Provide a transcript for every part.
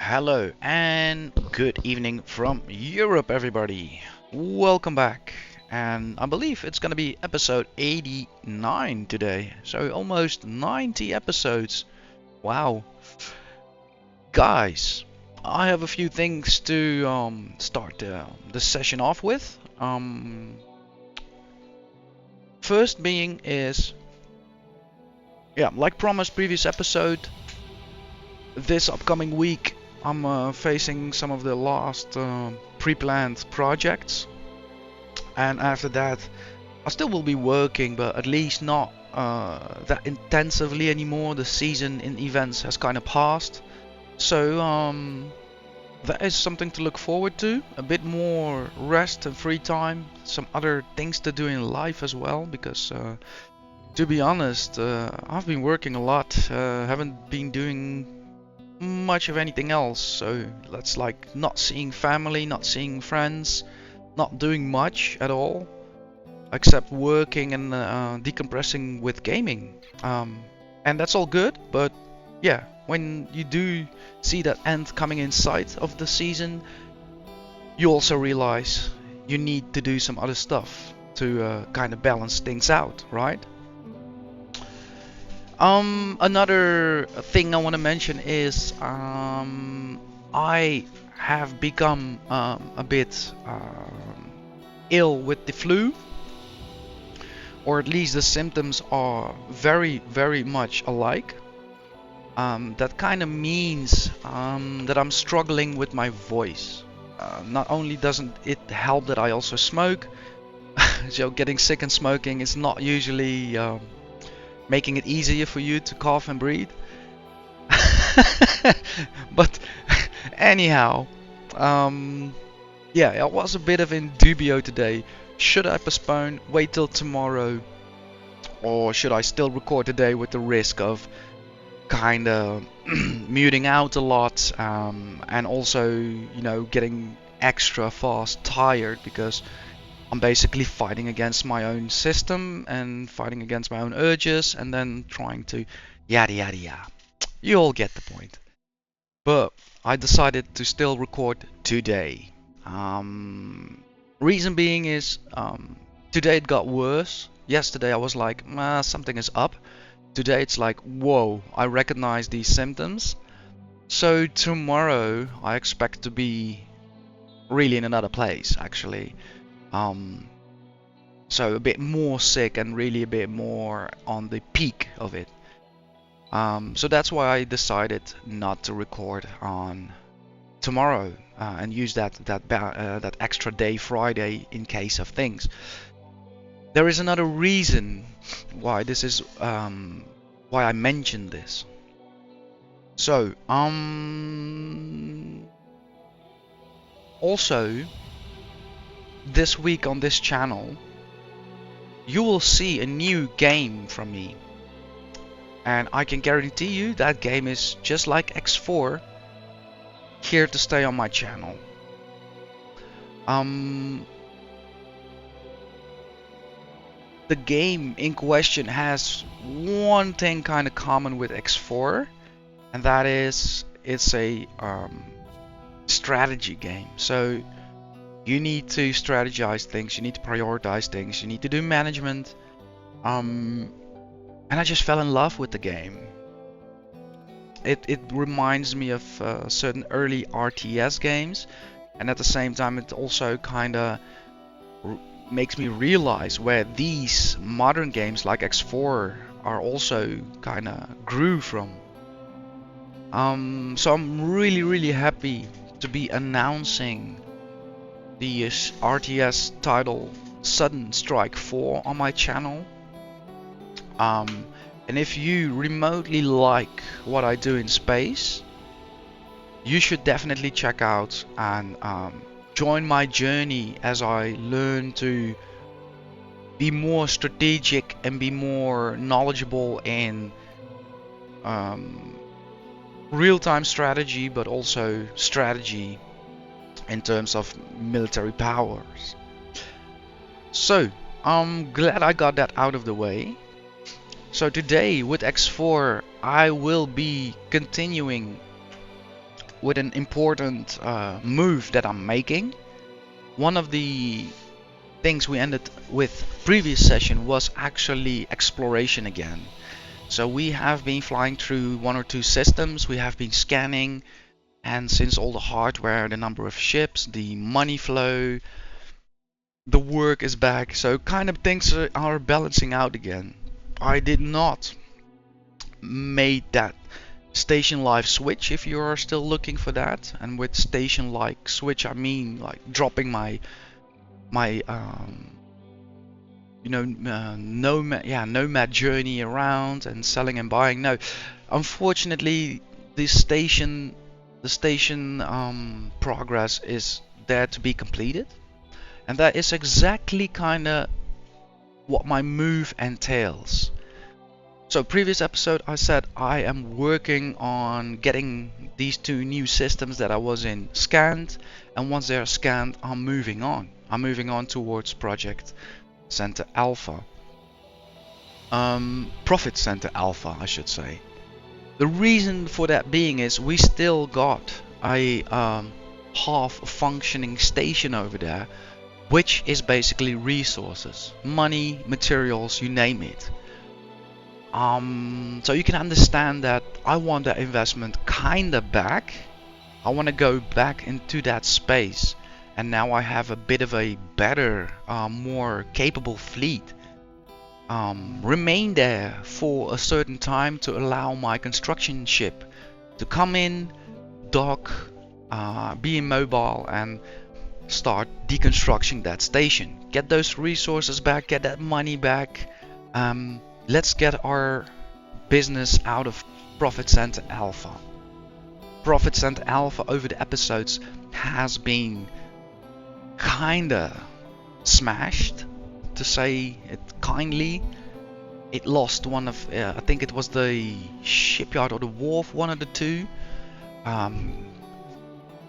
Hello and good evening from Europe, everybody. Welcome back. And I believe it's going to be episode 89 today. So almost 90 episodes. Wow. Guys, I have a few things to start the session off with. First being is, yeah, like promised previous episode, this upcoming week I'm facing some of the last pre-planned projects, and after that I still will be working, but at least not that intensively anymore. The season in events has kind of passed, so that is something to look forward to. A bit more rest and free time, some other things to do in life as well, because to be honest, I've been working a lot, haven't been doing much of anything else. So that's like not seeing family, not seeing friends, not doing much at all, except working and decompressing with gaming. And that's all good, but yeah, when you do see that end coming in sight of the season, you also realize you need to do some other stuff to kind of balance things out, right? Another thing I want to mention is I have become a bit ill with the flu, or at least the symptoms are very, very much alike. That kind of means that I'm struggling with my voice. Not only doesn't it help that I also smoke, so getting sick and smoking is not usually making it easier for you to cough and breathe. But anyhow, yeah, I was a bit of in dubio today. Should I postpone, wait till tomorrow, or should I still record today with the risk of kind of muting out a lot, and also, getting extra fast tired because I'm basically fighting against my own system and fighting against my own urges and then trying to yada yada yada. You all get the point. But I decided to still record today. Reason being is today it got worse. Yesterday I was like, something is up. Today it's like, whoa, I recognize these symptoms. So tomorrow I expect to be really in another place, actually. Um, so a bit more sick and really a bit more on the peak of it. So that's why I decided not to record on tomorrow and use that extra day Friday in case of things. There is another reason why this is why I mentioned this. So also this week on this channel you will see a new game from me, and I can guarantee you that game is just like X4, here to stay on my channel. The game in question has one thing kind of common with X4, and that is it's a strategy game. So you need to strategize things, you need to prioritize things, you need to do management. And I just fell in love with the game. It reminds me of certain early RTS games, and at the same time it also kind of makes me realize where these modern games like X4 are also kind of grew from. So I'm really, really happy to be announcing the RTS title Sudden Strike 4 on my channel. And if you remotely like what I do in space, you should definitely check out and join my journey as I learn to be more strategic and be more knowledgeable in real-time strategy, but also strategy in terms of military powers. So I'm glad I got that out of the way. So today with X4 I will be continuing with an important move that I'm making. One of the things we ended with previous session was actually exploration again. So we have been flying through 1 or 2 systems, we have been scanning, and since all the hardware, the number of ships, the money flow, the work is back, so kind of things are balancing out again. I did not made that station live switch if you are still looking for that, and with station like switch I mean like dropping my nomad journey around and selling and buying. No, unfortunately the station progress is there to be completed, and that is exactly kind of what my move entails. So previous episode I said I am working on getting these 2 new systems that I was in scanned, and once they're scanned I'm moving on. I'm moving on towards Project Center Alpha. Profit Center Alpha, I should say. The reason for that being is we still got a half functioning station over there, which is basically resources, money, materials, you name it. So you can understand that I want that investment kinda back. I want to go back into that space, and now I have a bit of a better, more capable fleet. Remain there for a certain time to allow my construction ship to come in, dock, be immobile, and start deconstructing that station. Get those resources back, get that money back. Let's get our business out of Profit Center Alpha. Profit Center Alpha over the episodes has been kinda smashed, to say it kindly. It lost one of, I think it was the shipyard or the wharf, one of the two.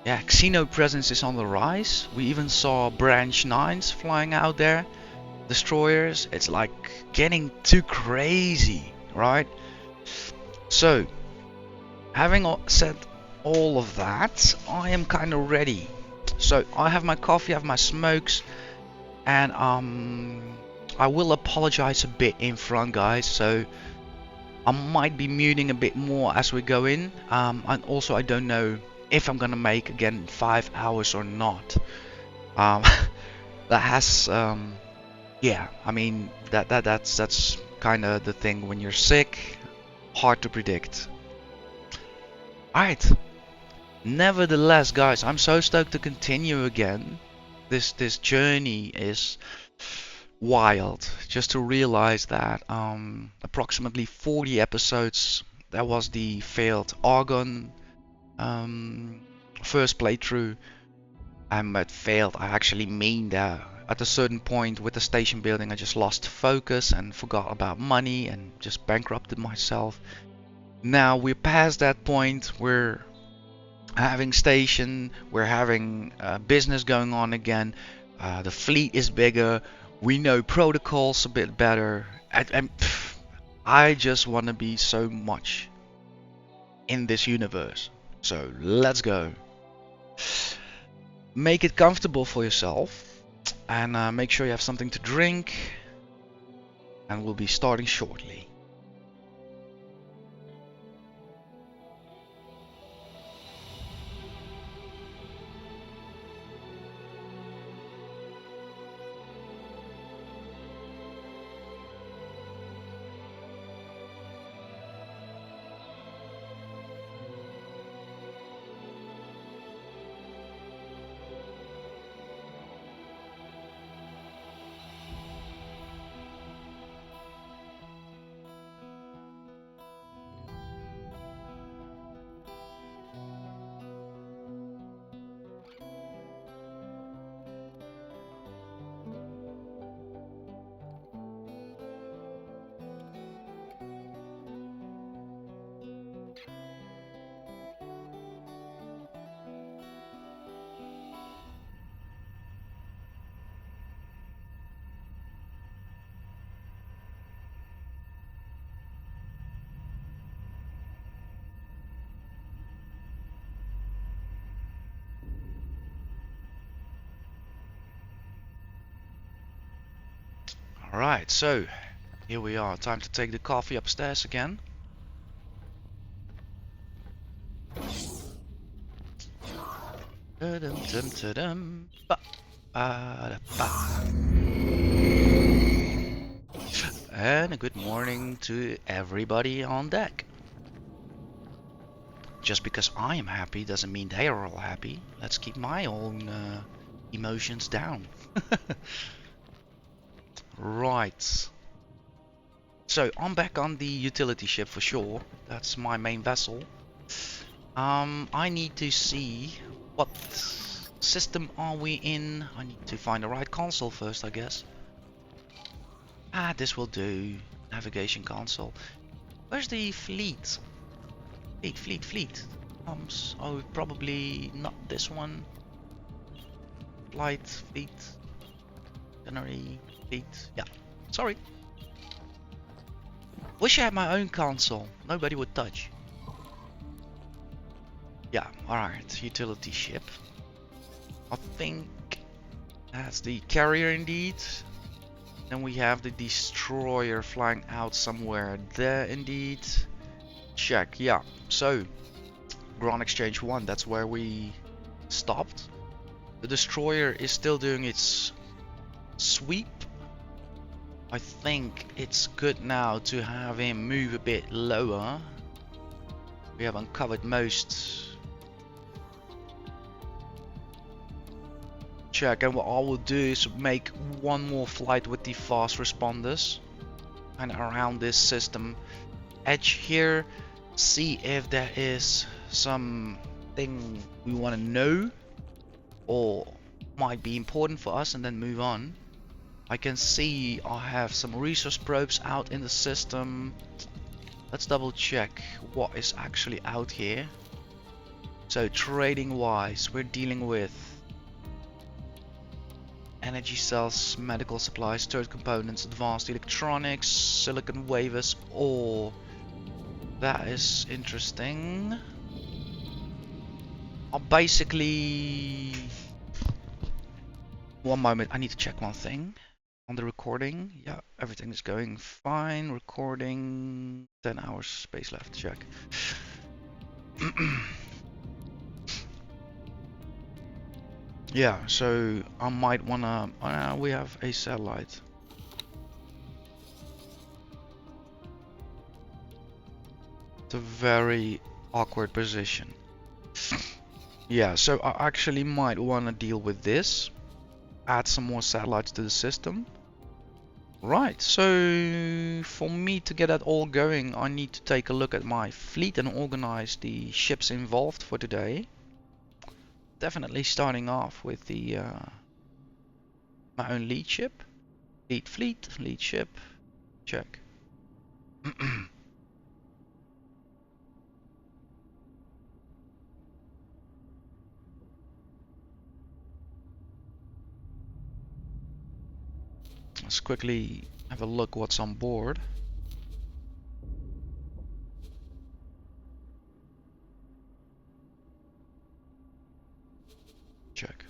Casino presence is on the rise. We even saw branch 9s flying out there. Destroyers, it's like getting too crazy, right? So, having said all of that, I am kind of ready. So I have my coffee, I have my smokes, and I will apologize a bit in front, guys. So I might be muting a bit more as we go in, and also I don't know if I'm gonna make again 5 hours or not. That has I mean that's kind of the thing when you're sick, hard to predict. Alright, nevertheless guys, I'm so stoked to continue again. This journey is wild, just to realize that approximately 40 episodes, that was the failed Argon first playthrough. And by failed I actually mean that at a certain point with the station building I just lost focus and forgot about money and just bankrupted myself. Now we're past that point, we're having station, we're having business going on again, the fleet is bigger, we know protocols a bit better, and I just want to be so much in this universe. So let's go. Make it comfortable for yourself, and make sure you have something to drink, and we'll be starting shortly. Alright, so here we are. Time to take the coffee upstairs again. And a good morning to everybody on deck. Just because I am happy doesn't mean they are all happy. Let's keep my own emotions down. Right. So I'm back on the utility ship for sure. That's my main vessel. I need to see what system are we in. I need to find the right console first, I guess. This will do. Navigation console. Where's the fleet? Fleet. Oh, probably not this one. Flight, fleet, itinerary, fleet. Yeah, sorry. Wish I had my own console. Nobody would touch. Yeah, alright. Utility ship. I think that's the carrier indeed. Then we have the destroyer flying out somewhere there indeed. Check, yeah. So, Ground Exchange 1, that's where we stopped. The destroyer is still doing its sweep. I think it's good now to have him move a bit lower. We have uncovered most. Check, and what I will do is make one more flight with the fast responders and around this system edge here, see if there is something we want to know or might be important for us, and then move on. I can see I have some resource probes out in the system. Let's double check what is actually out here. So trading wise, we're dealing with energy cells, medical supplies, third components, advanced electronics, silicon wafers, ore. That is interesting. Basically, one moment, I need to check one thing on the recording. Yeah, everything is going fine. Recording, 10 hours space left. Check. Yeah, so I might wanna. We have a satellite. It's a very awkward position. Yeah, so I actually might wanna deal with this. Add some more satellites to the system. Right, so for me to get that all going, I need to take a look at my fleet and organize the ships involved for today. Definitely starting off with the my own lead ship. Lead ship. Check. Let's quickly have a look what's on board. Check.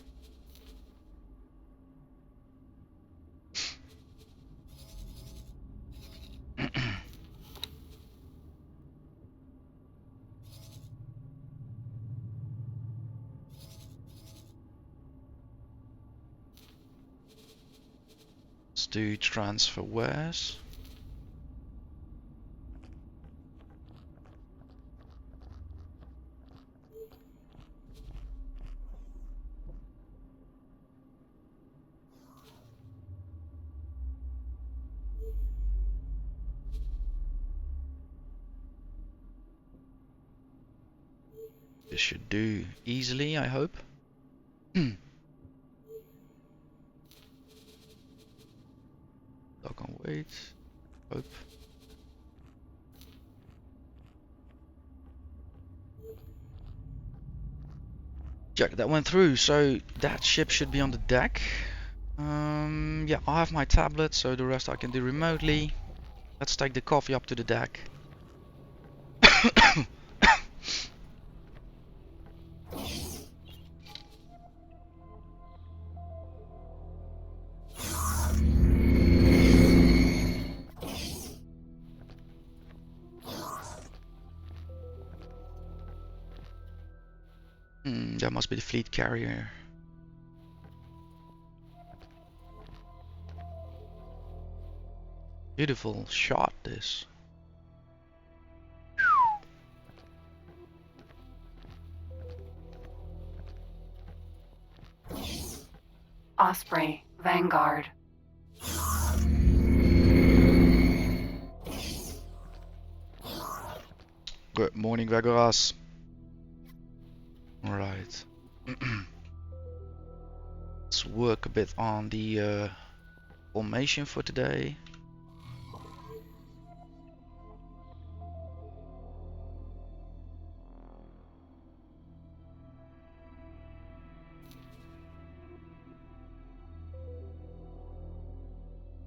Let's do transfer wares. This should do easily, I hope. Doggone wait. Hope. Check, that went through, so that ship should be on the deck. Yeah, I have my tablet, so the rest I can do remotely. Let's take the coffee up to the deck. That must be the fleet carrier. Beautiful shot, this. Osprey, Vanguard. Good morning, Vegaras. Alright. Let's work a bit on the formation for today.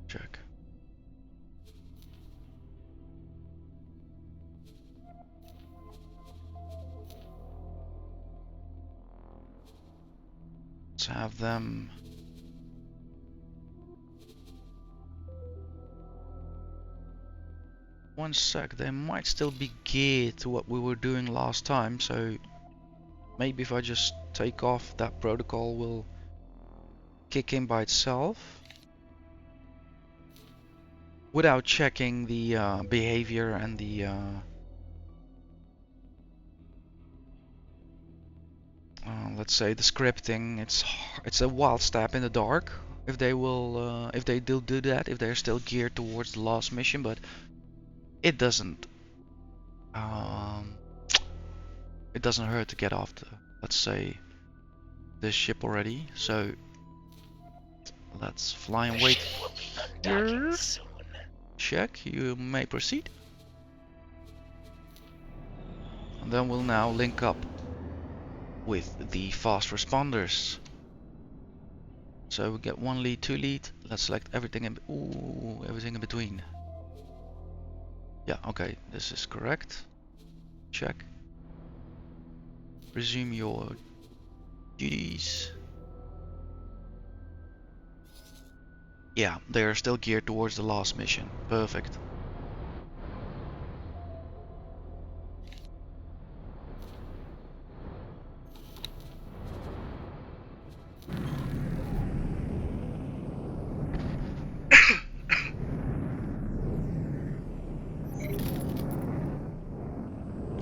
Check. Let's have them. One sec, they might still be geared to what we were doing last time, so maybe if I just take off, that protocol will kick in by itself without checking the behavior and the let's say the scripting. It's a wild step in the dark if they will if they do that, if they're still geared towards the last mission, but it doesn't hurt to get off the, let's say, this ship already. So let's fly and wait here. Check, you may proceed. And then we'll now link up with the fast responders. So we get 1 lead, 2 lead. Let's select everything in everything in between. Yeah, okay, this is correct. Check. Resume your duties. Yeah, they are still geared towards the last mission. Perfect.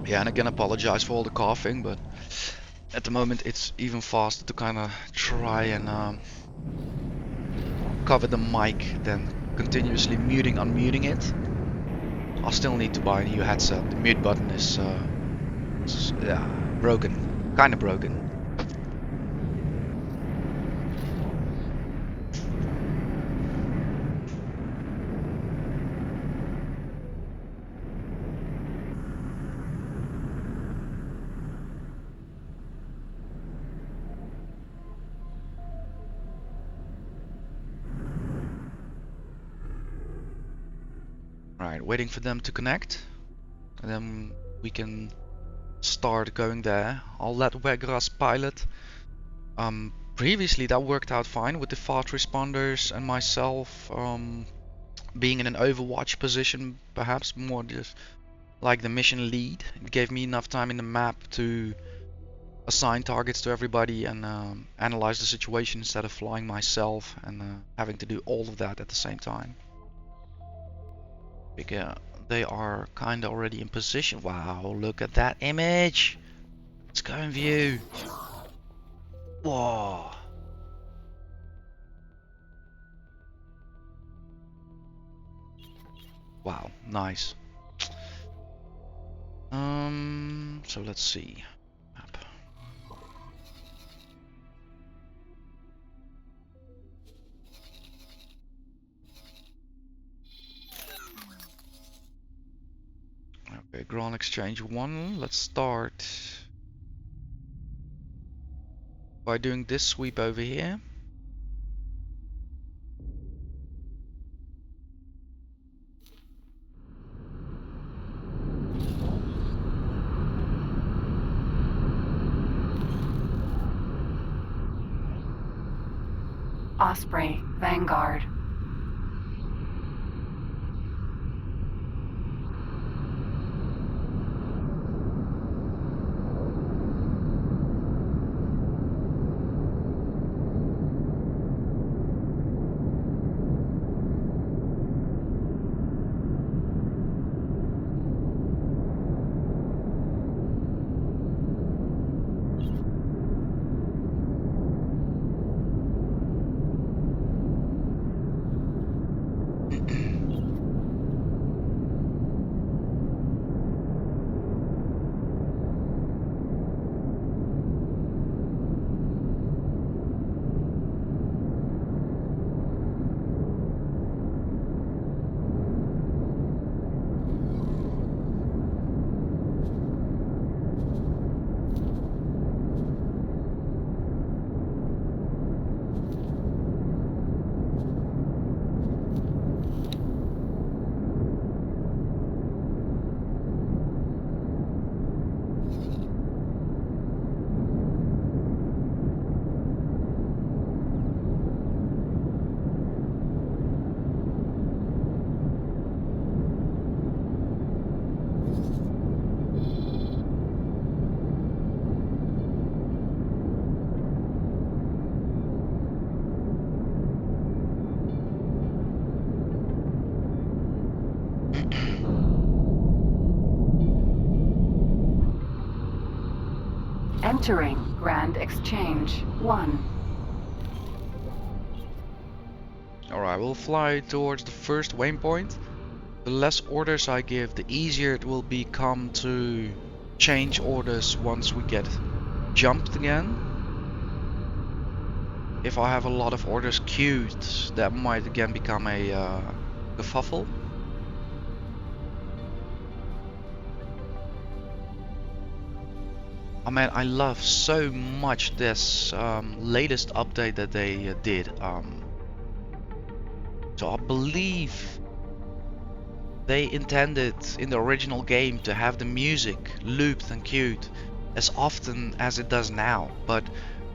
Yeah, and again, apologize for all the coughing, but at the moment it's even faster to kind of try and cover the mic than continuously muting, unmuting it. I'll still need to buy a new headset. The mute button is yeah, broken, kind of broken. Right, waiting for them to connect, and then we can start going there. I'll let Wegras pilot. Previously that worked out fine with the fast responders and myself being in an overwatch position, perhaps more just like the mission lead. It gave me enough time in the map to assign targets to everybody and analyze the situation instead of flying myself and having to do all of that at the same time. Because they are kind of already in position. Wow, look at that image. Let's go in view. Whoa. Wow, nice. So let's see. Map. Okay, ground exchange 1. Let's start by doing this sweep over here. Osprey, Vanguard. Entering Grand Exchange 1. Alright, we'll fly towards the first waypoint. The less orders I give, the easier it will become to change orders once we get jumped again. If I have a lot of orders queued, that might again become a kerfuffle. Oh man, I love so much this latest update that they did. So I believe they intended in the original game to have the music looped and queued as often as it does now. But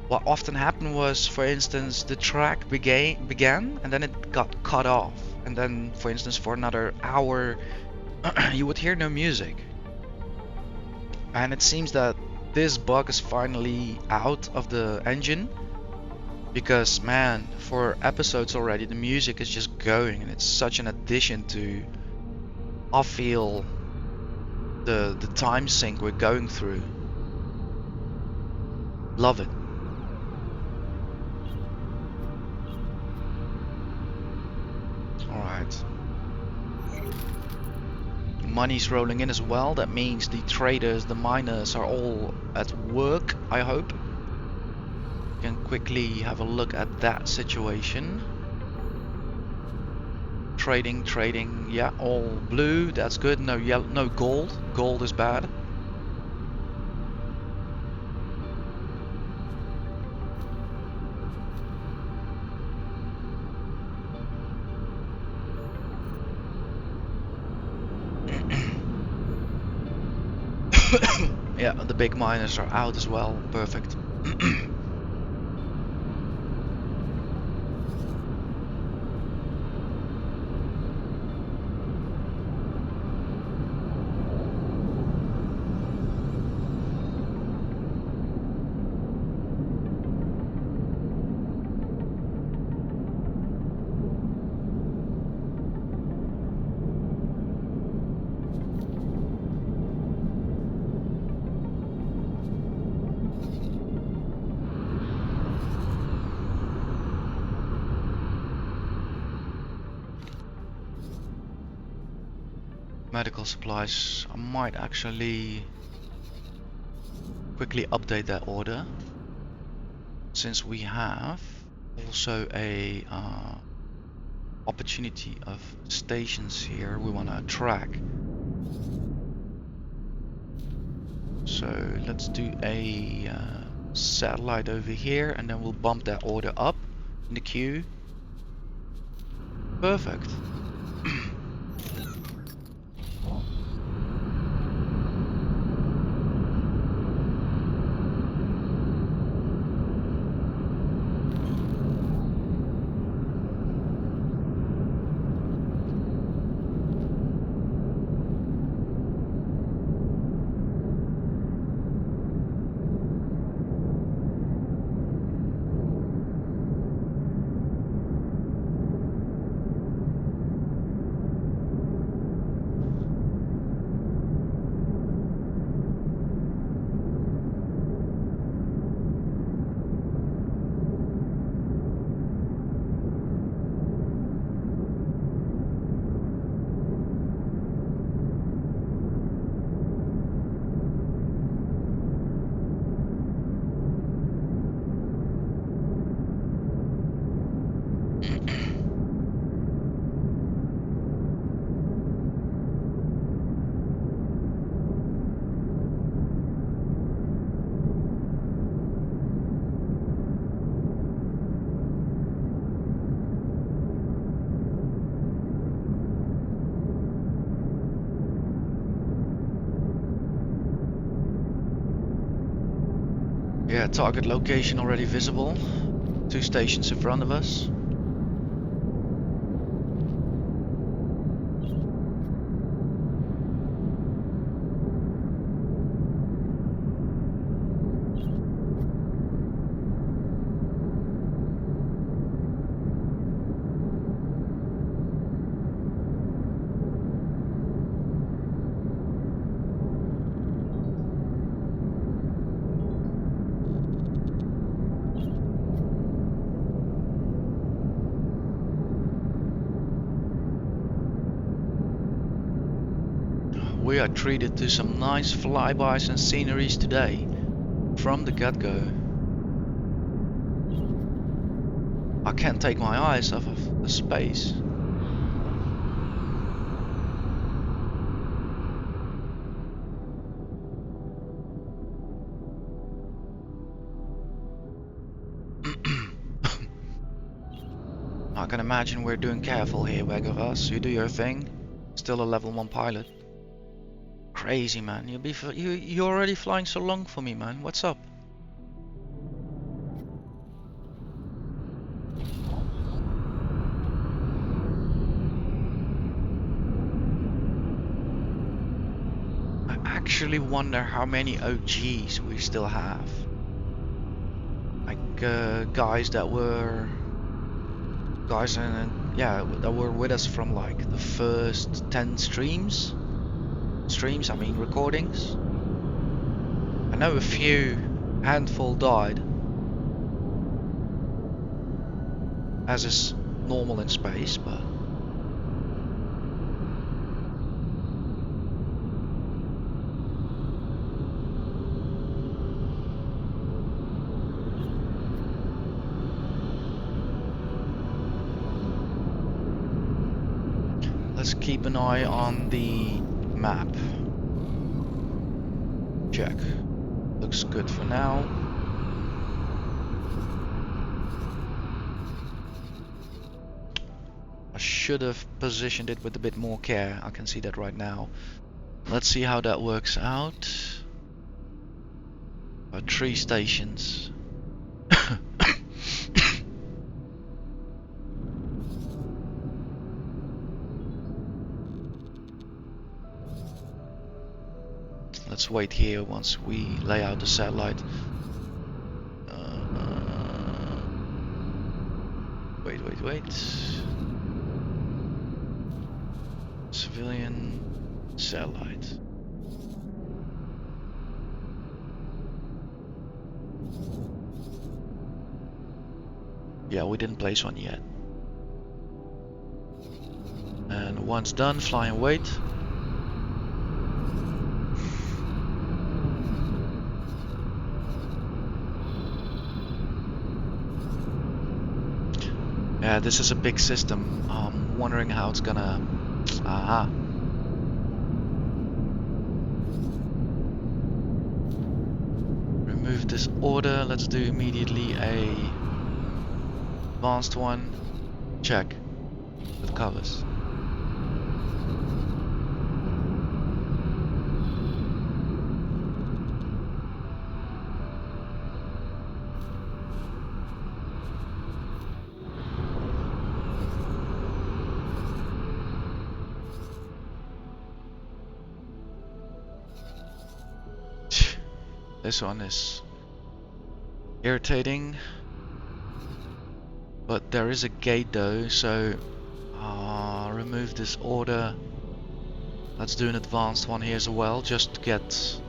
what often happened was, for instance, the track began and then it got cut off. And then, for instance, for another hour, you would hear no music. And it seems that this bug is finally out of the engine. Because, man, for episodes already, the music is just going. And it's such an addition to, I feel, the time sink we're going through. Love it. Alright. Money's rolling in as well. That means the traders, the miners are all at work, I hope. Can quickly have a look at that situation. Trading, yeah, all blue, that's good. No yellow, no gold. Gold is bad. Yeah, the big miners are out as well. Perfect. Medical supplies. I might actually quickly update that order, since we have also a opportunity of stations here we want to track. So let's do a satellite over here, and then we'll bump that order up in the queue. Perfect. Yeah, target location already visible. 2 stations in front of us. we are treated to some nice flybys and sceneries today from the get-go. I can't take my eyes off of the space. I can imagine we're doing careful here, Weg of us. You do your thing. Still a level 1 pilot. Crazy, man. You're already flying so long for me, man. What's up? I actually wonder how many OGs we still have. Like guys that were that were with us from like the first 10 streams, I mean recordings. I know a few, handful died, as is normal in space, but let's keep an eye on the map. Check. Looks good for now. I should have positioned it with a bit more care. I can see that right now. Let's see how that works out. 3 stations. Let's wait here once we lay out the satellite. Wait. Civilian satellite. Yeah, we didn't place one yet. And once done, fly and wait. Yeah, this is a big system. I'm wondering how it's gonna... Aha. Remove this order. Let's do immediately a advanced one. Check. With covers. This one is irritating, but there is a gate though, so remove this order. Let's do an advanced one here as well, just to get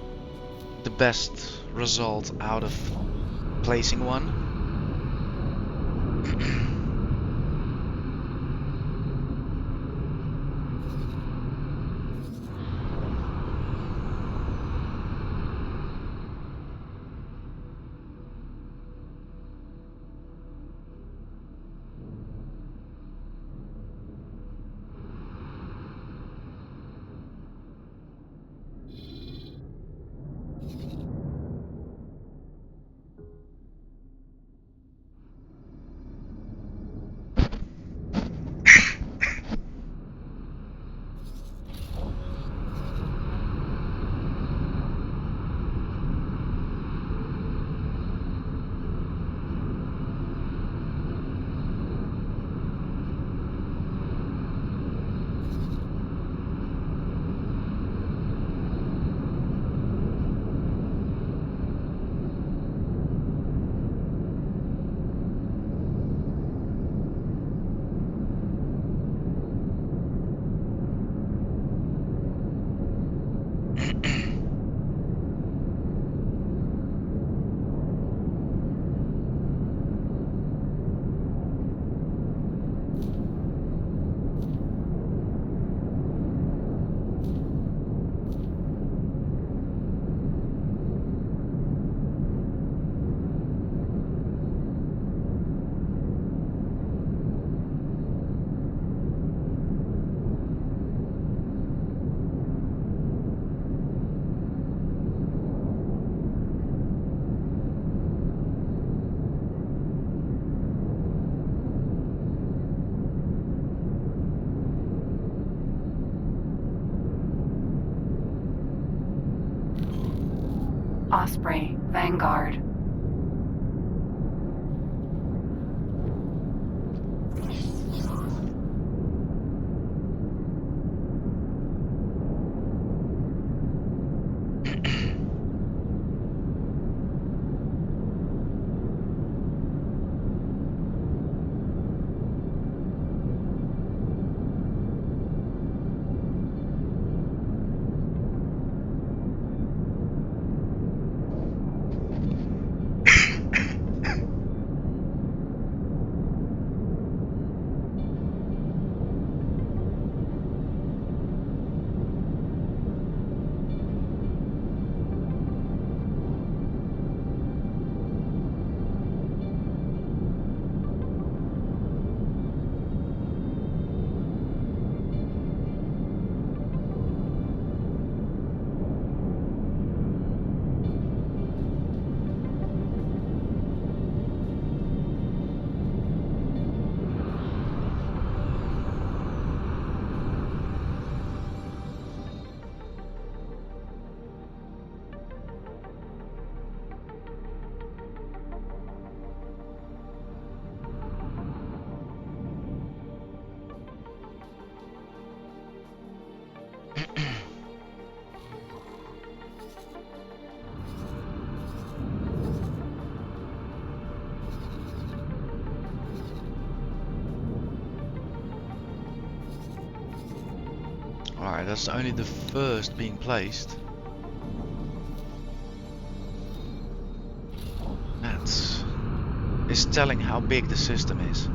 the best result out of placing one. Osprey, Vanguard. Alright, that's only the first being placed. That's... It's telling how big the system is.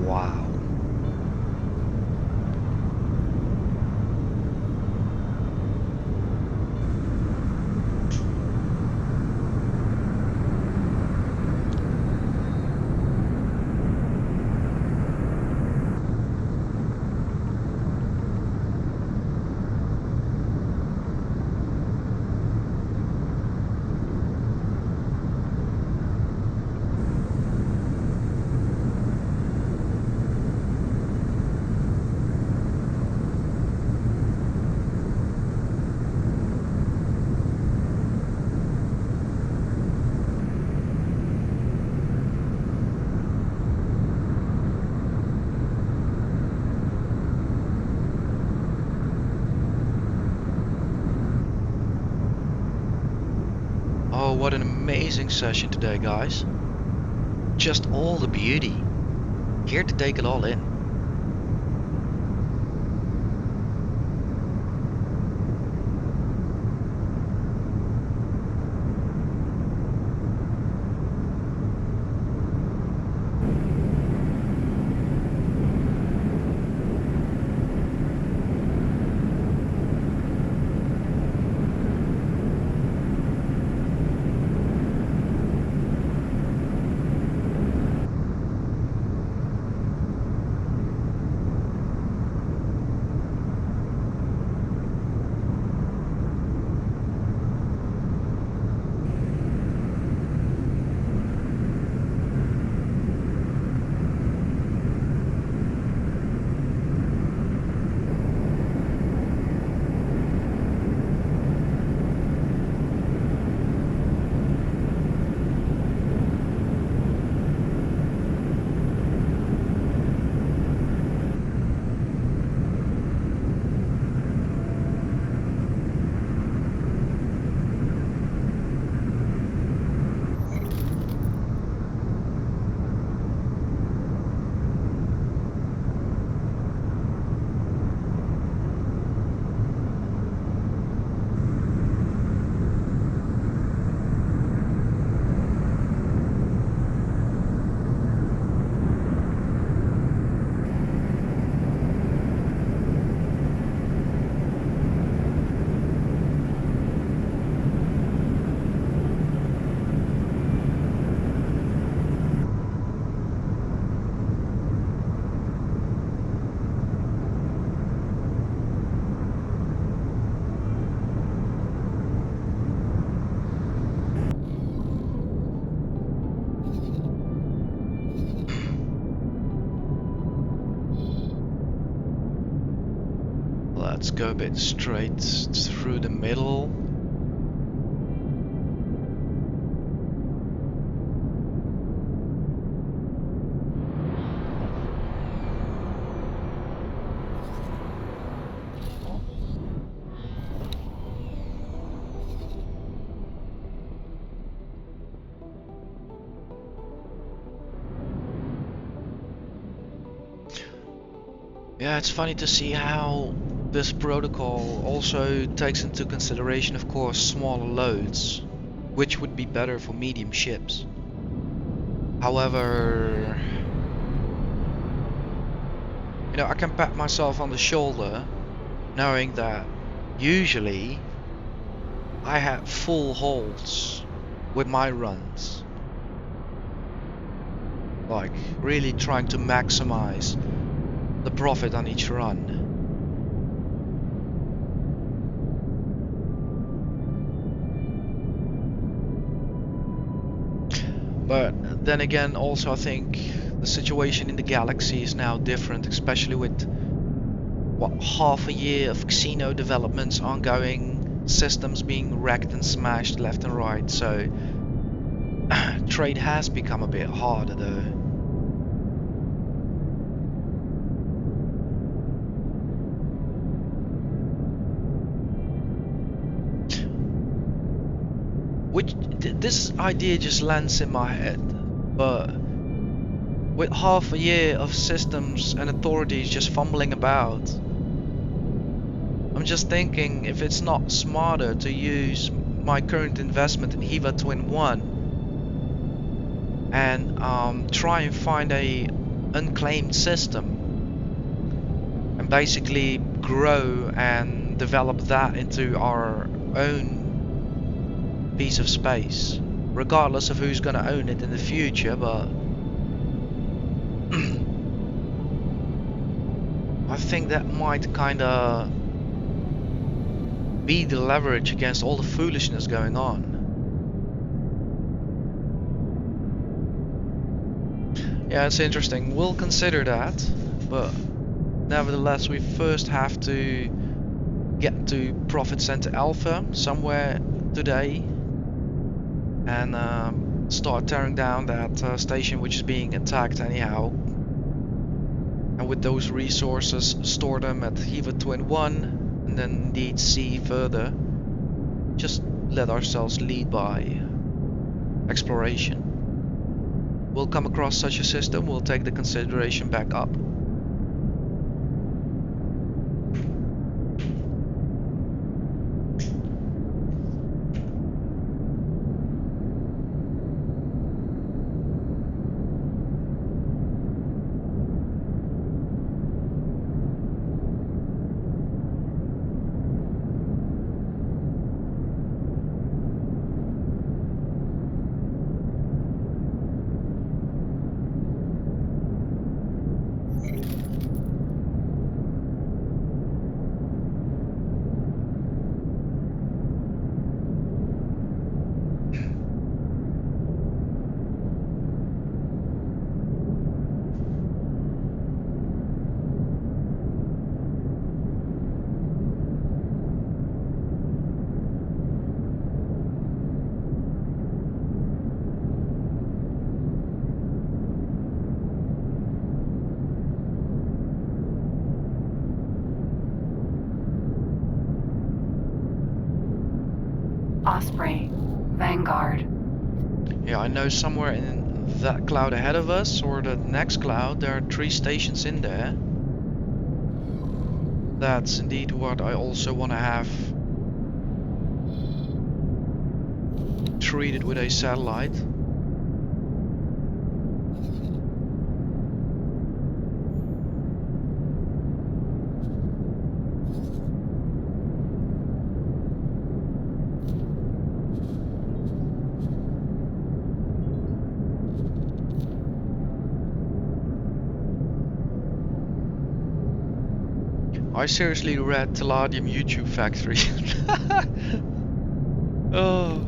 Wow. Oh, what an amazing session today, guys. Just all the beauty. Here to take it all in. let's go a bit straight through the middle. Yeah, it's funny to see how this protocol also takes into consideration, of course, smaller loads, which would be better for medium ships. However, you know, I can pat myself on the shoulder knowing that usually I have full holds with my runs. Like, really trying to maximize the profit on each run. But then again, also I think the situation in the galaxy is now different, especially with what, half a year of casino developments ongoing, systems being wrecked and smashed left and right, so trade has become a bit harder though. Which this idea just lands in my head, but with half a year of systems and authorities just fumbling about, I'm just thinking if it's not smarter to use my current investment in Hiva Twin 1 and try and find a unclaimed system and basically grow and develop that into our own piece of space, regardless of who's going to own it in the future. But I think that might kind of be the leverage against all the foolishness going on. Yeah, it's interesting. We'll consider that, but nevertheless, we first have to get to Profit Center Alpha somewhere today and start tearing down that station which is being attacked anyhow. And with those resources, store them at Hiva Twin 1 and then indeed see further. Just let ourselves lead by exploration. We'll come across such a system, we'll take the consideration back up. Osprey, Vanguard. Yeah, I know somewhere in that cloud ahead of us, or the next cloud, there are 3 stations in there. That's indeed what I also want to have treated with a satellite. I seriously read Teladium YouTube Factory. Oh.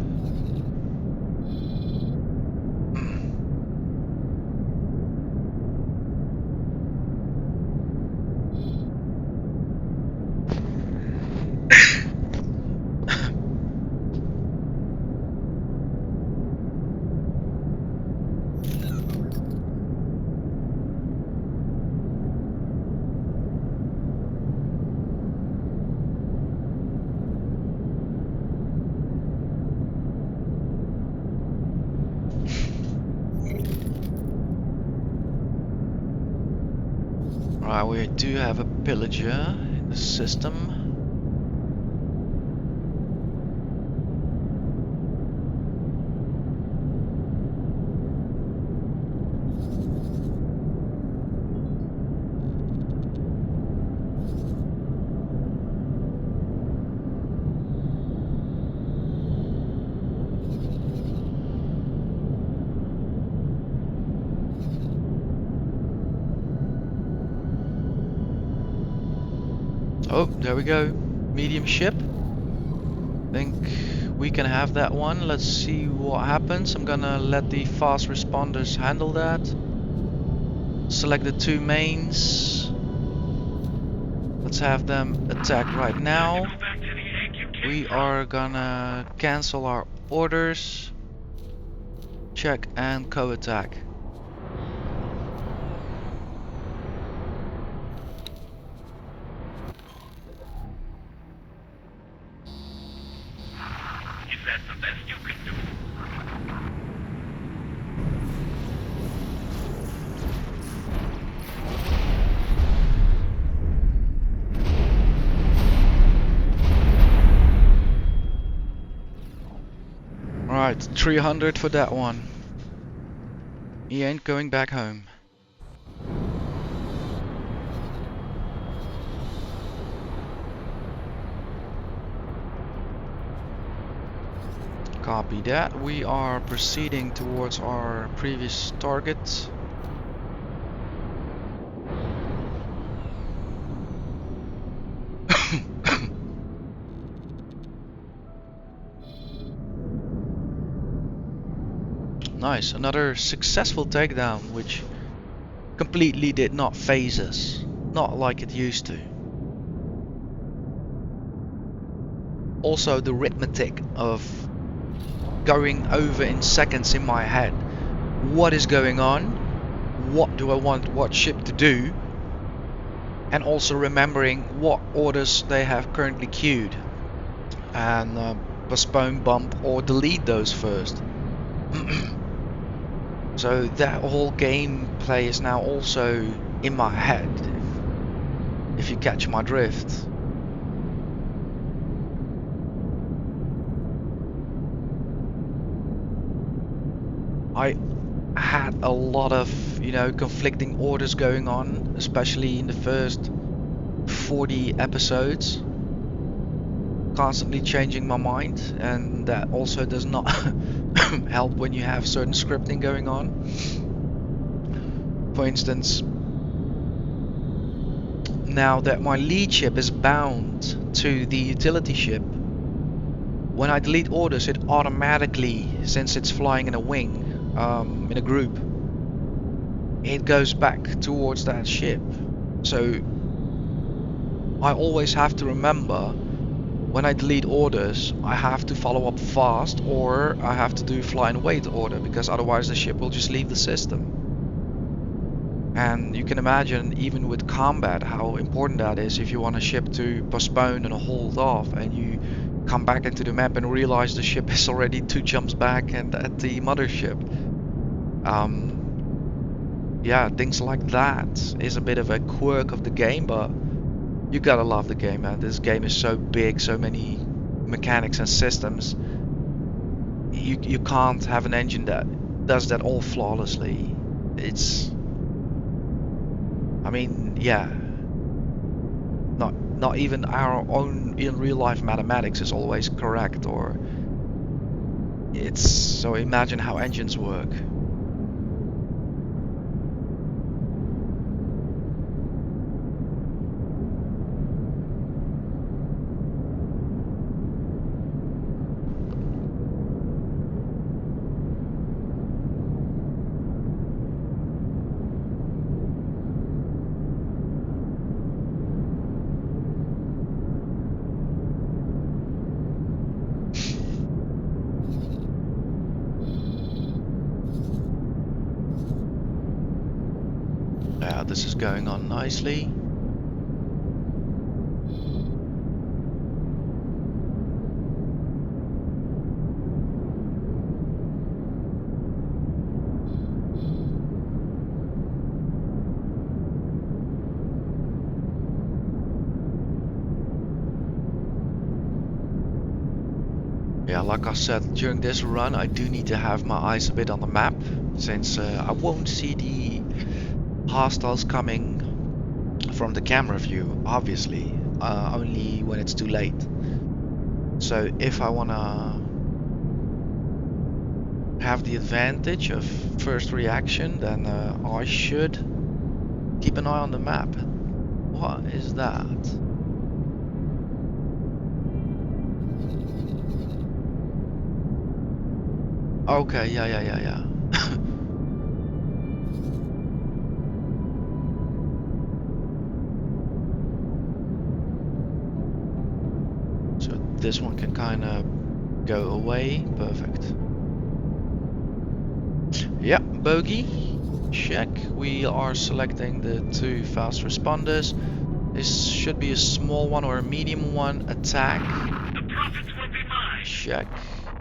Alright, we do have a pillager in the system. Oh, there we go. Medium ship. Think we can have that one. Let's see what happens. I'm gonna let the fast responders handle that. Select the two mains. Let's have them attack right now. We are gonna cancel our orders. Check and co-attack. Is that the best you can do? Alright, 300 for that one. He ain't going back home. Copy that. We are proceeding towards our previous target. Nice, another successful takedown, which completely did not phase us. Not like it used to. Also, the arithmetic of going over in seconds in my head. What is going on? What do I want what ship to do? And also remembering what orders they have currently queued. And postpone, bump, or delete those first. So that whole gameplay is now also in my head, if you catch my drift. I had a lot of, conflicting orders going on, especially in the first 40 episodes. Constantly changing my mind, and that also does not help when you have certain scripting going on. For instance, now that my lead ship is bound to the utility ship, when I delete orders, it automatically, since it's flying in a wing, in a group, it goes back towards that ship. So I always have to remember, when I delete orders, I have to follow up fast, or I have to do fly and wait order, because otherwise the ship will just leave the system. And you can imagine, even with combat, how important that is if you want a ship to postpone and hold off, and you come back into the map and realize the ship is already 2 jumps back and at the mothership. Yeah, things like that is a bit of a quirk of the game, but you gotta love the game, man. This game is so big, so many mechanics and systems. You can't have an engine that does that all flawlessly. It's, I mean, yeah. Not even our own in real life mathematics is always correct, or it's, so imagine how engines work. Yeah, this is going on nicely. yeah, like I said, during this run I do need to have my eyes a bit on the map, since I won't see the hostiles coming from the camera view, obviously, only when it's too late. So if I wanna have the advantage of first reaction, then I should keep an eye on the map. What is that? Okay, yeah. So this one can kind of go away. Perfect. Yeah, bogey. Check. We are selecting the 2 fast responders. This should be a small one or a medium one. Attack. The profits will be mine. Check.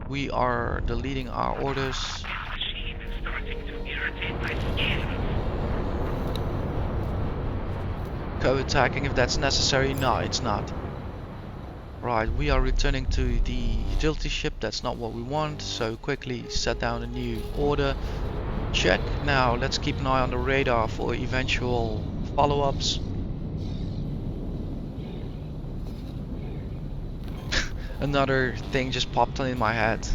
We are deleting our orders. This machine is starting to irritate my skin. Co-attacking if that's necessary. No, it's not. Right, we are returning to the utility ship. That's not what we want, so quickly set down a new order. Check. Now let's keep an eye on the radar for eventual follow-ups. Another thing just popped in my head.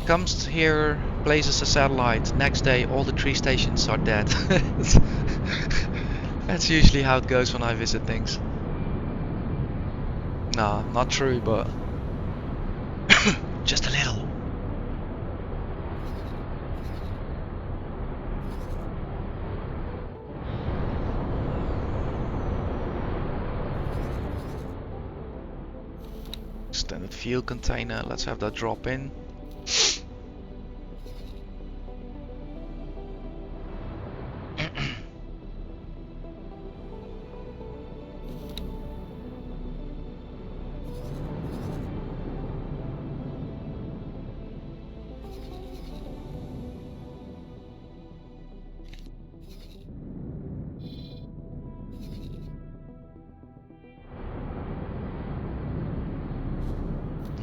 Comes here, places a satellite. Next day all the 3 stations are dead. That's usually how it goes when I visit things. Nah, not true, but just a little. Extended fuel container, let's have that drop in.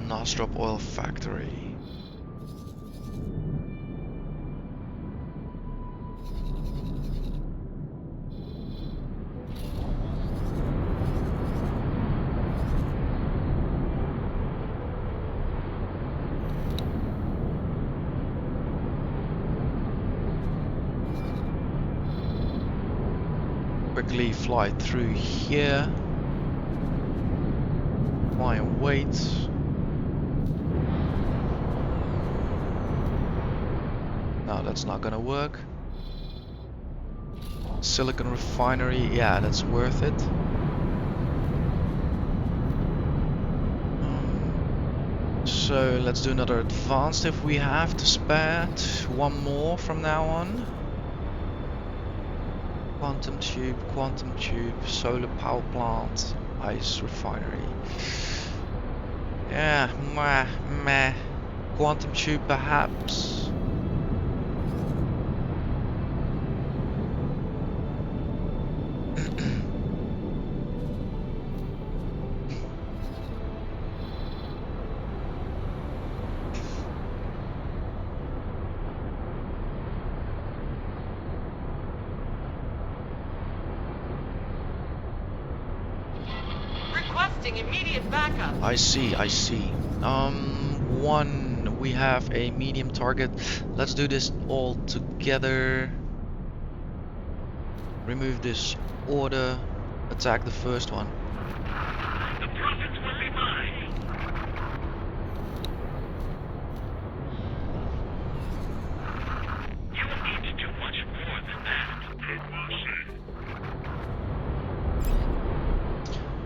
Nostrop oil factory. Quickly fly through here. Fly and wait. No, that's not gonna work. Silicon refinery, yeah, that's worth it. So let's do another advanced if we have to spare. 1 more from now on. Quantum tube, solar power plant, ice refinery. Yeah, meh. Quantum tube perhaps. Requesting immediate backup. I see. We have a medium target. Let's do this all together. Remove this order. Attack the first one. The profits will be mine. You need to do much more than that.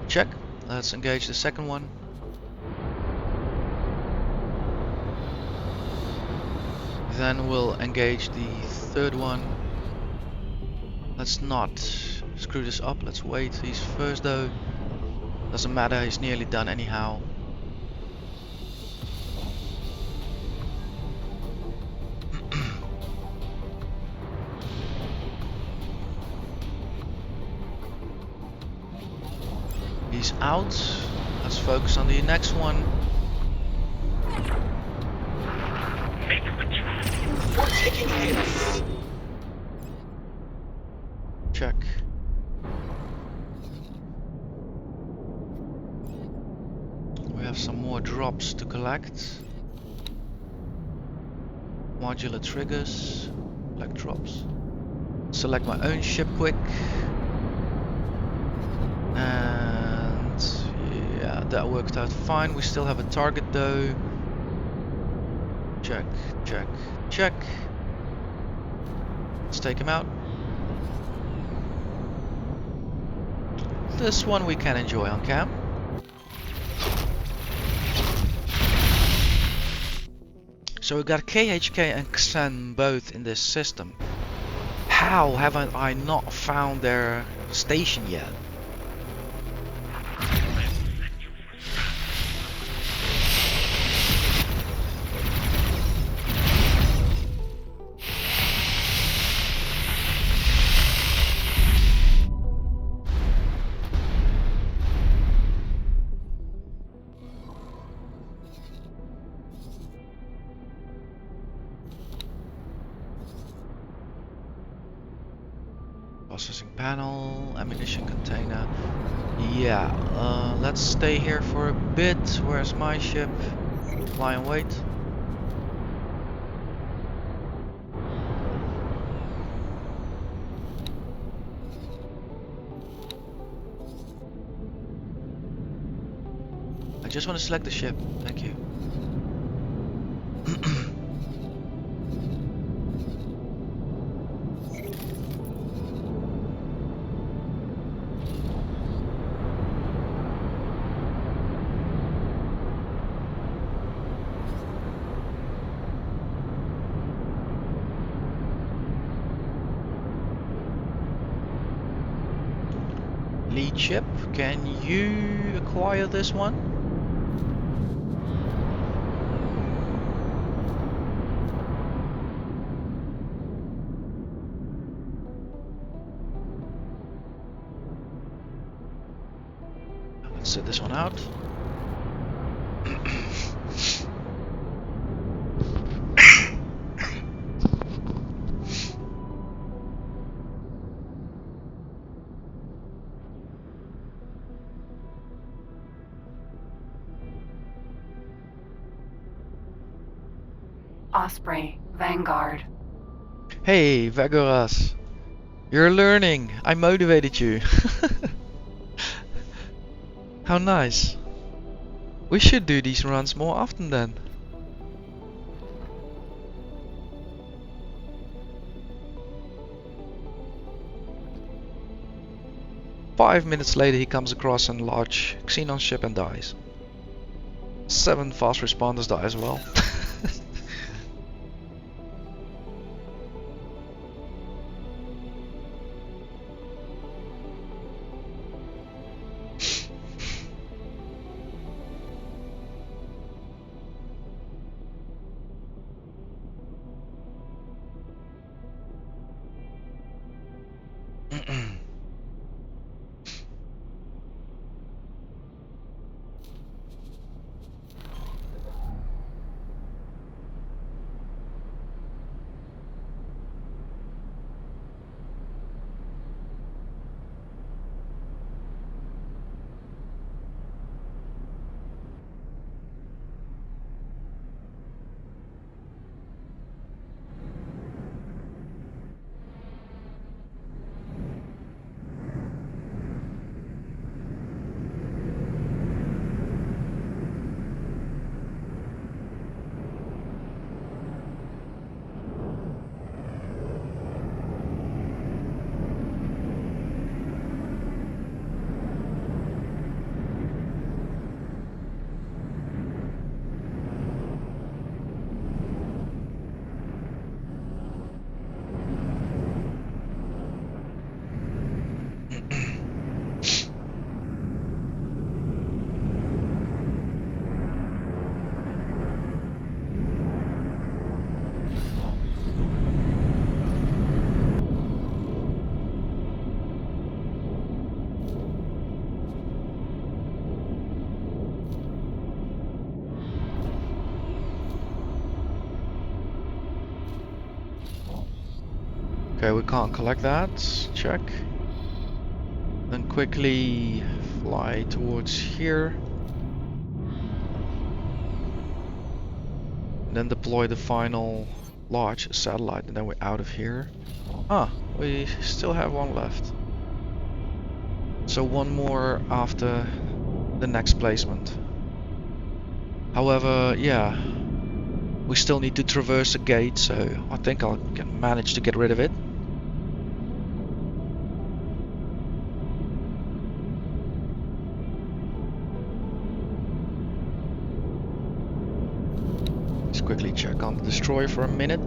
Check. Let's engage the second one. Then we'll engage the third one. Let's not screw this up. Let's wait. He's first though. Doesn't matter. He's nearly done anyhow. He's out. Let's focus on the next one. Make the trap. We're taking hits. Check. We have some more drops to collect. Modular triggers. Collect drops. Select my own ship quick. And yeah, that worked out fine. We still have a target though. Check, check, check. Let's take him out. This one we can enjoy on cam. So we got KHK and Xen both in this system. How haven't I not found their station yet? Processing panel, ammunition container. Yeah, let's stay here for a bit. Where's my ship? Fly and wait. I just want to select the ship. Thank you. Lead ship, can you acquire this one? Let's set this one out. Osprey, Vanguard. Hey, Vagoras. You're learning. I motivated you. How nice. We should do these runs more often then. Five minutes later he comes across a large Xenon ship and dies. 7 fast responders die as well. Okay, we can't collect that. Check. Then quickly fly towards here. And then deploy the final large satellite, and then we're out of here. Ah, we still have one left. So one more after the next placement. However, yeah, we still need to traverse a gate, so I think I can manage to get rid of it. Let's quickly check on the destroyer for a minute.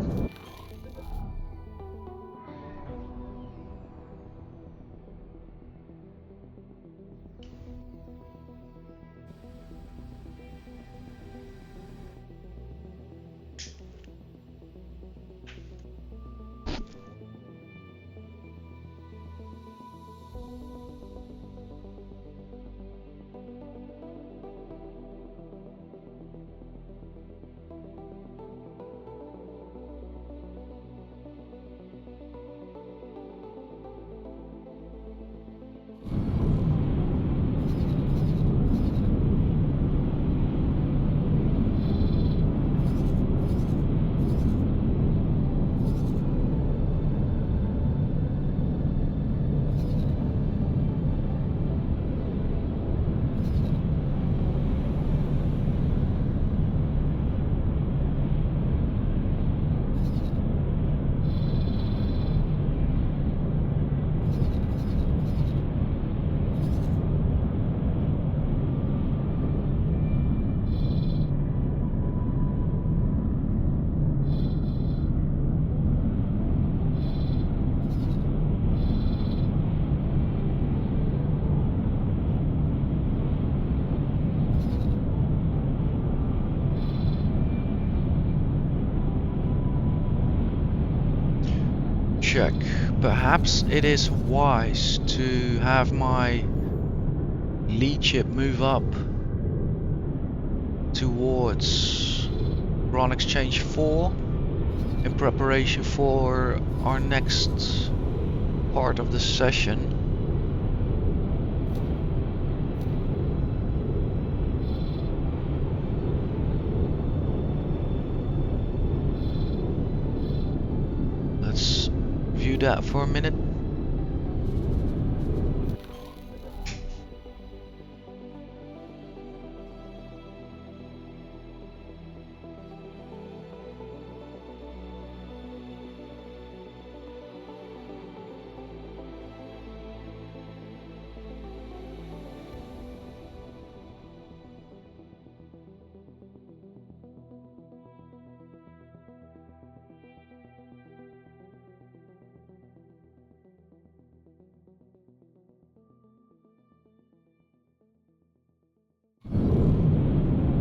Check. Perhaps it is wise to have my lead ship move up towards Ron Exchange 4 in preparation for our next part of the session. Let's view that for a minute.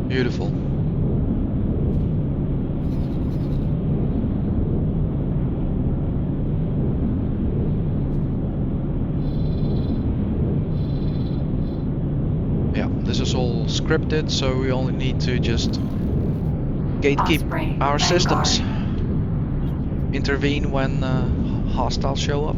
Beautiful. Yeah, this is all scripted, so we only need to just gatekeep Osprey, our Vanguard. systems. Intervene when hostiles show up.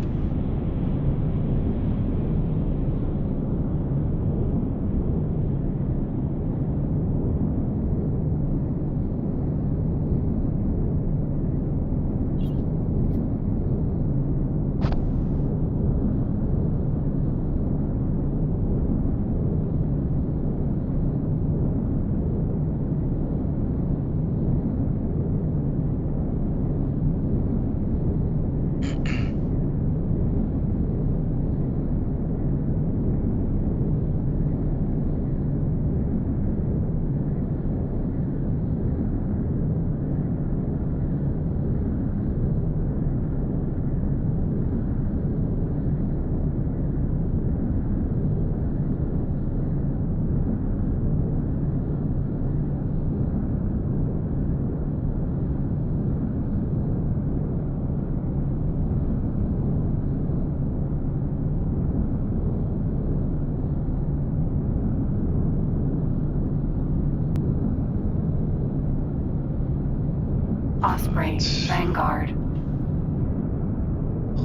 Osprey, Vanguard.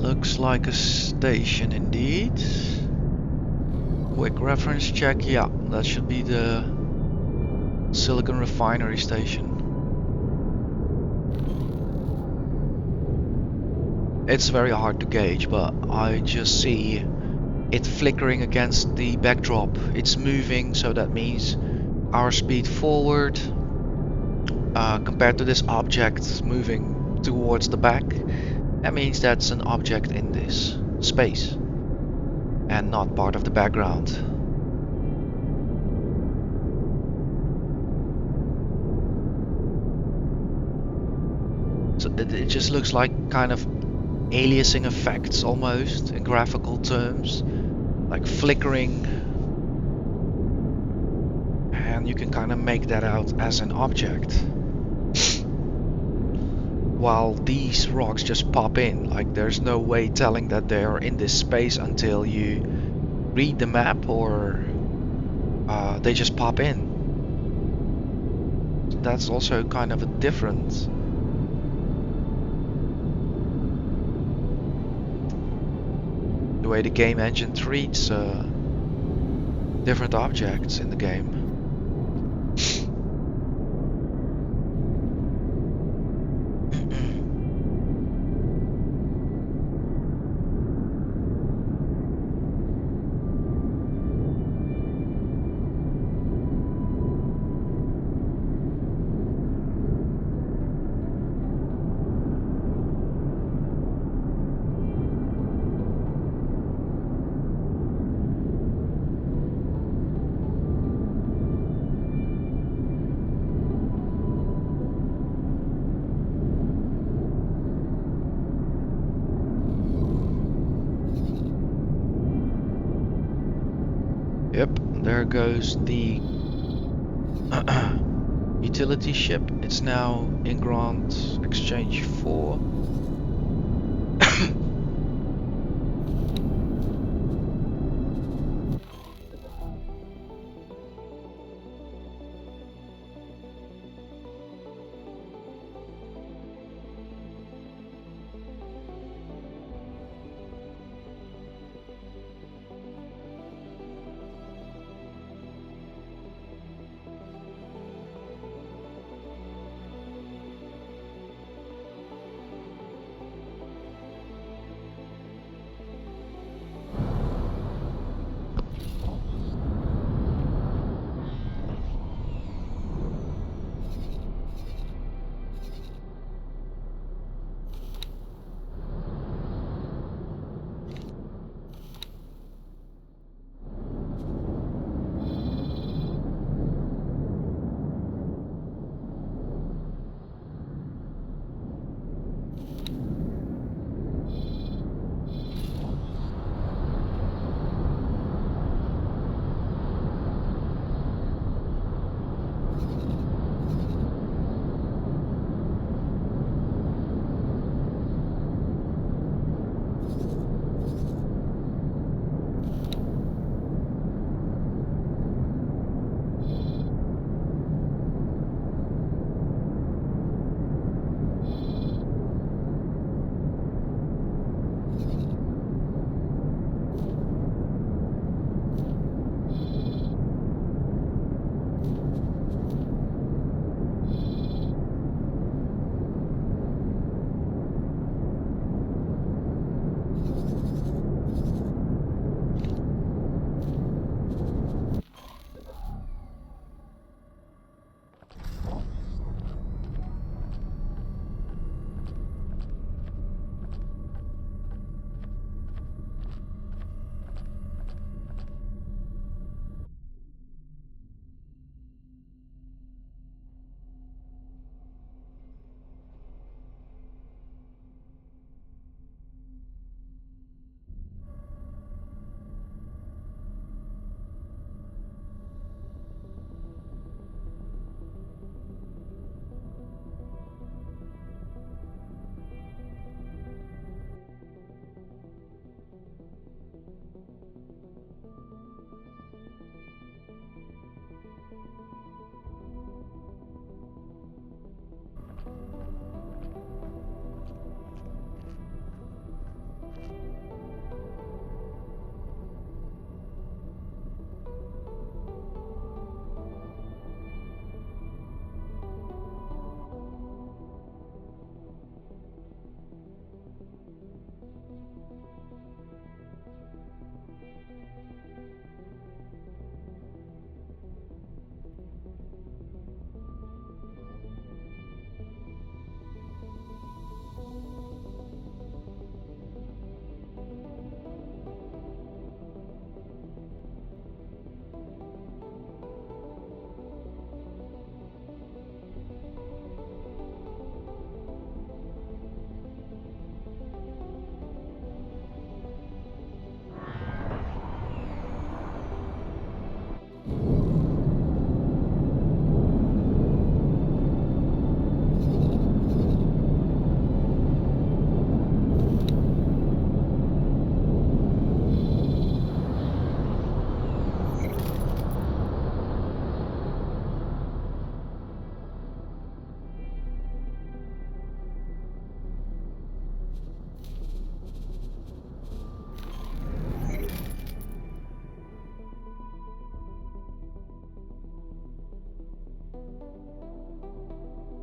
Looks like a station indeed. Quick reference check. Yeah, that should be the silicon refinery station. It's very hard to gauge, but I just see it flickering against the backdrop. It's moving, so that means our speed forward compared to this object moving towards the back. That means that's an object in this space and not part of the background. So it just looks like kind of aliasing effects almost in graphical terms, like flickering, and you can kind of make that out as an object. While these rocks just pop in, like there's no way telling that they're in this space until you read the map, or they just pop in. So that's also kind of a different the way the game engine treats different objects in the game. Yep, there goes the utility ship. It's now in Grand Exchange 4.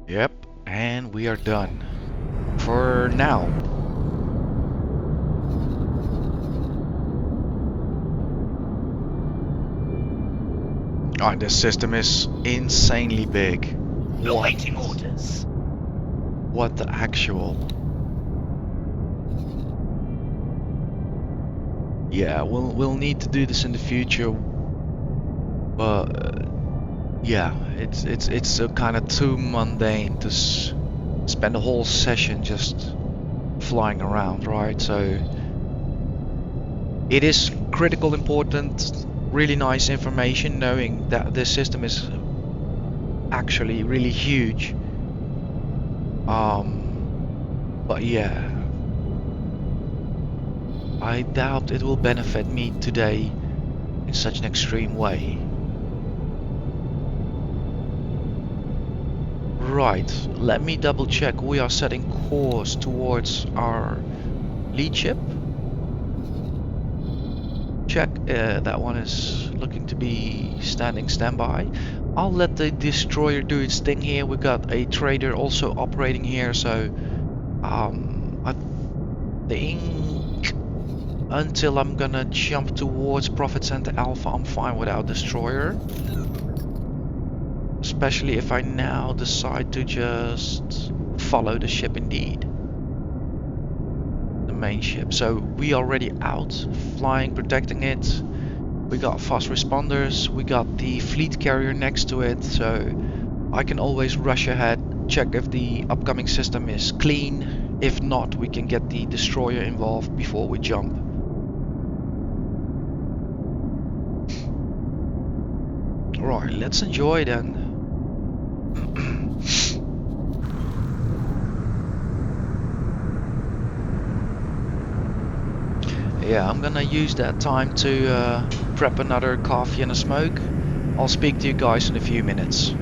Yep, and we are done. For now. Oh, this system is insanely big. Awaiting orders. What the actual? Yeah, we'll need to do this in the future, but yeah, it's kind of too mundane to spend a whole session just flying around, right? So it is critical, important, really nice information knowing that this system is actually really huge. But yeah, I doubt it will benefit me today in such an extreme way. Right, let me double check. We are setting course towards our lead ship. Check, that one is looking to be standing standby. I'll let the destroyer do its thing here. We got a trader also operating here, so I think until I'm gonna jump towards Profit Center Alpha, I'm fine without destroyer. Especially if I now decide to just follow the ship indeed. The main ship. So we are already out, flying, protecting it. We got fast responders, we got the fleet carrier next to it, so I can always rush ahead, check if the upcoming system is clean. If not, we can get the destroyer involved before we jump. Right, let's enjoy then. Yeah, I'm gonna use that time to prep another coffee and a smoke. I'll speak to you guys in a few minutes.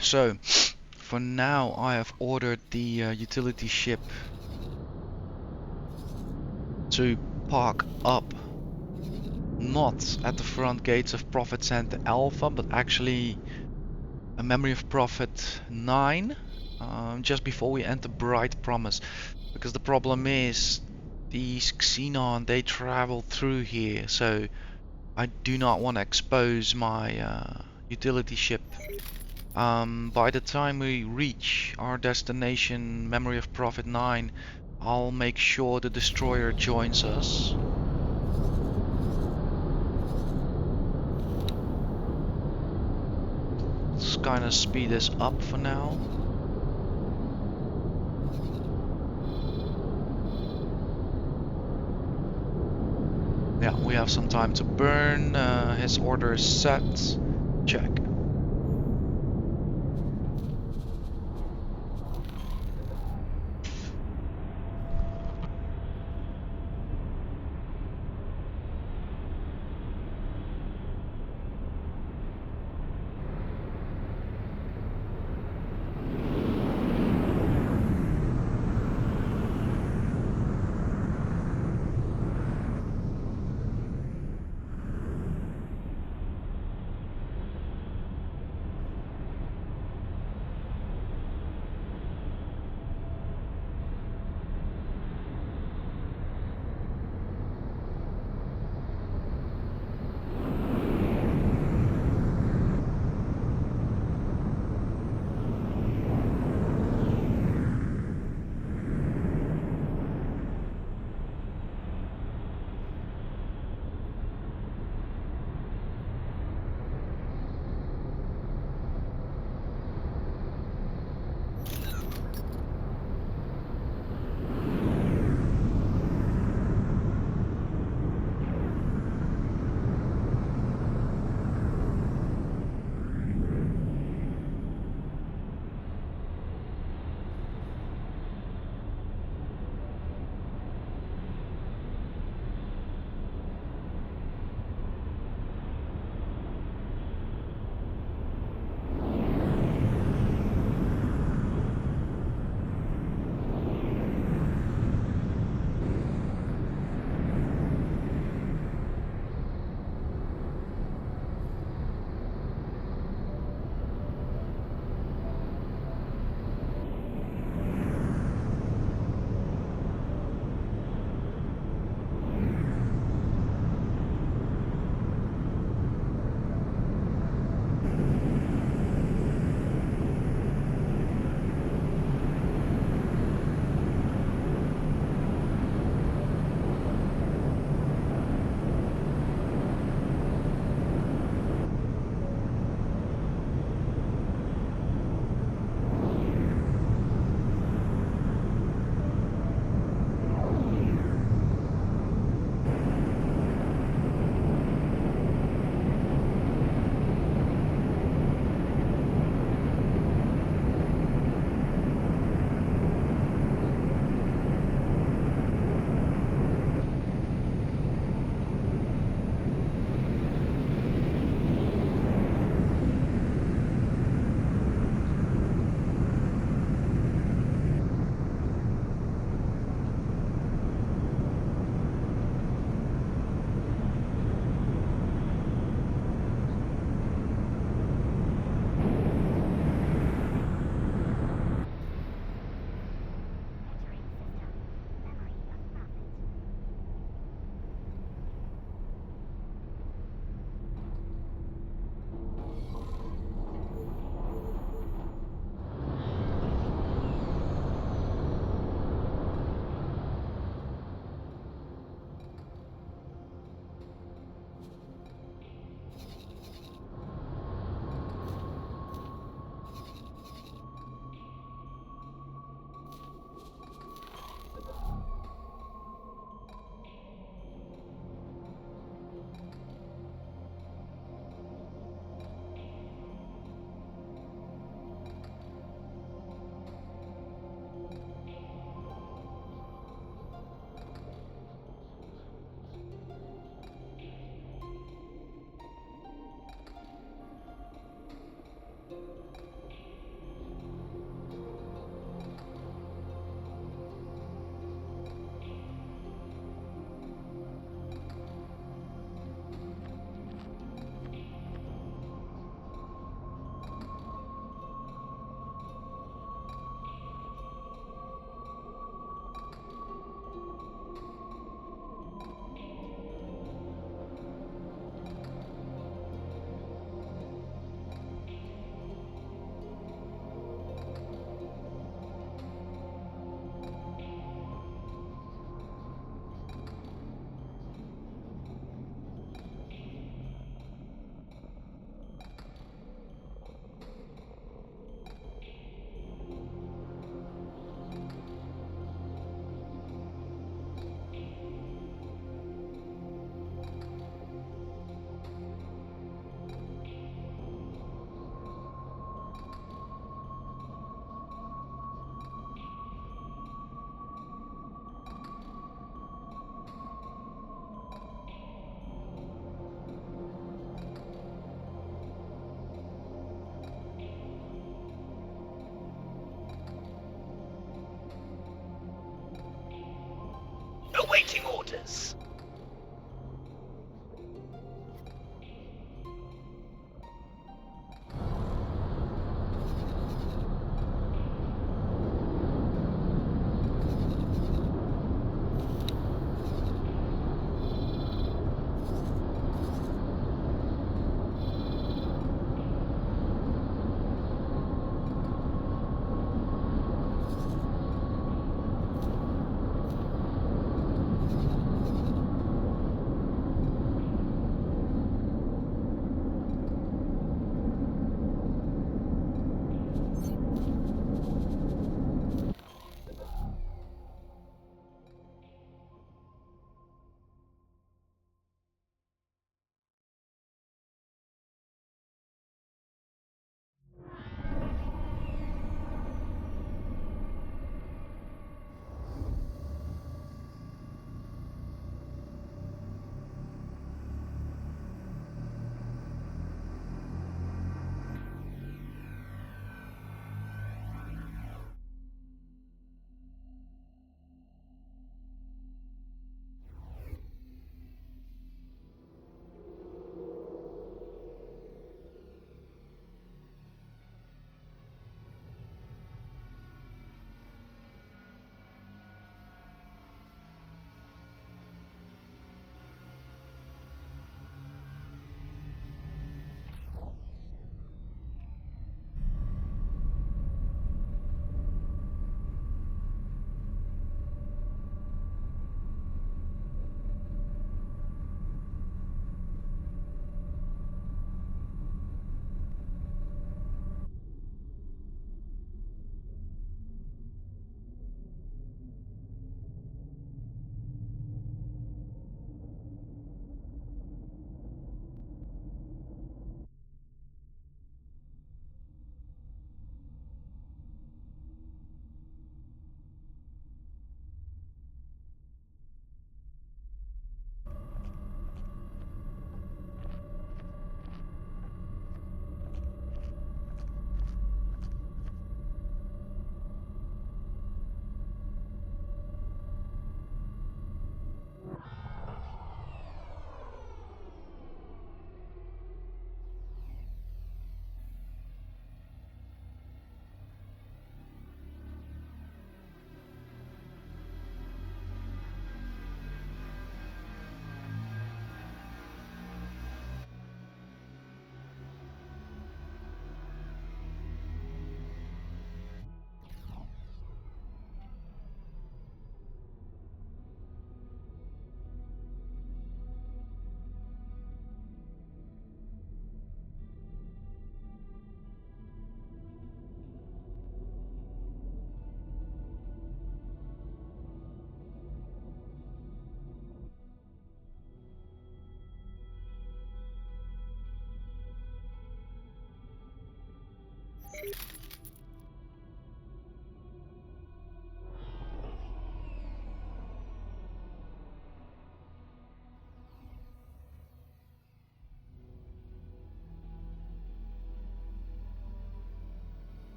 So, for now, I have ordered the utility ship to park up not at the front gates of Prophet Center Alpha, but actually a memory of Prophet 9, just before we enter Bright Promise. Because the problem is, these Xenon, they travel through here, so I do not want to expose my utility ship. By the time we reach our destination, Memory of Prophet 9, I'll make sure the destroyer joins us. Let's kind of speed this up for now. Yeah, we have some time to burn. His order is set. Check. awaiting orders.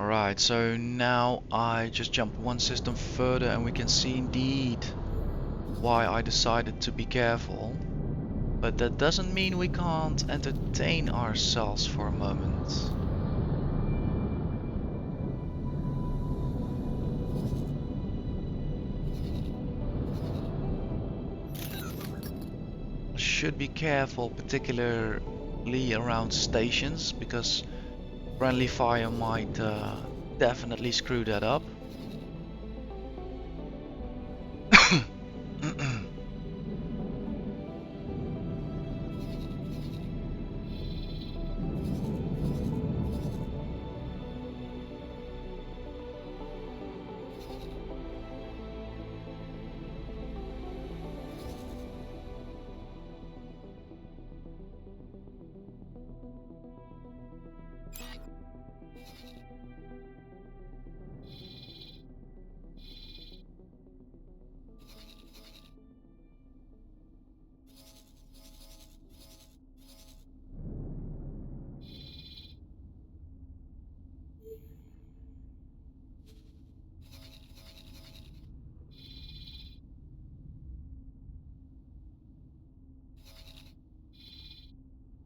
Alright, so now I just jumped one system further and we can see indeed why I decided to be careful. But that doesn't mean we can't entertain ourselves for a moment. Should be careful, particularly around stations, because friendly fire might definitely screw that up.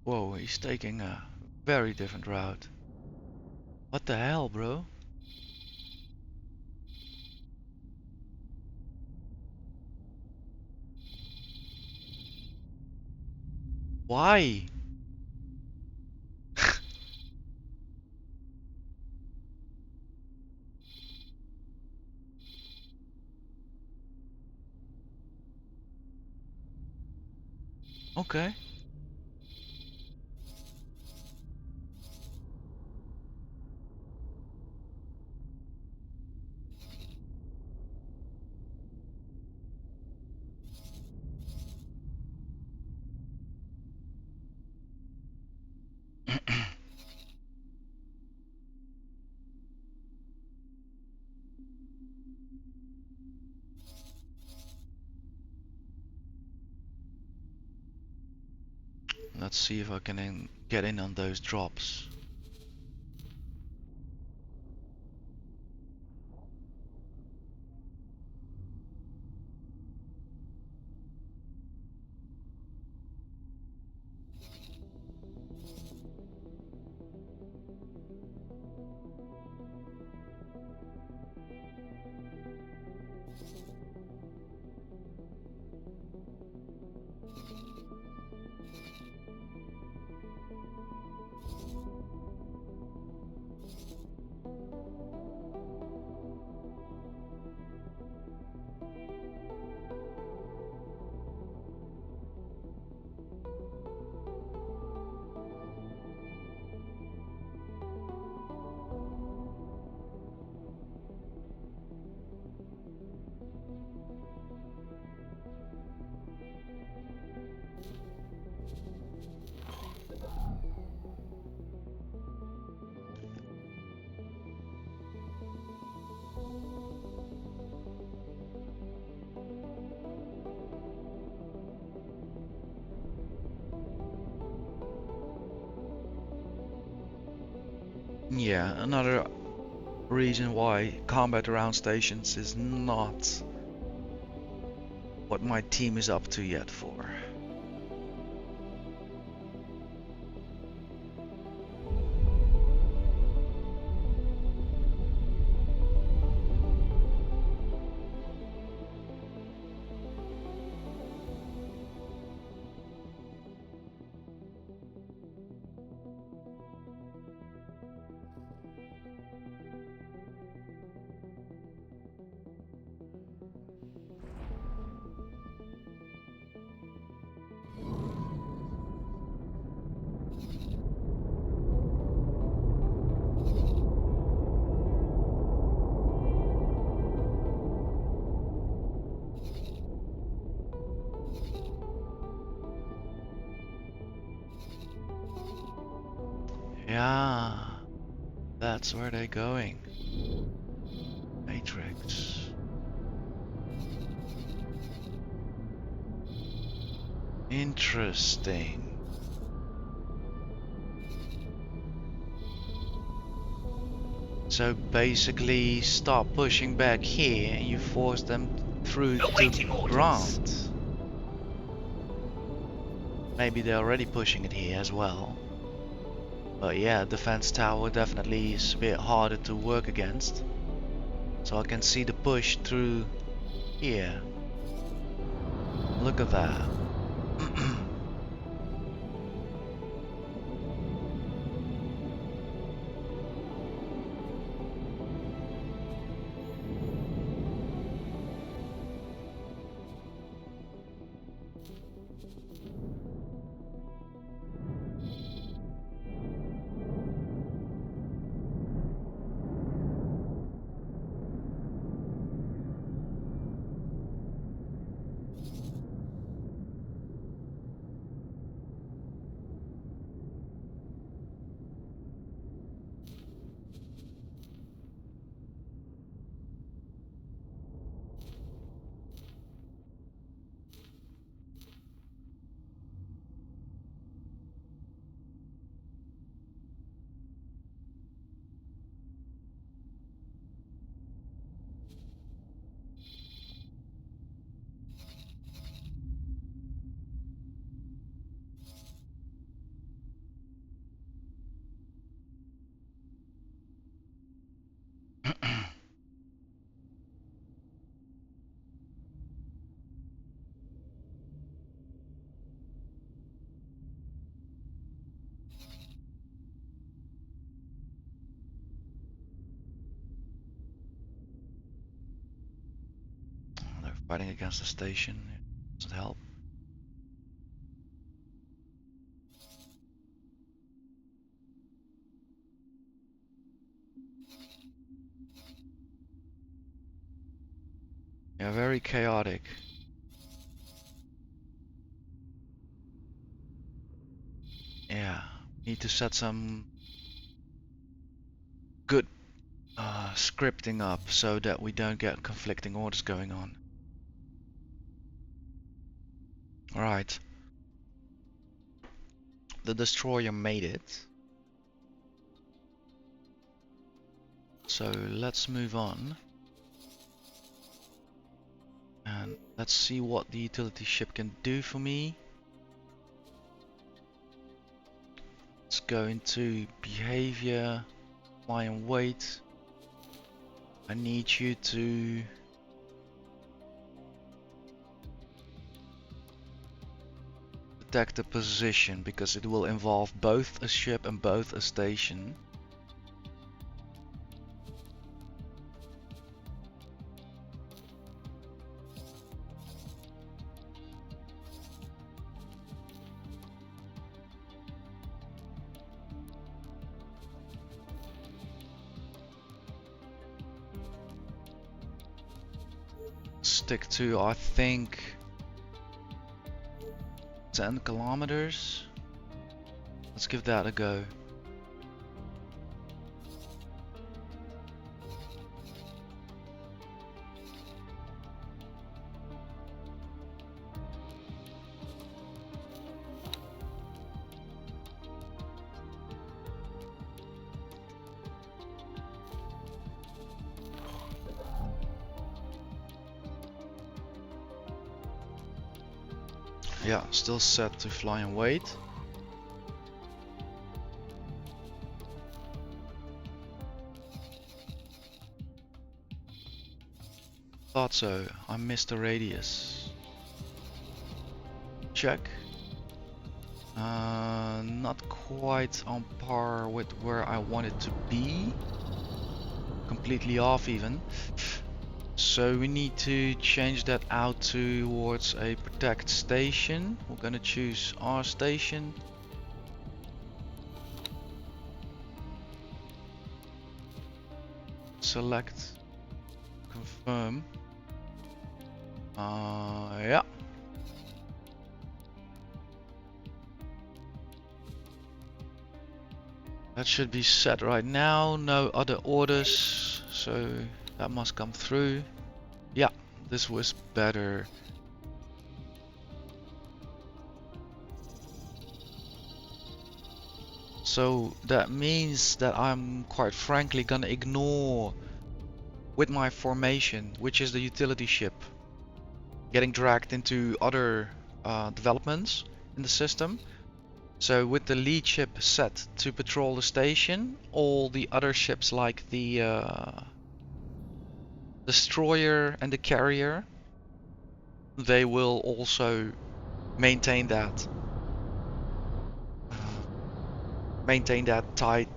Whoa, he's taking a very different route. What the hell, bro? Why? Okay. Let's see if I can get in on those drops. Yeah, another reason why combat around stations is not what my team is up to yet for. Yeah, that's where they're going. Matrix. Interesting. So basically start pushing back here and you force them through to Awaiting orders. ground. Maybe they're already pushing it here as well. But yeah, defense tower definitely is a bit harder to work against. So I can see the push through here. Look at that. They're fighting against the station. Does it help? Yeah, very chaotic. Yeah, need to set some good scripting up so that we don't get conflicting orders going on. Alright. The destroyer made it. So let's move on. And let's see what the utility ship can do for me. Let's go into behavior, fly and wait. I need you to detect the position because it will involve both a ship and both a station. Stick to, I think, 10 kilometers. Let's give that a go. Yeah, still set to fly and wait. Thought so. I missed the radius. Check. Not quite on par with where I want it to be. Completely off even. So we need to change that out towards a protect station. We're gonna choose our station. Select, confirm. Yeah. That should be set right now. No other orders, so that must come through. Yeah, this was better. So that means that I'm quite frankly gonna ignore with my formation, which is the utility ship, getting dragged into other developments in the system. So with the lead ship set to patrol the station, all the other ships like the destroyer and the carrier, they will also maintain that tight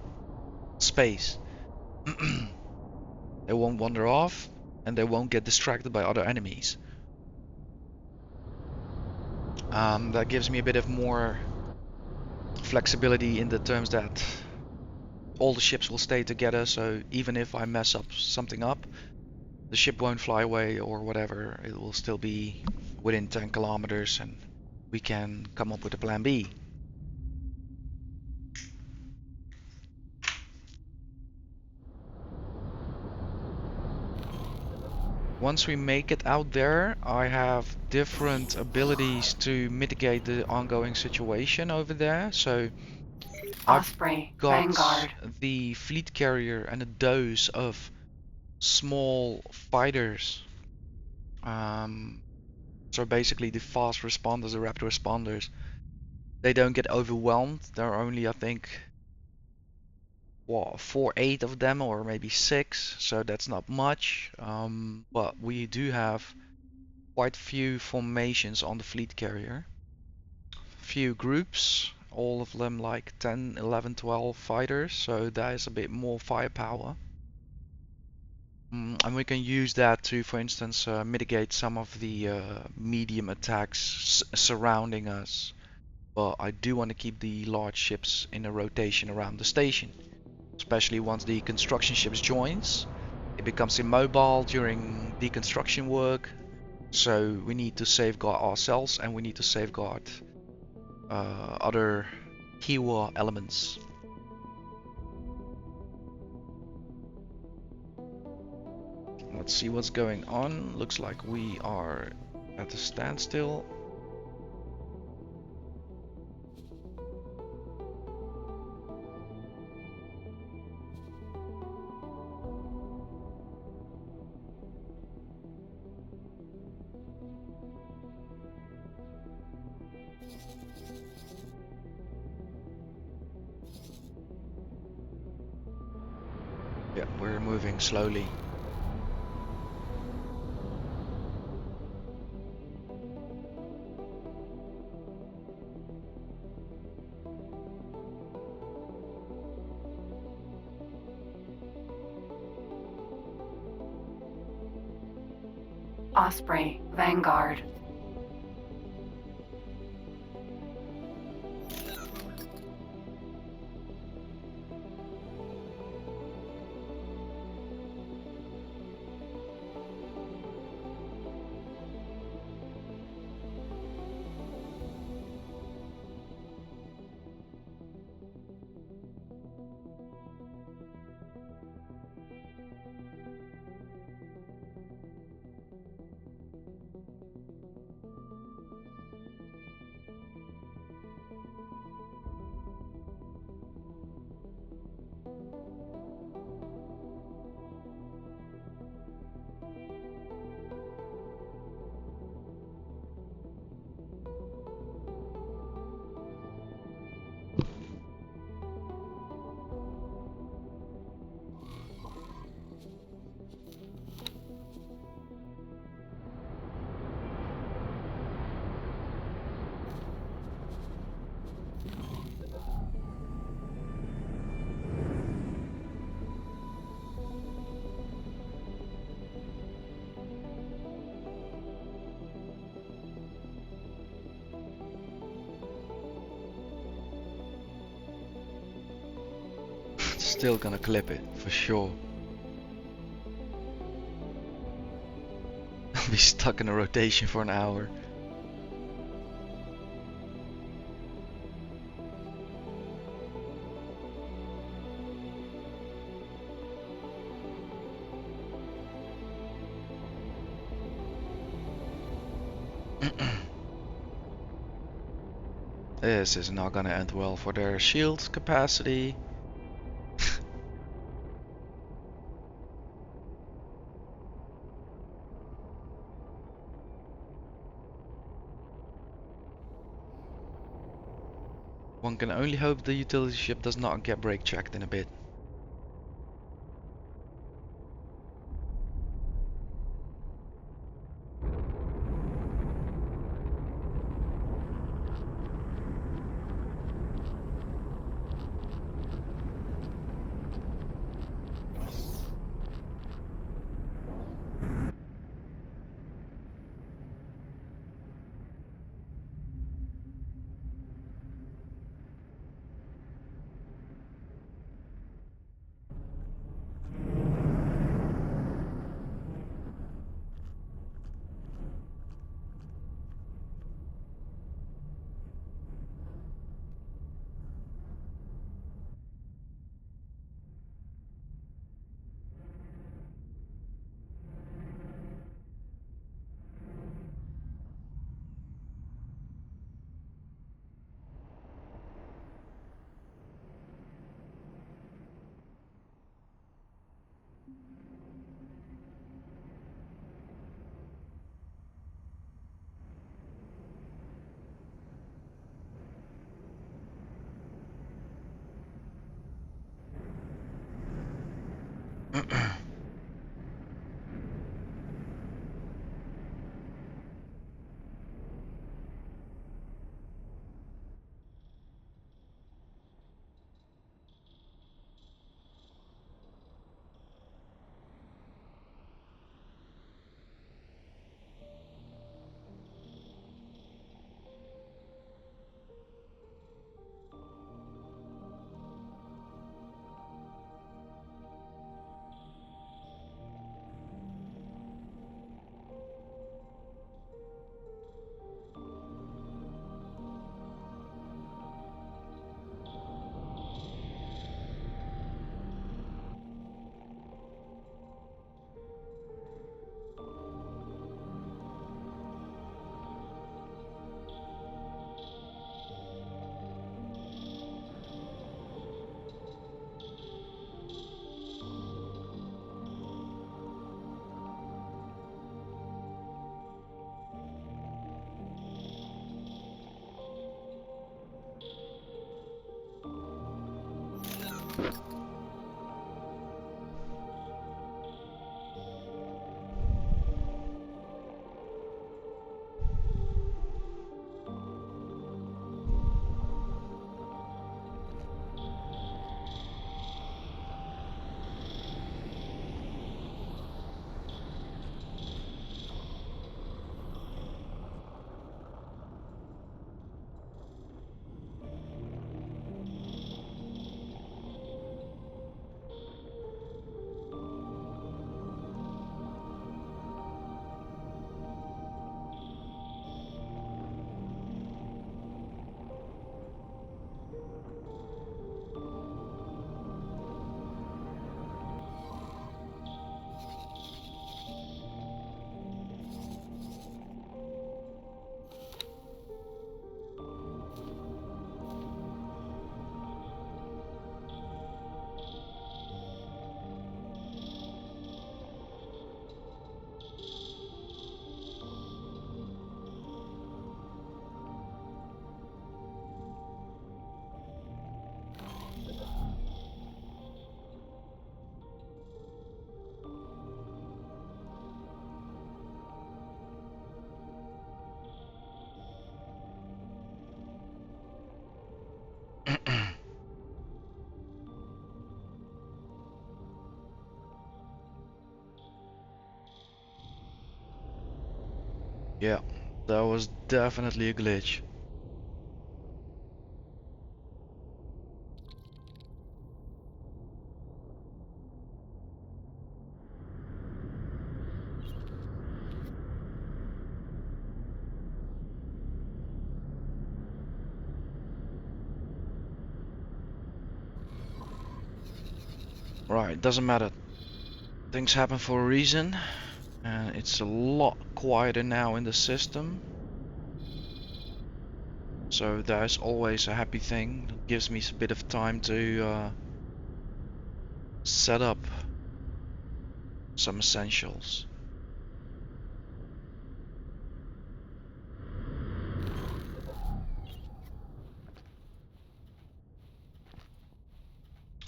space. They won't wander off and they won't get distracted by other enemies. That gives me a bit of more flexibility in the terms that all the ships will stay together, so even if I mess up something up, the ship won't fly away or whatever. It will still be within 10 kilometers and we can come up with a plan B. Once we make it out there, I have different abilities to mitigate the ongoing situation over there. So I've Osprey, got Vanguard. the fleet carrier and a dose of small fighters. So basically the fast responders, the rapid responders, they don't get overwhelmed. There are only, I think, what, 8 of them or maybe 6, so that's not much. But we do have quite few formations on the fleet carrier. Few groups, all of them like 10, 11, 12 fighters, so that is a bit more firepower. And we can use that to, for instance, mitigate some of the medium attacks surrounding us. But I do want to keep the large ships in a rotation around the station, especially once the construction ships joins. It becomes immobile during deconstruction work, so we need to safeguard ourselves and we need to safeguard other Kiwa elements. Let's see what's going on. Looks like we are at a standstill. Yeah, we're moving slowly. Osprey, Vanguard. Still gonna clip it, for sure. I'll be stuck in a rotation for an hour. This is not gonna end well for their shield capacity. One can only hope the utility ship does not get brake checked in a bit. Yeah, that was definitely a glitch. Right, doesn't matter. Things happen for a reason, and it's a lot quieter now in the system. So there's always a happy thing. It gives me a bit of time to set up some essentials.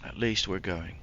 At least we're going.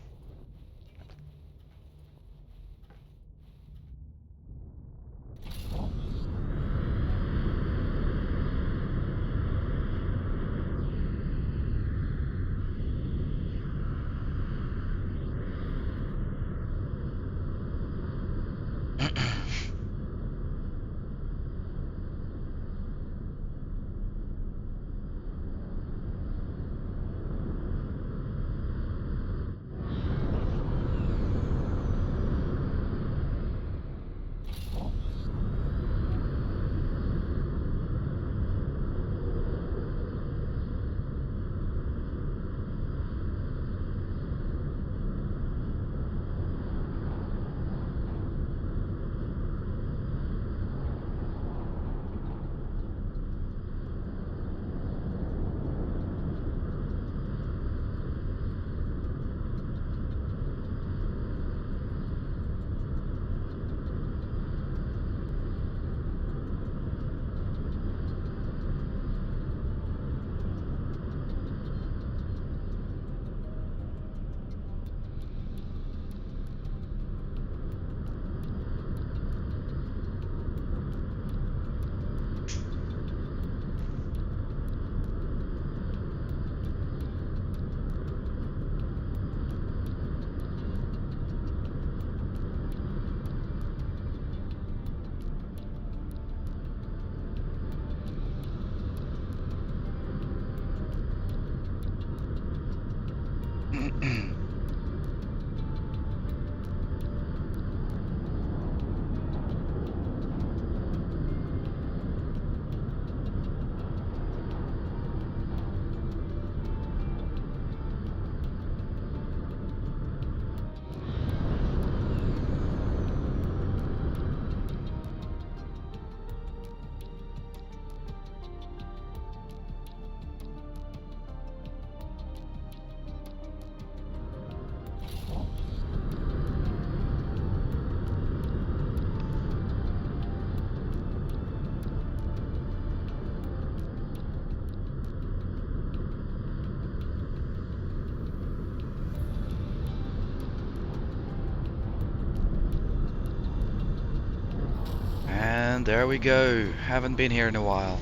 And there we go. Haven't been here in a while.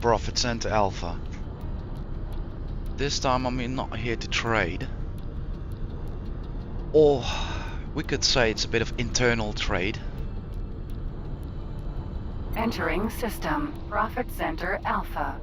Profit Center Alpha. This time I'm not here to trade. Or we could say it's a bit of internal trade. Entering system. Profit Center Alpha.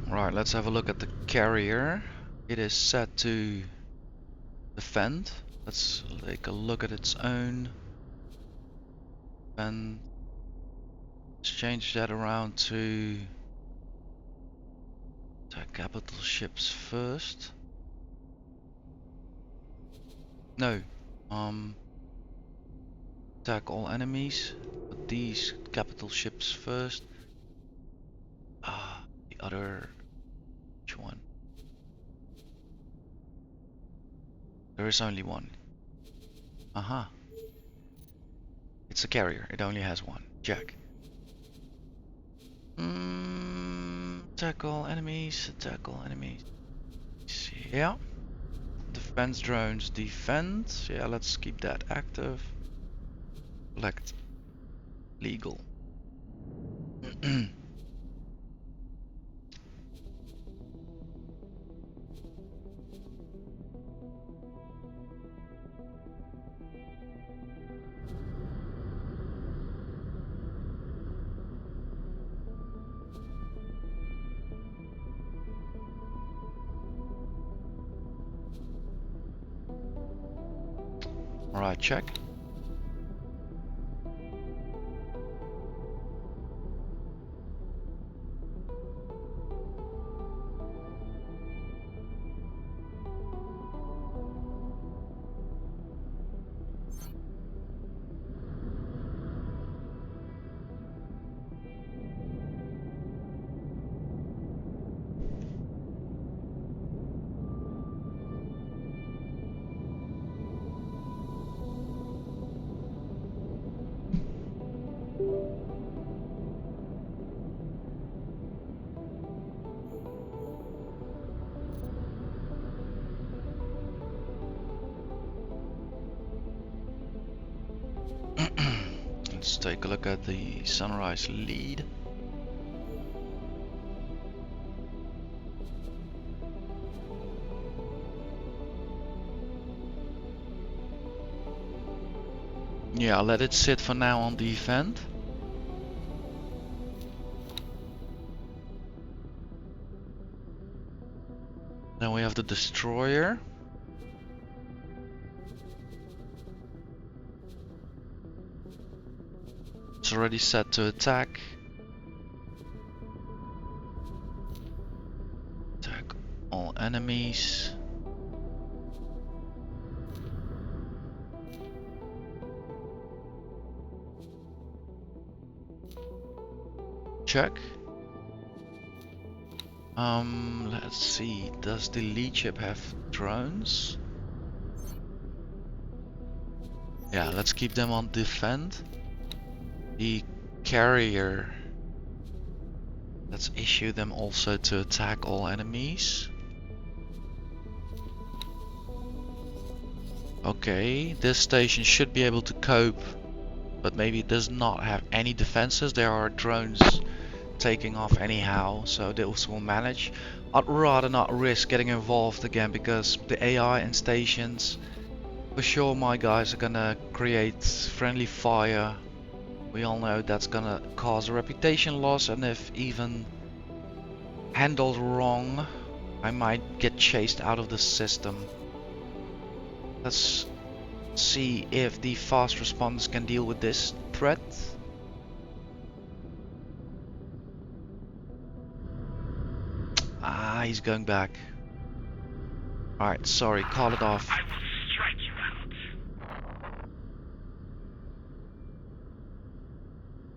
Right, let's have a look at the carrier. It is set to defend. Let's take a look at its own. And let's change that around to attack capital ships first. No. Attack all enemies. But these capital ships first. The other. Which one? There is only one. Aha. It's a carrier. It only has one. Jack. Attack all enemies. Attack all enemies. Yeah. Defense drones defend. Yeah, let's keep that active. Select legal. Alright, check. Let's take a look at the sunrise lead. Yeah, I'll let it sit for now on defend. Then we have the destroyer. It's already set to attack. Attack all enemies. Check. Let's see. Does the lead ship have drones? Yeah, let's keep them on defend. The carrier. Let's issue them also to attack all enemies. Okay, this station should be able to cope, but maybe it does not have any defenses. There are drones taking off anyhow, so this will manage. I'd rather not risk getting involved again, because the AI and stations, for sure my guys are gonna create friendly fire. We all know that's gonna cause a reputation loss, and if even handled wrong, I might get chased out of the system. Let's see if the fast responders can deal with this threat. He's going back. Alright, sorry, call it off. I will strike you out.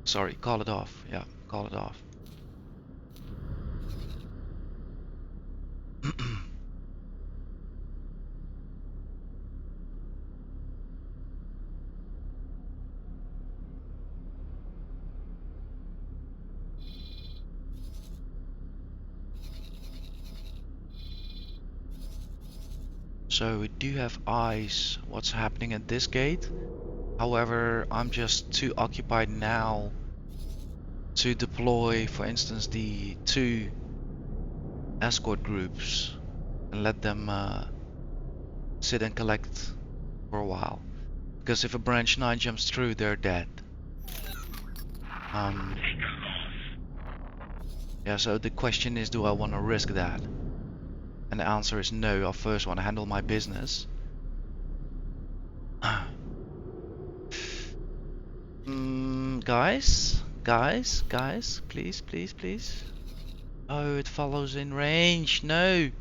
Sorry, call it off. Yeah, call it off. So we do have eyes what's happening at this gate. However, I'm just too occupied now to deploy, for instance, the 2 escort groups and let them sit and collect for a while. Because if a branch 9 jumps through, they're dead. Yeah, so the question is, do I want to risk that? And the answer is no. I first want to handle my business. Guys, please. Oh, it follows in range. No.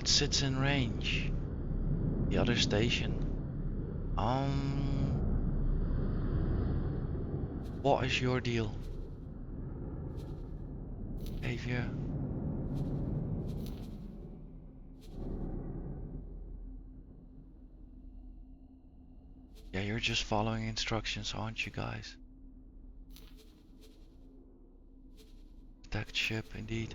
It's sits in range. The other station. What is your deal? Behavior. Yeah, you're just following instructions, aren't you guys? Attacked ship, indeed.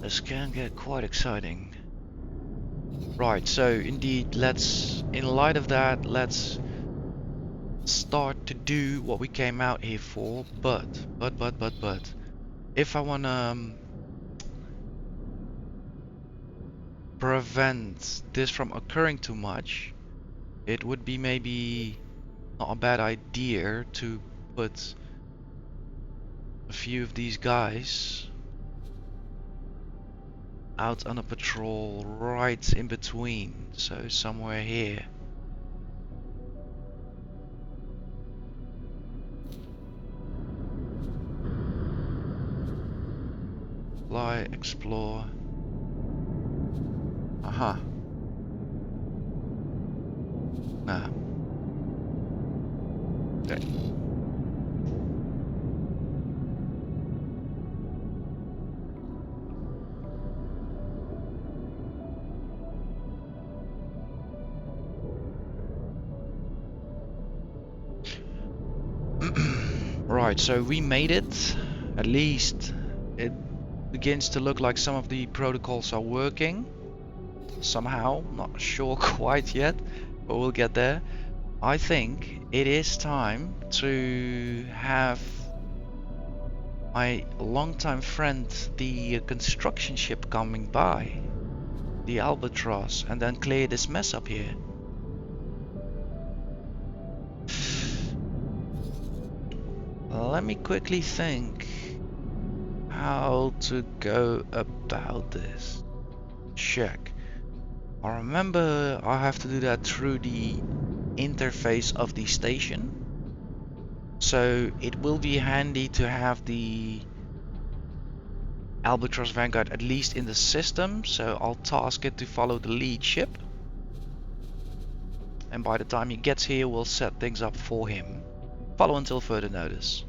This can get quite exciting. Right, so indeed, in light of that, let's start to do what we came out here for. But, if I wanna prevent this from occurring too much, it would be maybe not a bad idea to put a few of these guys out on a patrol right in between, so somewhere here. Fly, explore. Aha. Nah. Okay. Right, so we made it. At least it begins to look like some of the protocols are working. Somehow, not sure quite yet, but we'll get there. I think it is time to have my longtime friend, the construction ship, coming by. The Albatross, and then clear this mess up here. Let me quickly think how to go about this. Check. I remember I have to do that through the interface of the station. So it will be handy to have the Albatross Vanguard at least in the system. So I'll task it to follow the lead ship. And by the time he gets here, we'll set things up for him. Follow until further notice.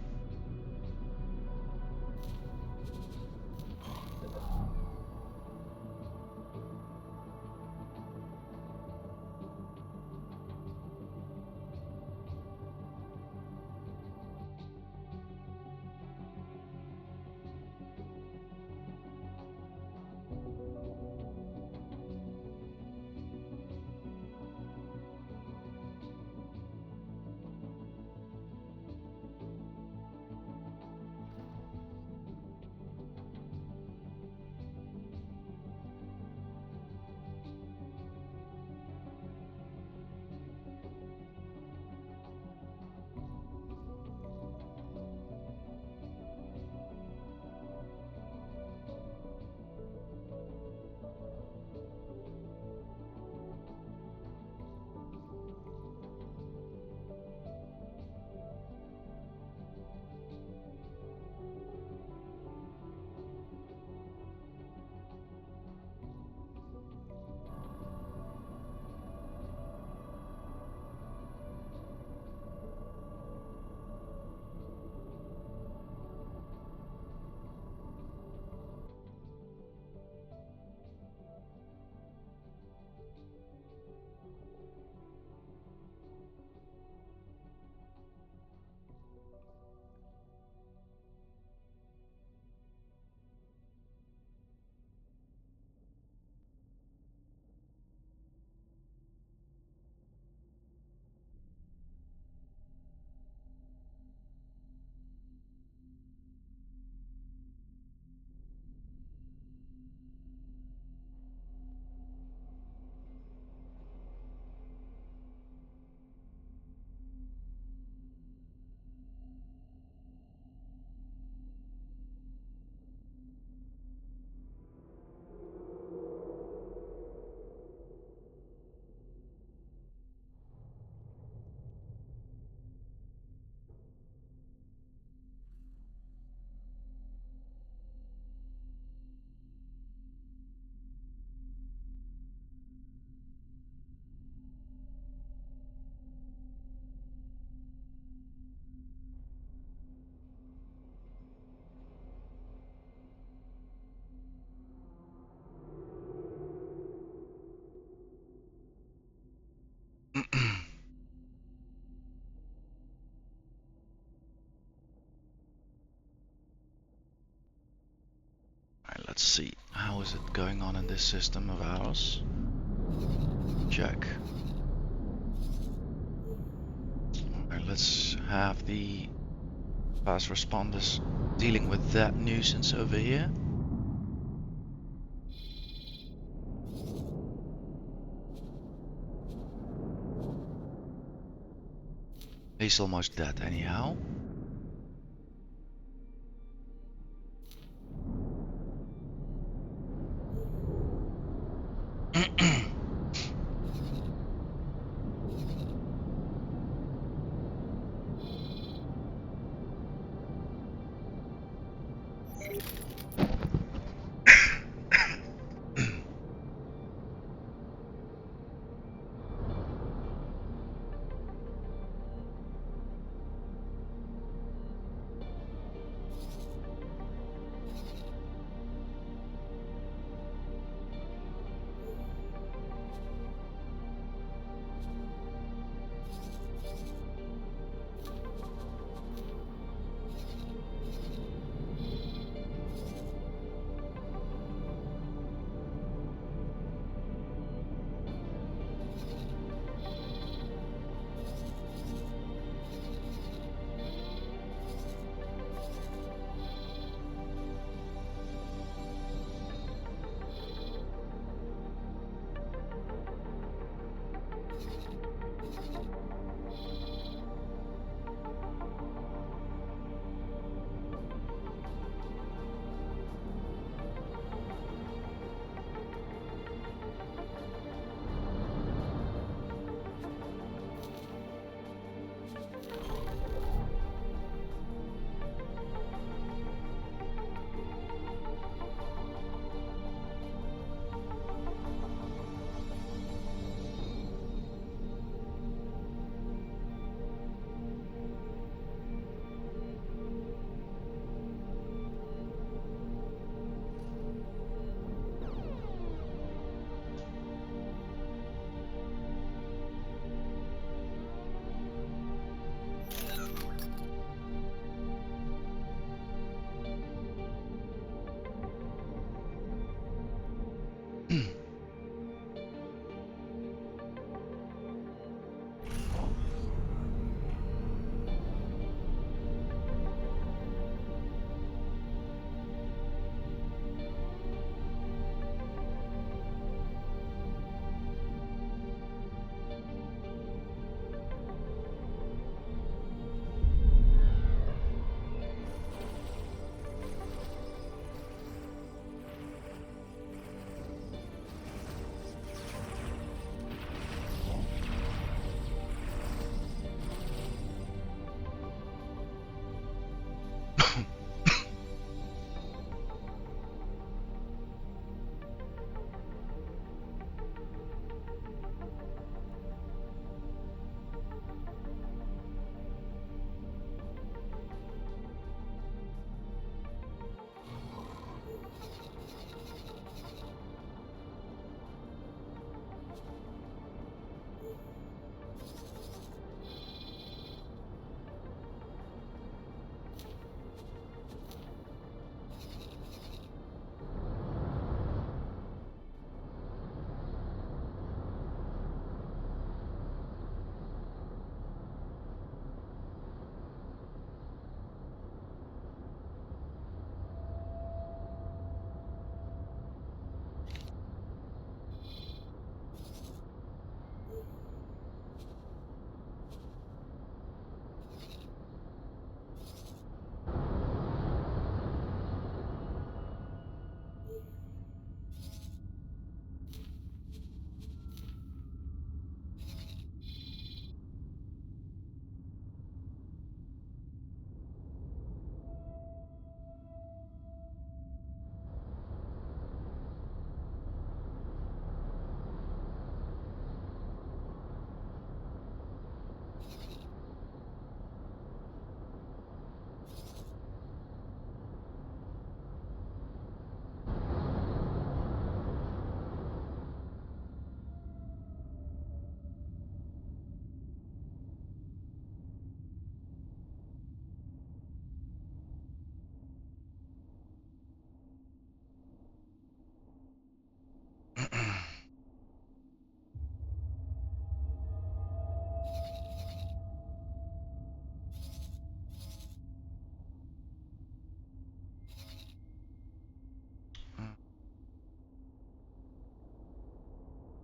Let's see, how is it going on in this system of ours? Check. Alright, let's have the fast responders dealing with that nuisance over here. He's almost dead anyhow.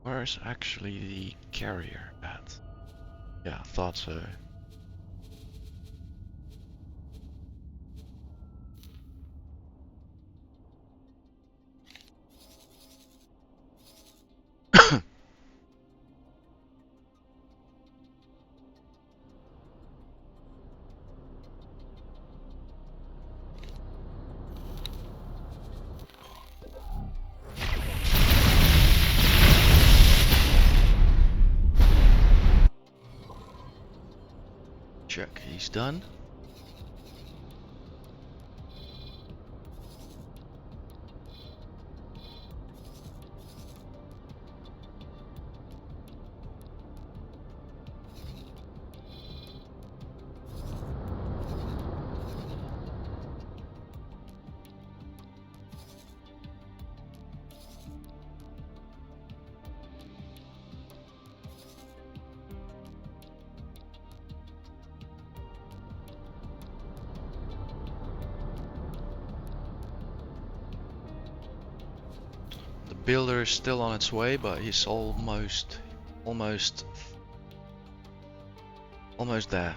Where's actually the carrier at? Yeah, thought so. Check, he's done. The builder is still on its way, but he's almost there.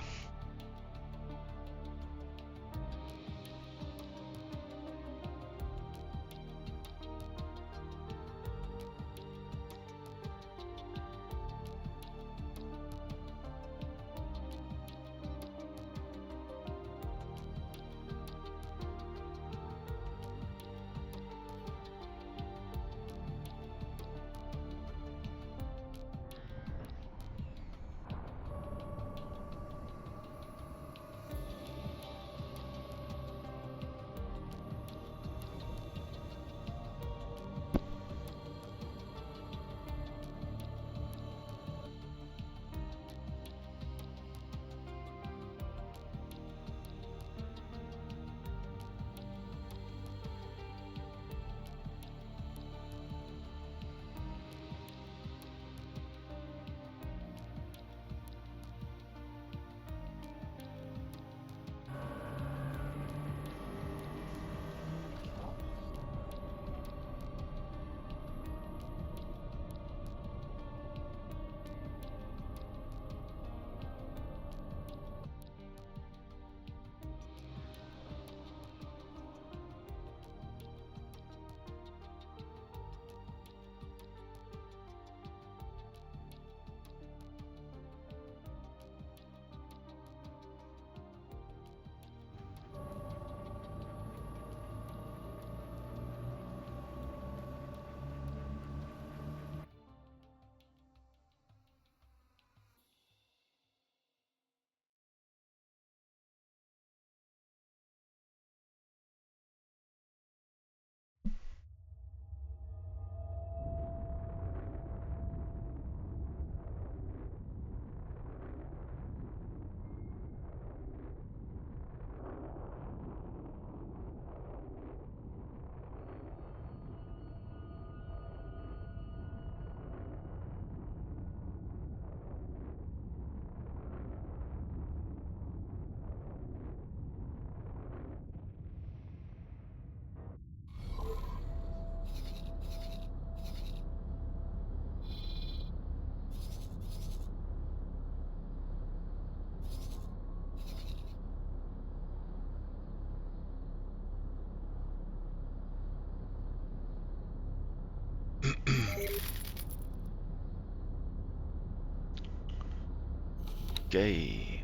Okay.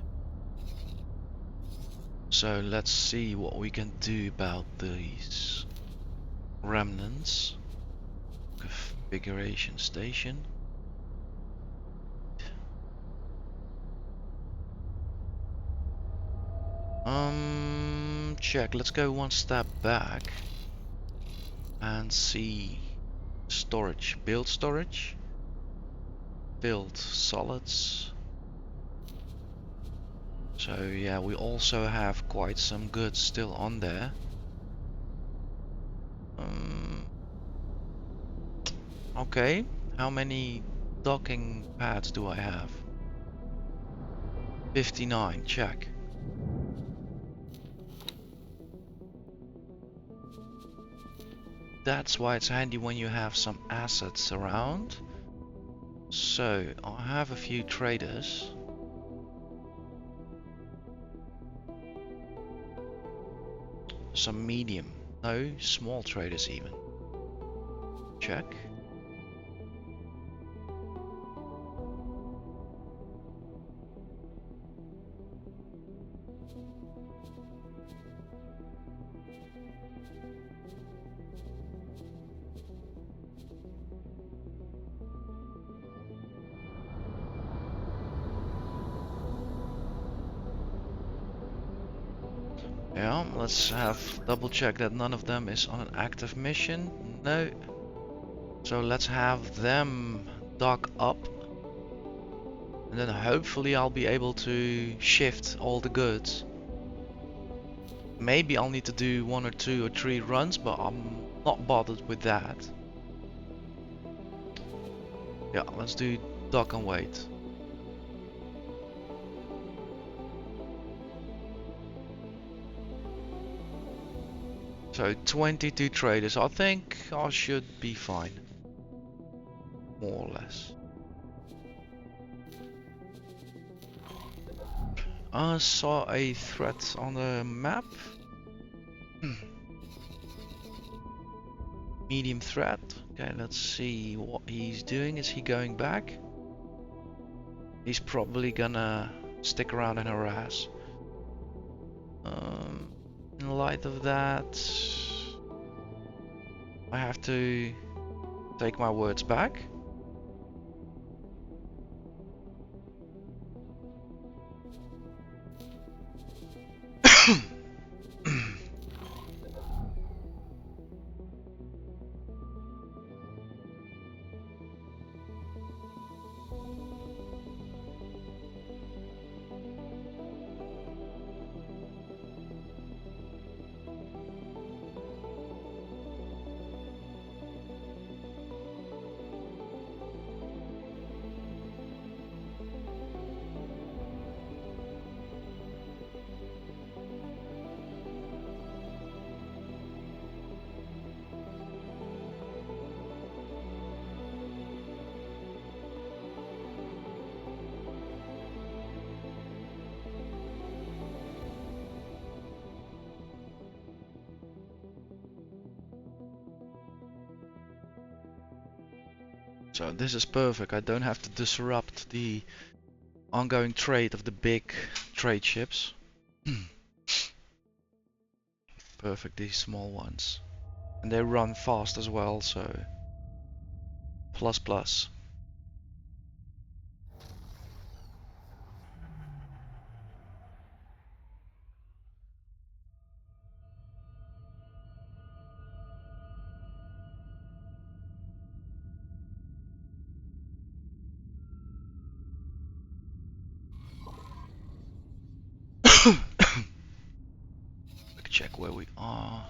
So let's see what we can do about these remnants. Configuration station. Check. Let's go one step back and see storage. Build storage. Build solids. So yeah, we also have quite some goods still on there. Okay, how many docking pads do I have? 59, check. That's why it's handy when you have some assets around. So I have a few traders. Some medium, no, small traders even. Check. Yeah, let's have double check that none of them is on an active mission. No. So let's have them dock up. And then hopefully I'll be able to shift all the goods. Maybe I'll need to do 1 or 2 or 3 runs, but I'm not bothered with that. Yeah, let's do dock and wait. So 22 traders, I think I should be fine. More or less. I saw a threat on the map. Medium threat. Okay, let's see what he's doing. Is he going back? He's probably gonna stick around and harass. In light of that, I have to take my words back. So this is perfect. I don't have to disrupt the ongoing trade of the big trade ships. Perfect, these small ones. And they run fast as well, so plus plus. Quick check where we are.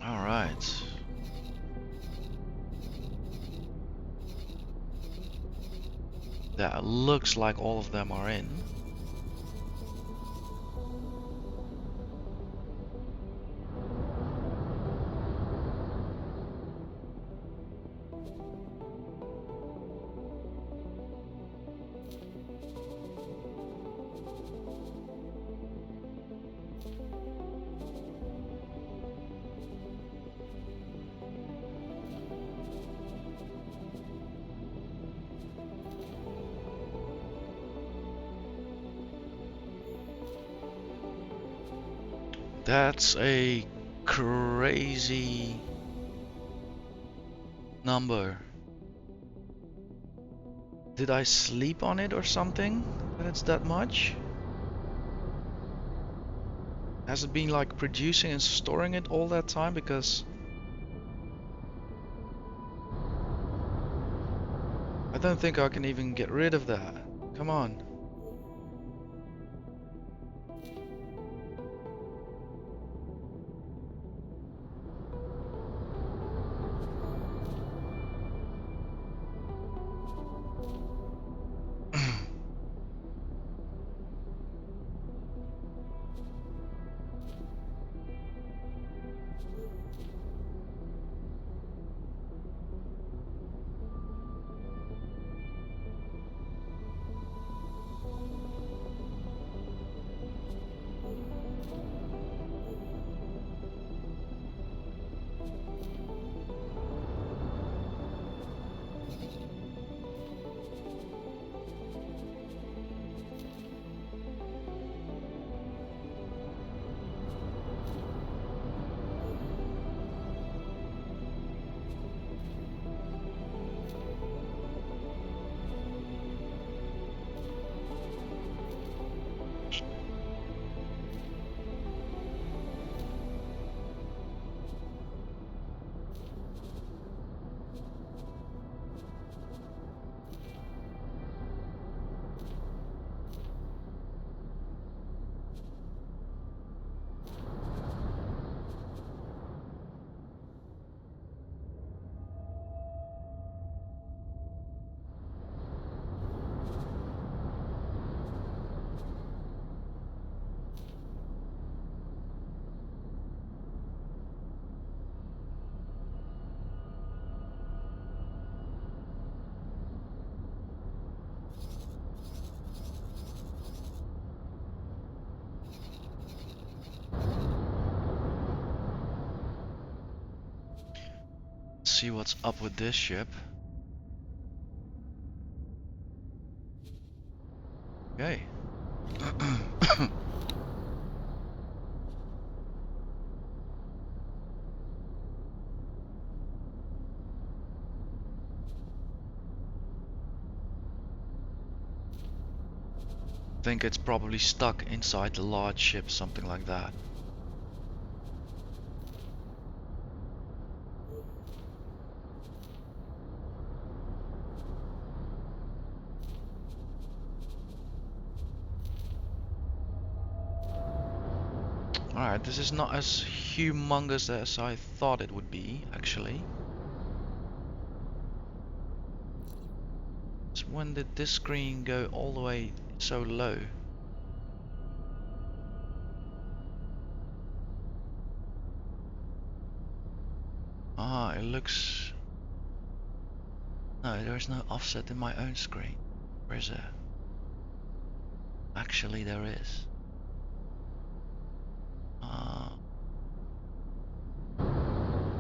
All right. That looks like all of them are in. That's a crazy number. Did I sleep on it or something? That it's that much? Has it been like producing and storing it all that time? Because I don't think I can even get rid of that. Come on. see what's up with this ship. Okay. Think it's probably stuck inside the large ship, something like that. Alright, this is not as humongous as I thought it would be, actually. So when did this screen go all the way so low? Ah, it looks... No, there's no offset in my own screen. Where is it? Actually, there is.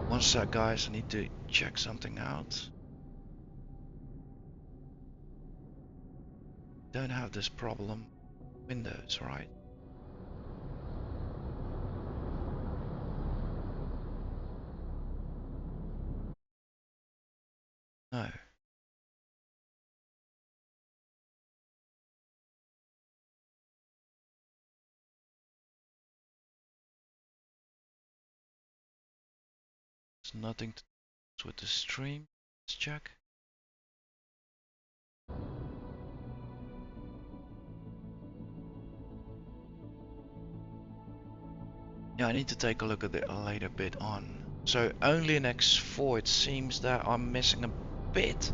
One sec, guys, I need to check something out. Don't have this problem. Windows, right? No. There's nothing to do with the stream. Let's check. Yeah, I need to take a look at it a later bit on. So only in X4 it seems that I'm missing a bit.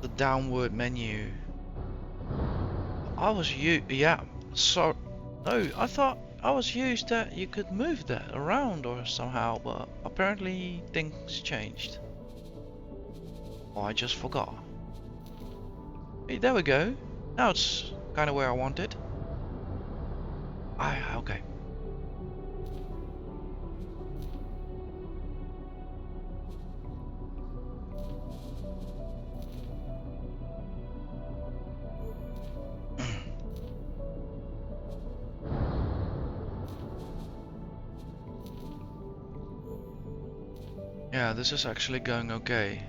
The downward menu. Yeah, so, no, I thought I was used that you could move that around or somehow, but apparently things changed. Or I just forgot. Hey, there we go. Now it's kind of where I want it. Okay. Yeah, this is actually going okay.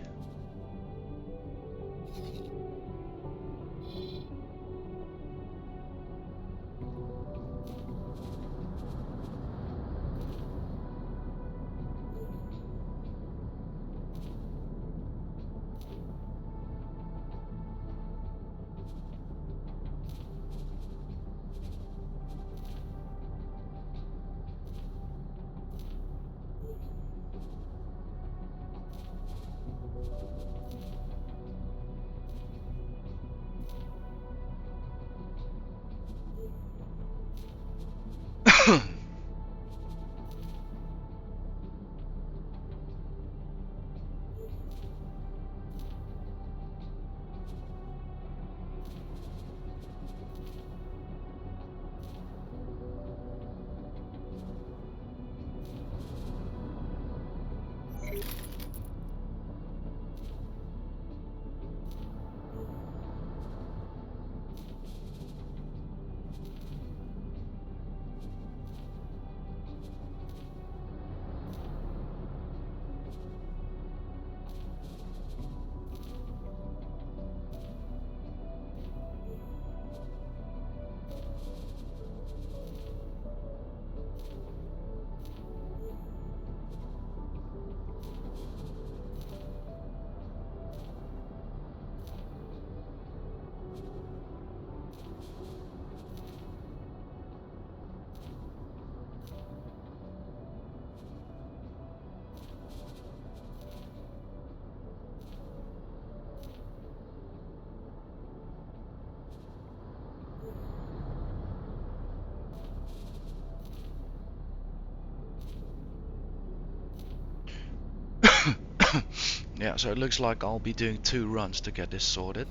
Yeah, so it looks like I'll be doing 2 runs to get this sorted.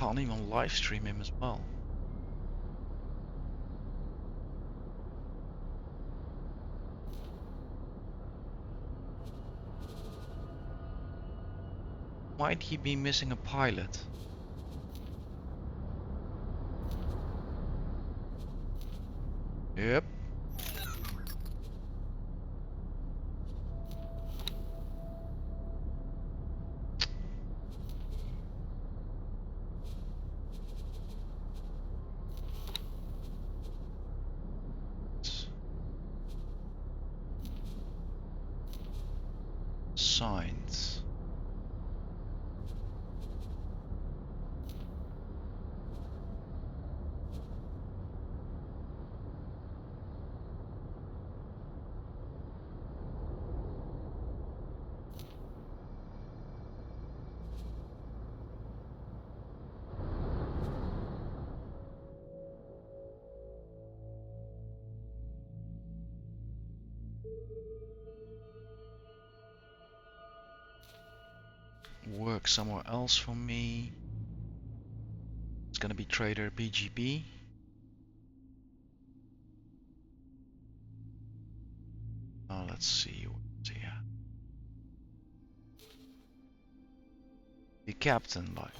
Can't even live stream him as well. Might he be missing a pilot? Yep. Signs. Work somewhere else for me. It's gonna be trader BGB. Let's see what's here. The captain, like.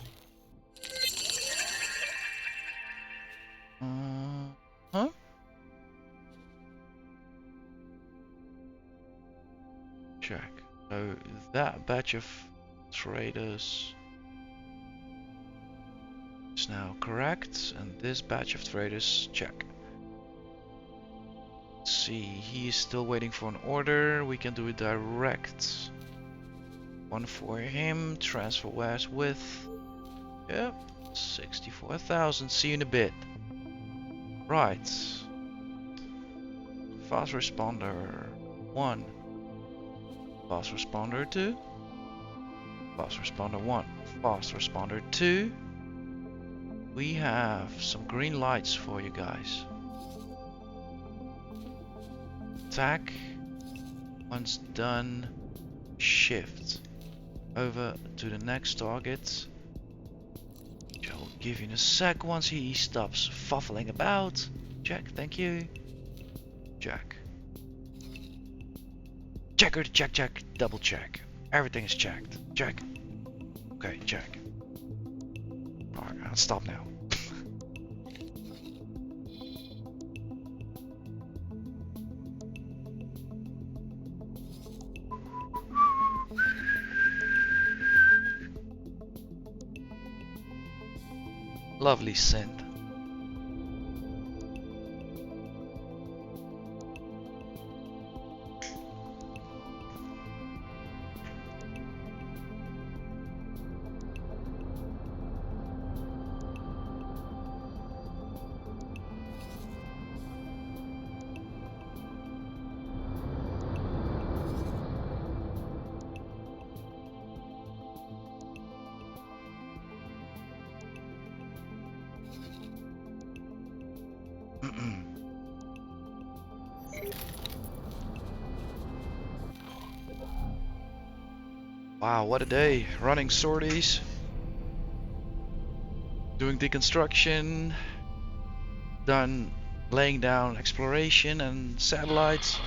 Huh? Check. So that batch of traders is now correct, and this batch of traders, check. Let's see, he's still waiting for an order. We can do it direct. One for him, transfer west with. Yep, 64,000. See you in a bit. Right. Fast responder 1. Fast responder 2. Fast responder 1. Fast responder 2. We have some green lights for you guys. Attack. Once done, shift over to the next target. I'll give you in a sec once he stops fuffling about. Check, thank you. Check. Checker, check, check, double check. Everything is checked. Check. Okay, check. Alright, I'll stop now. Lovely scent. Wow, what a day. Running sorties. Doing deconstruction. Done laying down exploration and satellites.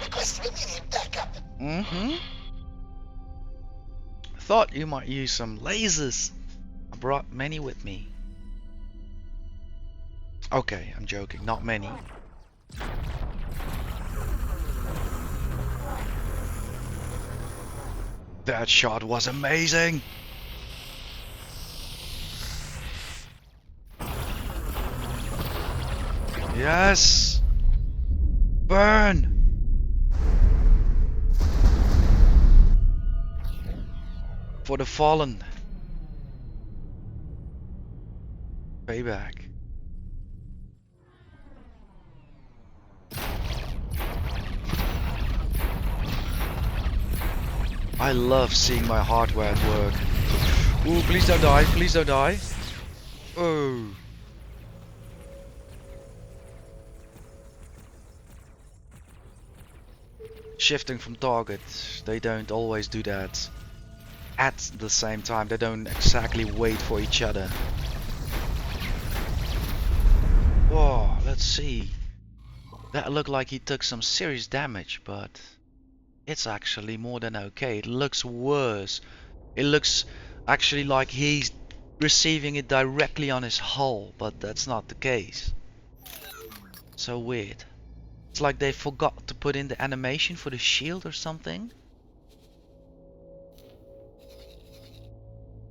Thought you might use some lasers. I brought many with me. Okay, I'm joking, not many. That shot was amazing! Yes! Burn! For the fallen. Payback. I love seeing my hardware at work. Ooh, please don't die, please don't die. Oh. Shifting from target, they don't always do that at the same time. They don't exactly wait for each other. let's see. That looked like he took some serious damage, but it's actually more than okay. It looks worse. It looks actually like he's receiving it directly on his hull, but that's not the case. So weird. It's like they forgot to put in the animation for the shield or something.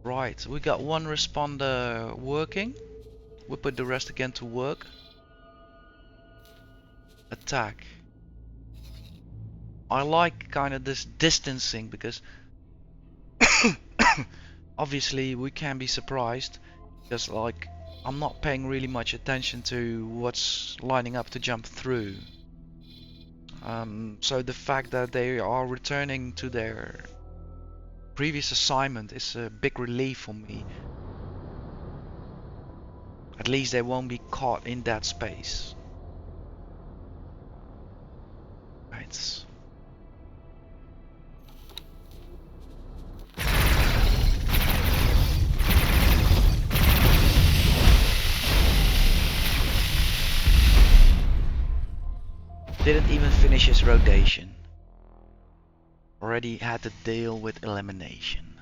Right, we got one responder working. We put the rest again to work. Attack. I like kind of this distancing because obviously we can be surprised because like I'm not paying really much attention to what's lining up to jump through. So the fact that they are returning to their previous assignment is a big relief for me. At least they won't be caught in that space. Right. Didn't even finish his rotation. Already had to deal with elimination.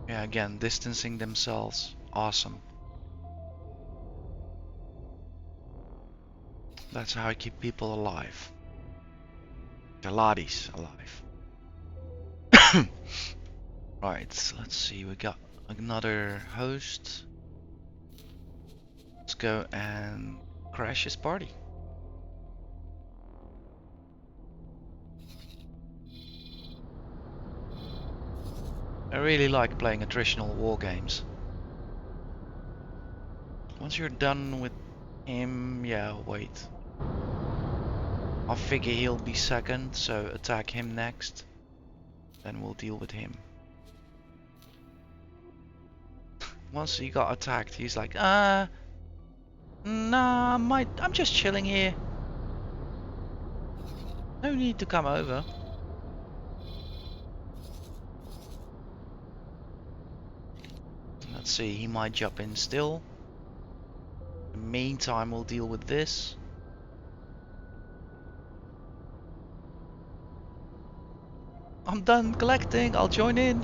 Yeah, again, distancing themselves. Awesome. That's how I keep people alive. The laddies alive. Right, let's see, we got another host. Let's go and crash his party. I really like playing attritional war games. Once you're done with him, yeah, wait. I figure he'll be second, so attack him next. Then we'll deal with him. Once he got attacked, he's like, nah, I'm just chilling here. No need to come over. Let's see, he might jump in still. In the meantime, we'll deal with this. I'm done collecting, I'll join in.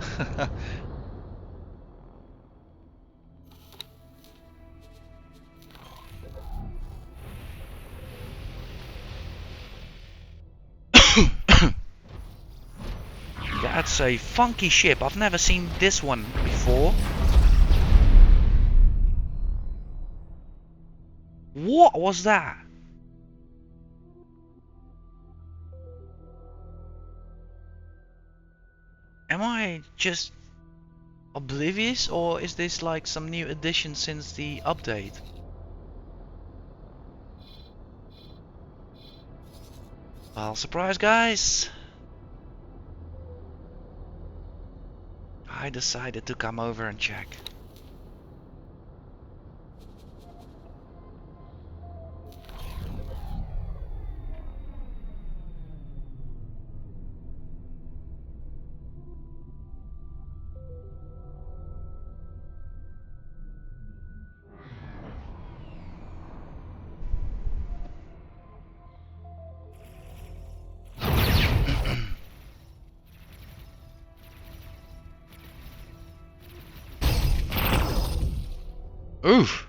That's a funky ship. I've never seen this one before. What was that? Am I just oblivious, or is this like some new addition since the update? Well, surprise guys! I decided to come over and check. Oof!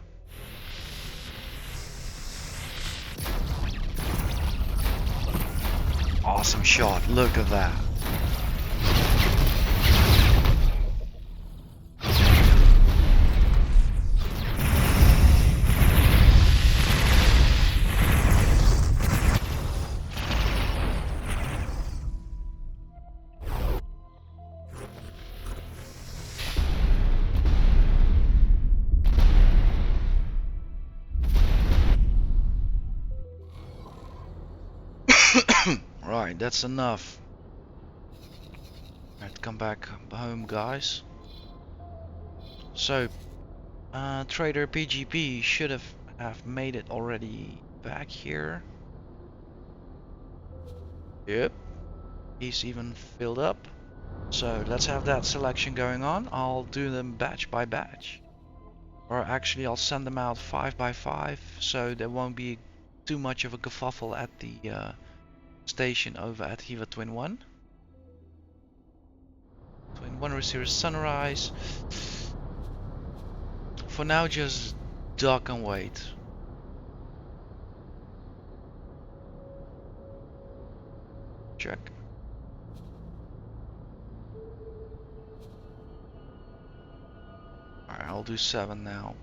Awesome shot, look at that. Right, that's enough. Right, come back home, guys. So, Trader PGP should have made it already back here. Yep, he's even filled up. So let's have that selection going on. I'll do them batch by batch. Or actually I'll send them out 5 by 5 so there won't be too much of a kerfuffle at the station over at Hiva Twin 1. Twin 1 receiver sunrise. For now just dock and wait. Check. Alright, I'll do 7 now.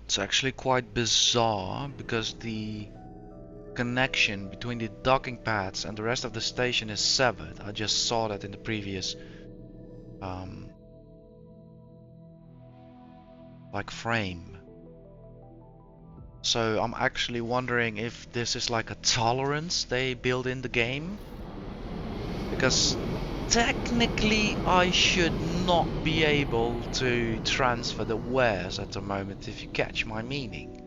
It's actually quite bizarre because the connection between the docking pads and the rest of the station is severed. I just saw that in the previous like frame. So I'm actually wondering if this is like a tolerance they build in the game, because technically I should not be able to transfer the wares at the moment, if you catch my meaning.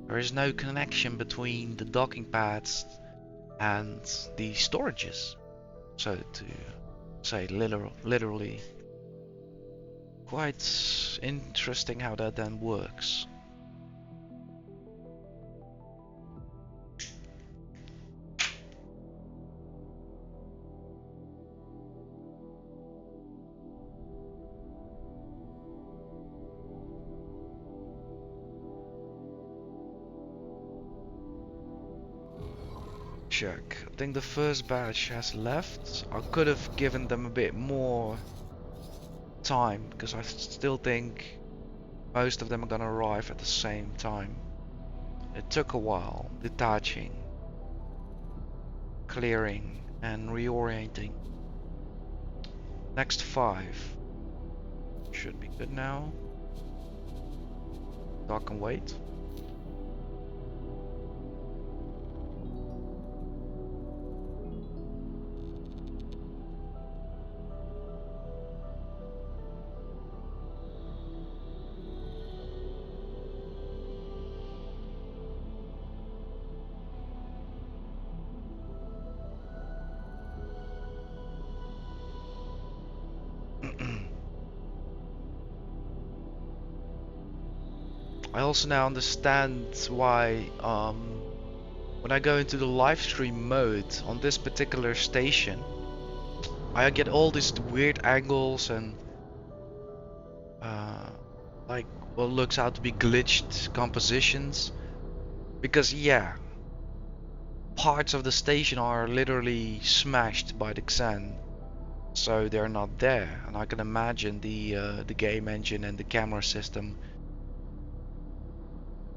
There is no connection between the docking pads and the storages, so to say literally. Quite interesting how that then works. Check. I think the first batch has left. I could have given them a bit more time because I still think most of them are gonna arrive at the same time. It took a while detaching, clearing and reorienting. Next 5 should be good now. Dock and wait. I also now understand why when I go into the live stream mode on this particular station, I get all these weird angles and like what looks out to be glitched compositions, because yeah, parts of the station are literally smashed by the Xen, so they're not there, and I can imagine the game engine and the camera system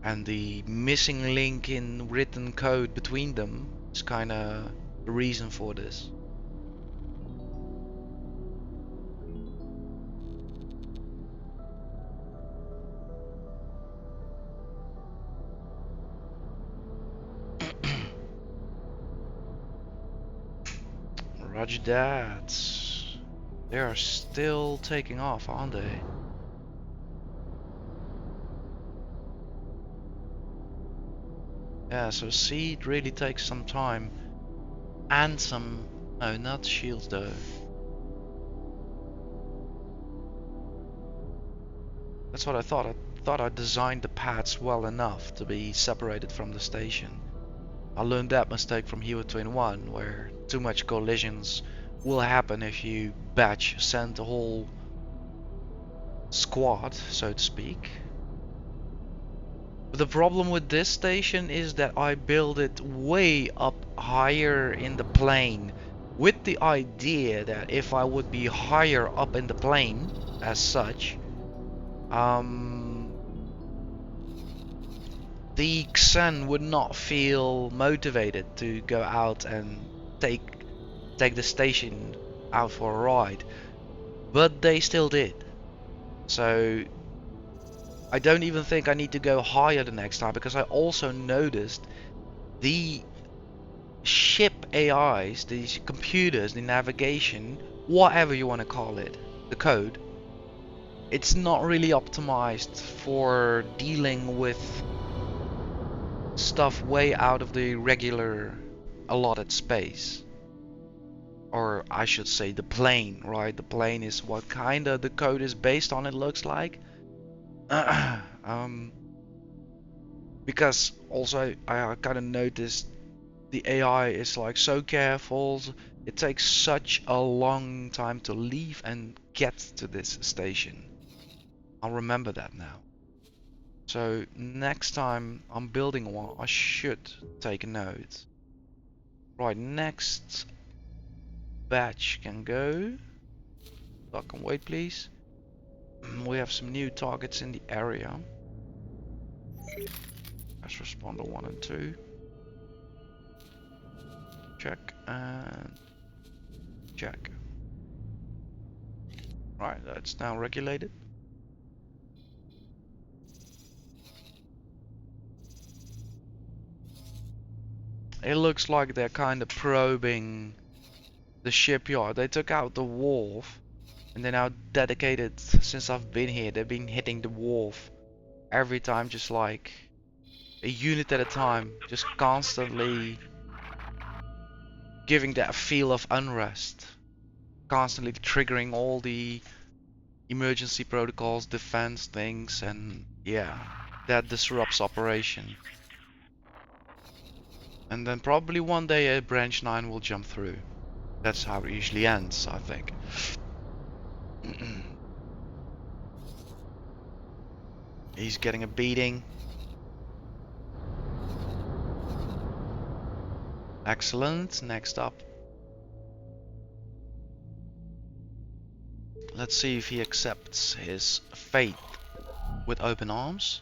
and the missing link in written code between them is kinda the reason for this. Roger that. They are still taking off, aren't they? Yeah, so seed really takes some time. And some... no, not shields though. That's what I thought. I thought I designed the paths well enough to be separated from the station. I learned that mistake from Hero Twin 1, where too much collisions will happen if you batch send a whole squad, so to speak. But the problem with this station is that I build it way up higher in the plane, with the idea that if I would be higher up in the plane as such, the Xen would not feel motivated to go out and take the station out for a ride, but they still did. So I don't even think I need to go higher the next time, because I also noticed the ship AIs, these computers, the navigation, whatever you want to call it, the code, it's not really optimized for dealing with stuff way out of the regular allotted space. Or I should say the plane, right? The plane is what kind of the code is based on, it looks like. Because also I kind of noticed the AI is like so careful. It takes such a long time to leave and get to this station. I'll remember that now. So next time I'm building one, I should take a note. Right, next batch can go. Dock and wait, please. We have some new targets in the area. As responder 1 and 2. Check and check. Right, that's now regulated. It looks like they're kind of probing the shipyard. They took out the wharf, and they're now dedicated, since I've been here, they've been hitting the wharf every time, just like a unit at a time, just constantly giving that feel of unrest, constantly triggering all the emergency protocols, defense things, and yeah, that disrupts operation. And then probably one day a branch 9 will jump through. That's how it usually ends, I think. He's getting a beating. Excellent. Next up. Let's see if he accepts his fate with open arms.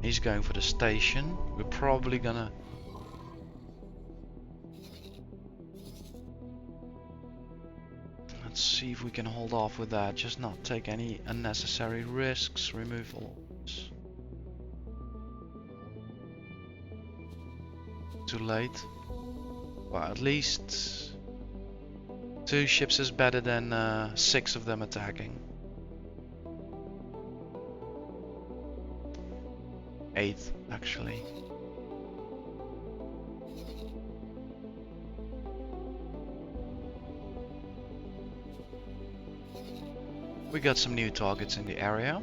He's going for the station. We're probably gonna... Let's see if we can hold off with that. Just not take any unnecessary risks. Remove all. Too late. Well, at least 2 ships is better than 6 of them attacking. 8, actually. We got some new targets in the area.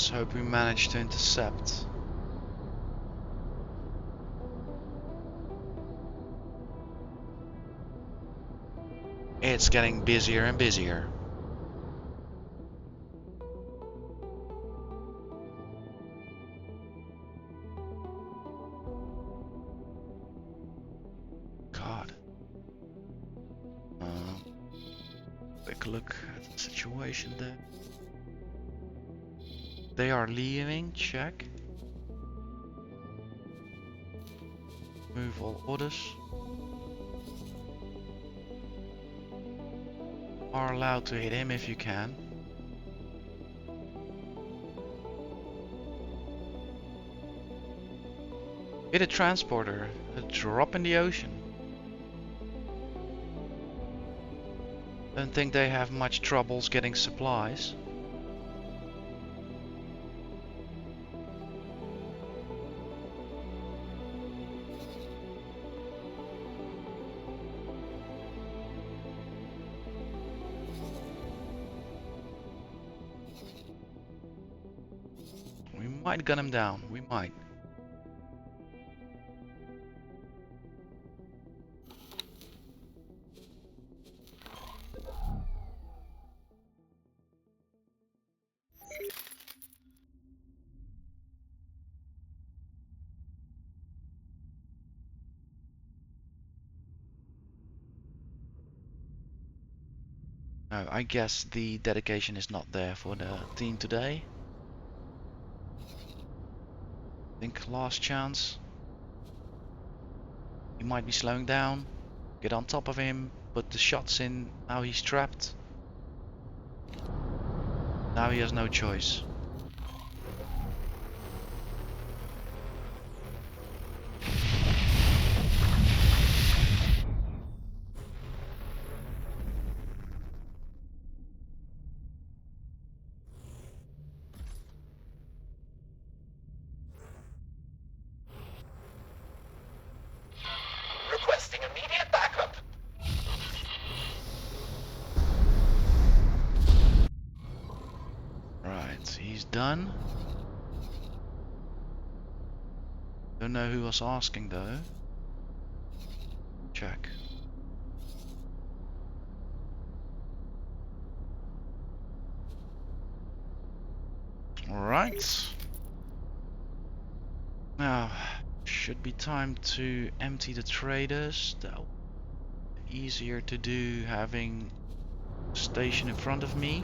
Let's hope we manage to intercept. It's getting busier and busier. take a look at the situation there. They are leaving, check. Move all orders. Are allowed to hit him if you can. Hit a transporter, a drop in the ocean. Don't think they have much troubles getting supplies. We might gun him down, we might. No, I guess the dedication is not there for the team today. I think last chance. He might be slowing down. Get on top of him, put the shots in. Now he's trapped. Now he has no choice. Requesting immediate backup. Right, he's done. Don't know who was asking though. Check. Alright. Now, should be time to empty the traders. That will be easier to do having a station in front of me.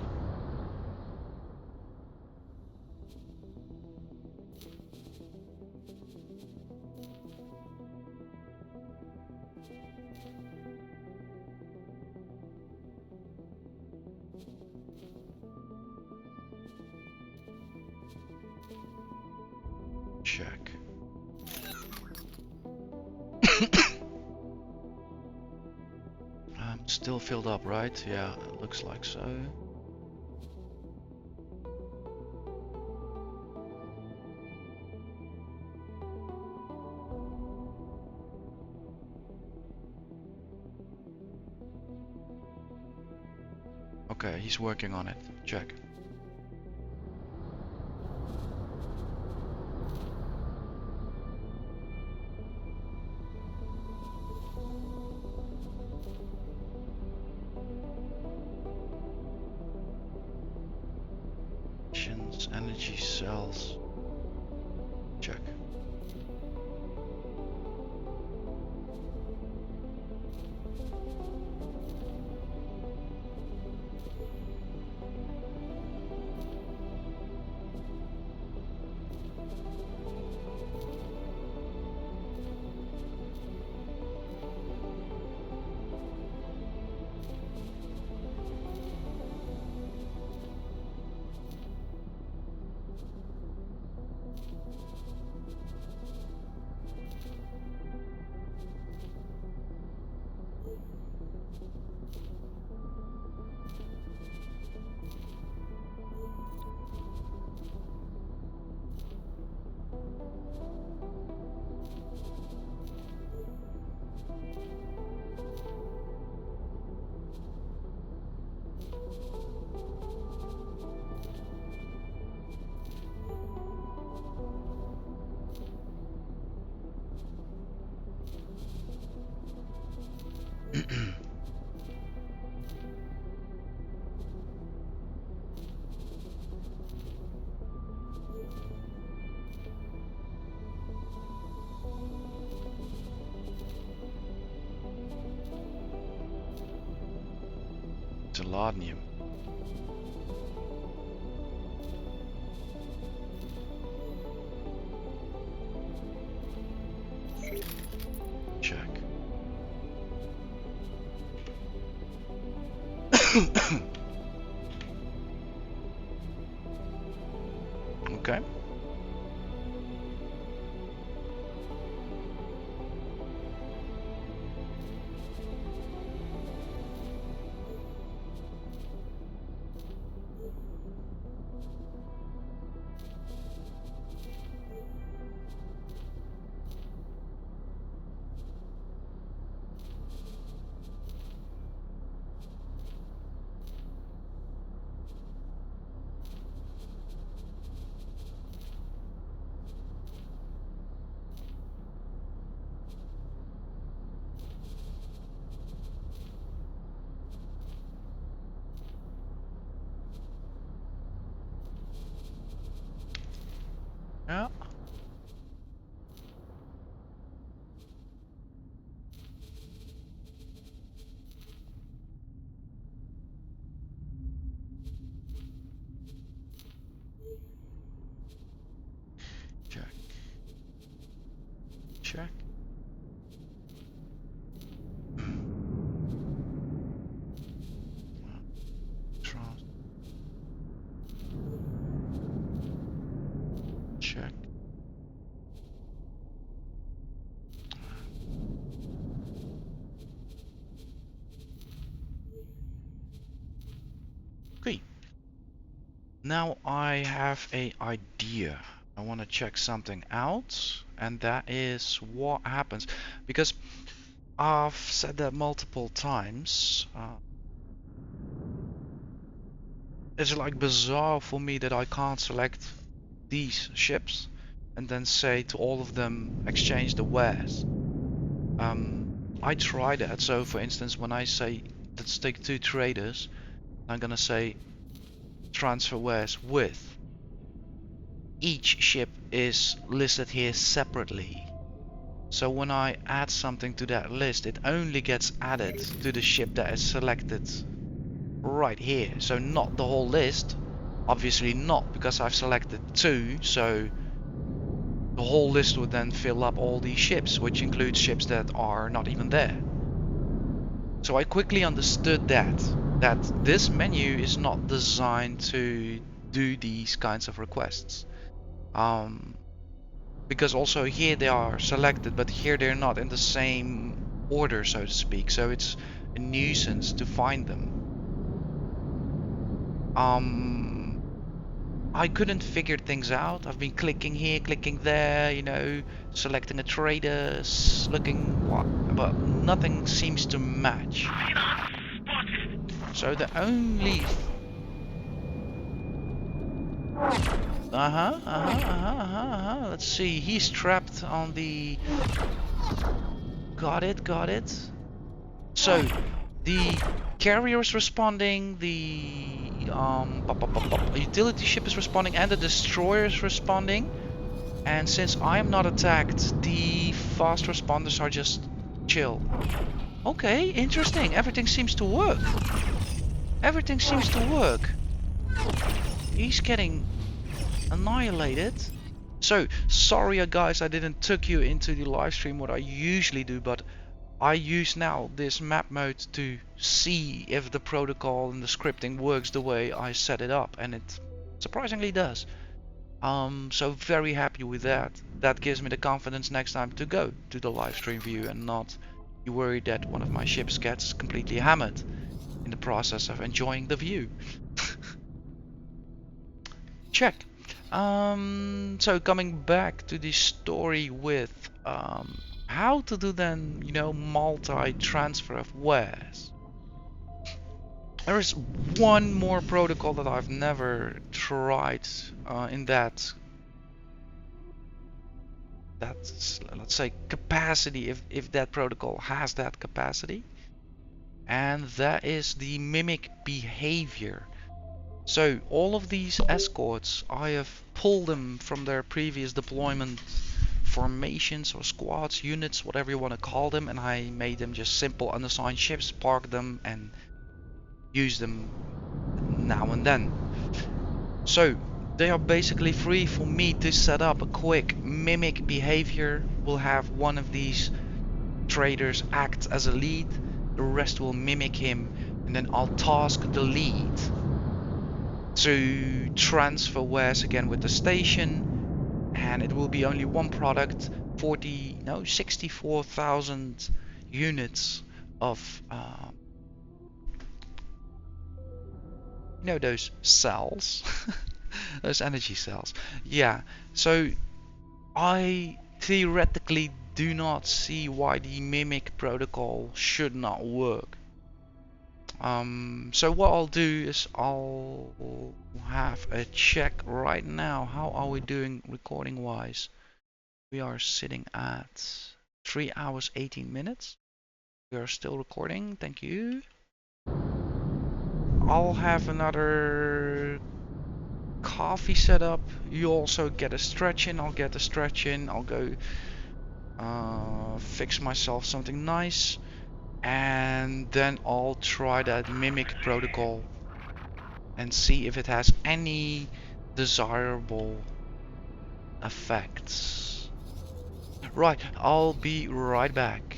Check. Still filled up, right? Yeah, it looks like so. Okay, he's working on it. Check. Energy cells. Check. laudanum. Check. Okay. Yeah. Check. Check. Trust. Check. Okay. Now I have a idea. I want to check something out, and that is what happens, because I've said that multiple times. It's like bizarre for me that I can't select these ships and then say to all of them exchange the wares. I try that. So for instance, when I say let's take 2 traders, I'm gonna say transfer wares with. Each ship is listed here separately. So when I add something to that list, it only gets added to the ship that is selected right here. So not the whole list. Obviously not, because I've selected 2, so the whole list would then fill up all these ships, which includes ships that are not even there. So I quickly understood that this menu is not designed to do these kinds of requests. Because also here they are selected, but here they're not in the same order, so to speak. So it's a nuisance to find them. I couldn't figure things out. I've been clicking here, clicking there, you know, selecting a trader, looking what, but nothing seems to match. So the only let's see, he's trapped on the... Got it. So the carrier is responding, the utility ship is responding, and the destroyer is responding. And since I am not attacked, the fast responders are just chill. Okay, interesting. Everything seems to work. He's getting annihilated. So sorry guys, I didn't took you into the live stream what I usually do, but I use now this map mode to see if the protocol and the scripting works the way I set it up, and it surprisingly does. So very happy with that. That gives me the confidence next time to go to the live stream view and not be worried that one of my ships gets completely hammered in the process of enjoying the view. Check. So coming back to the story with how to do then, you know, multi-transfer of wares. There is one more protocol that I've never tried in that let's say capacity, if that protocol has that capacity, and that is the mimic behavior. So all of these escorts, I have pulled them from their previous deployment formations or squads, units, whatever you want to call them, and I made them just simple unassigned ships, parked them, and use them now and then. So they are basically free for me to set up a quick mimic behavior. We'll have one of these traders act as a lead, the rest will mimic him, and then I'll task the lead to transfer wares again with the station, and it will be only one product, 64,000 units of those cells, those energy cells. Yeah, so I theoretically do not see why the mimic protocol should not work. So what I'll do is I'll have a check right now. How are we doing recording wise? We are sitting at 3 hours 18 minutes. We are still recording, thank you. I'll have another coffee set up. You also get a stretch in, I'll get a stretch in. I'll go fix myself something nice, and then I'll try that mimic protocol and see if it has any desirable effects. Right, I'll be right back.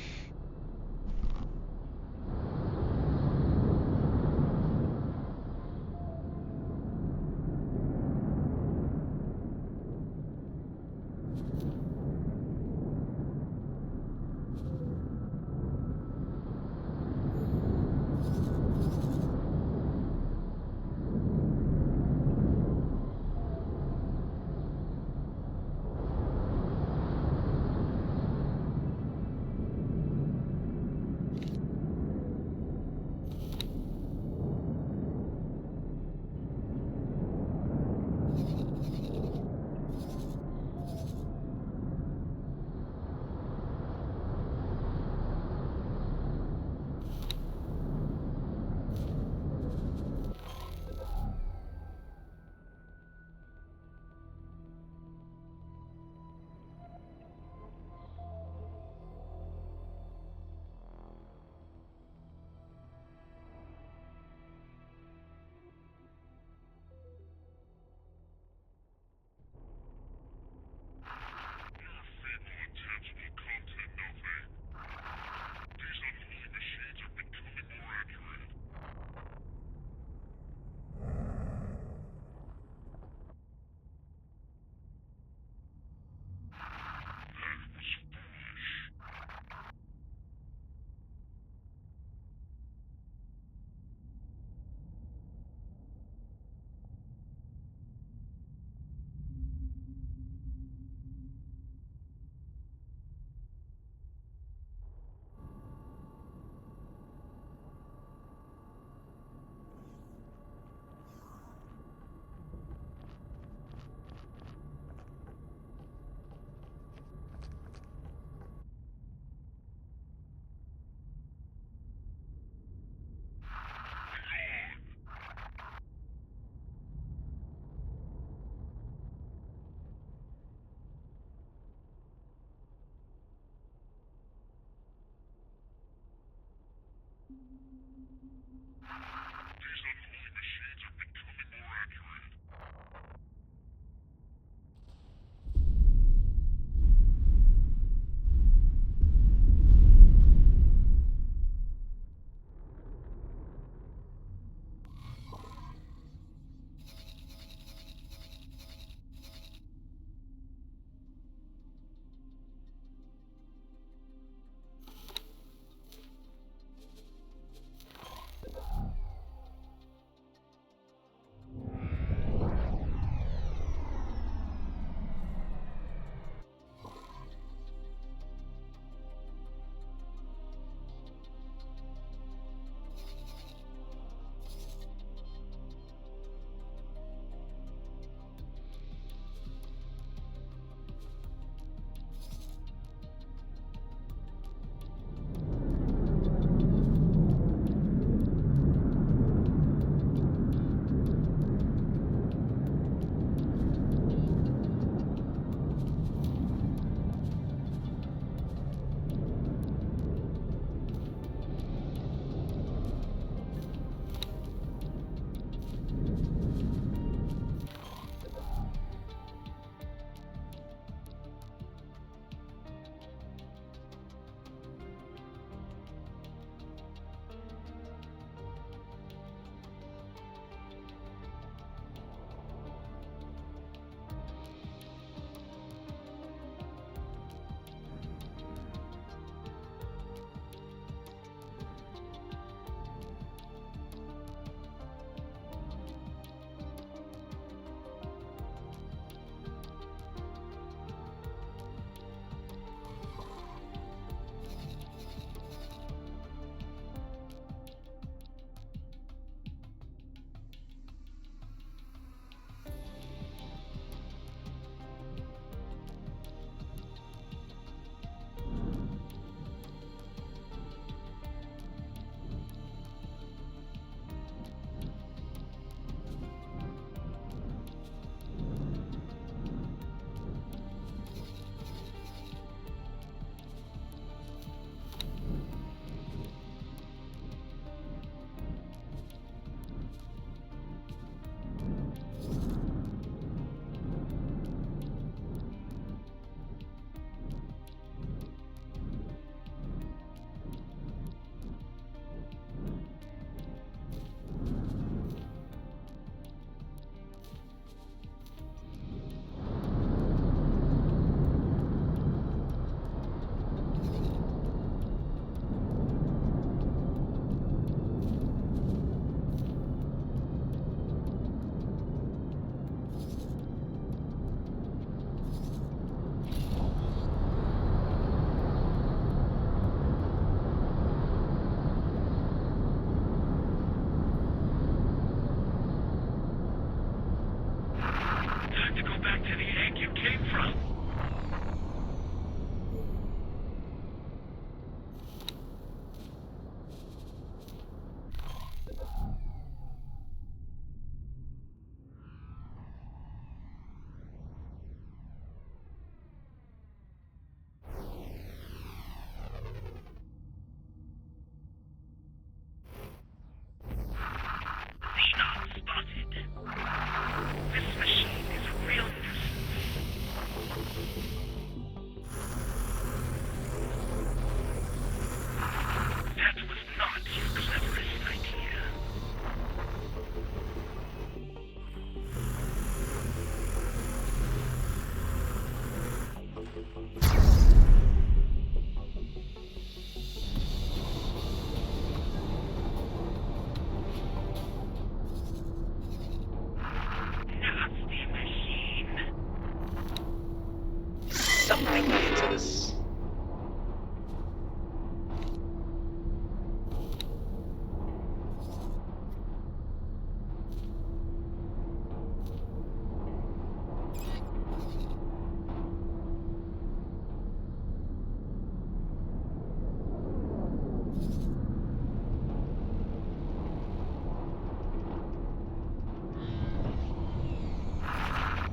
something matters.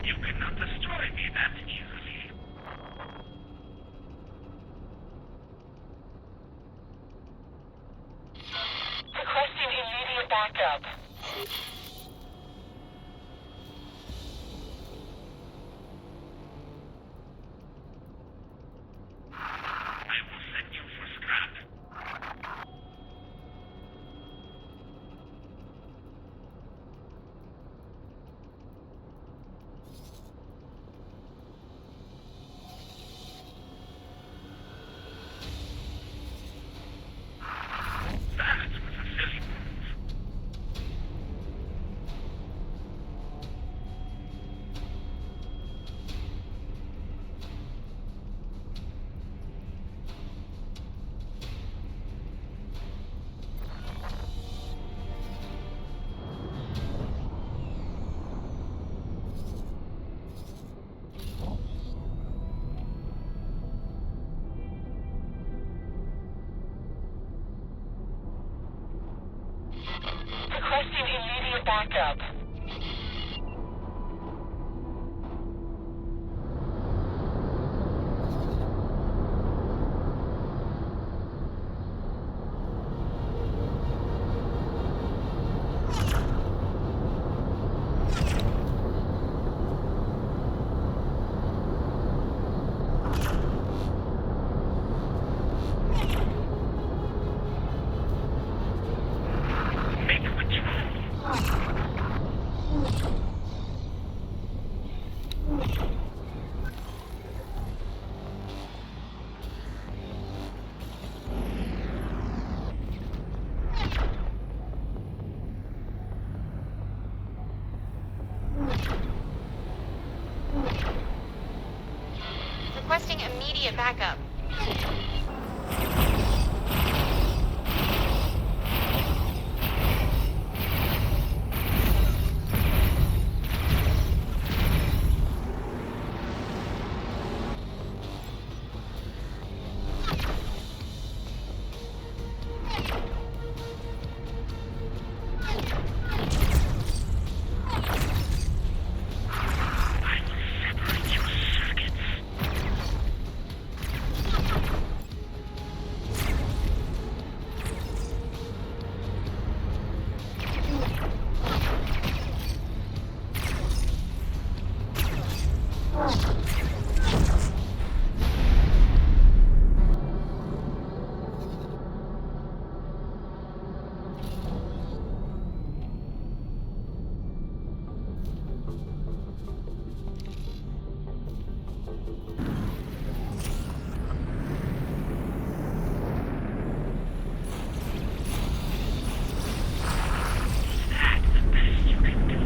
You cannot destroy me that easily. Requesting immediate backup. I will send you for scrap. That was a silly move. Requesting immediate backup. Make withdrawal. Requesting immediate backup. I will separate your circuits. Is that the best you can do?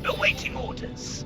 Awaiting orders.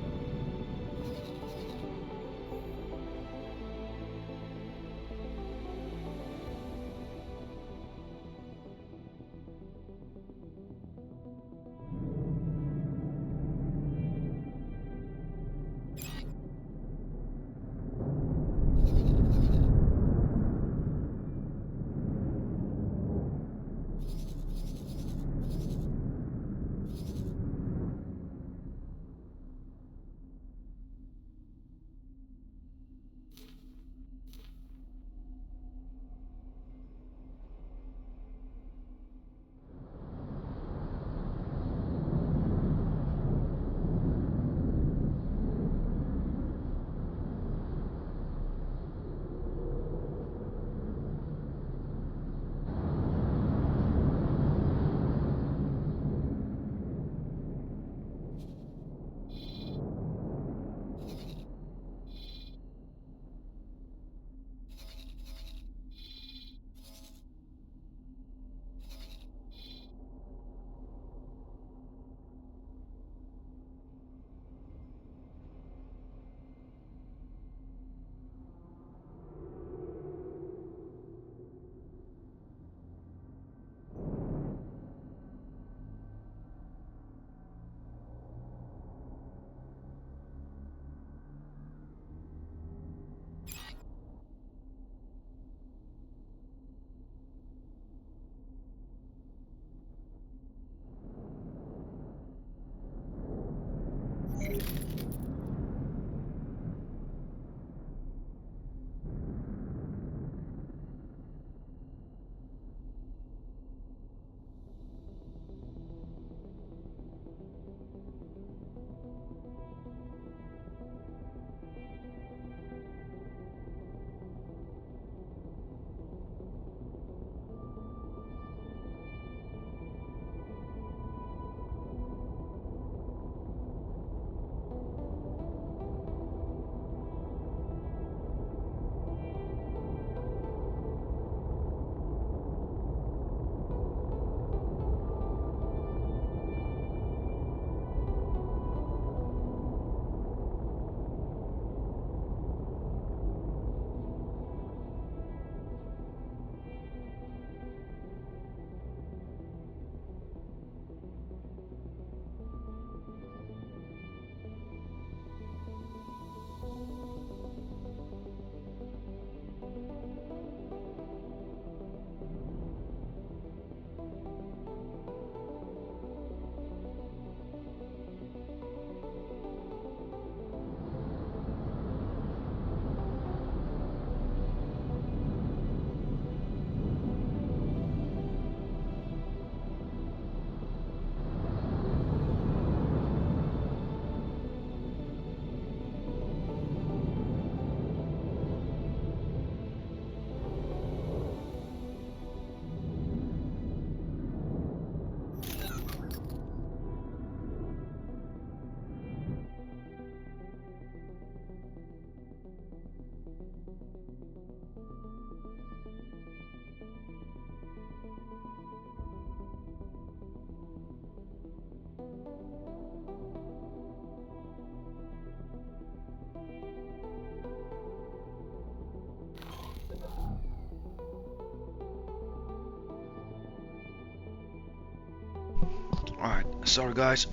Alright, sorry guys.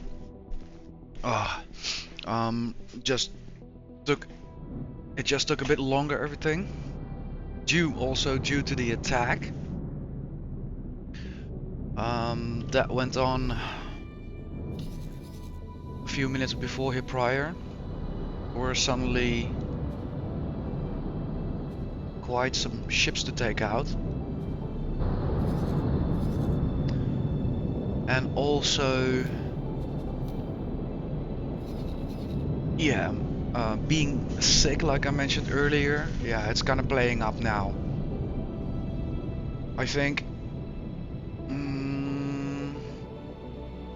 Just took a bit longer, everything. Also due to the attack. That went on a few minutes before here prior. Were suddenly quite some ships to take out. And also, yeah, being sick, like I mentioned earlier, yeah, it's kind of playing up now. I think,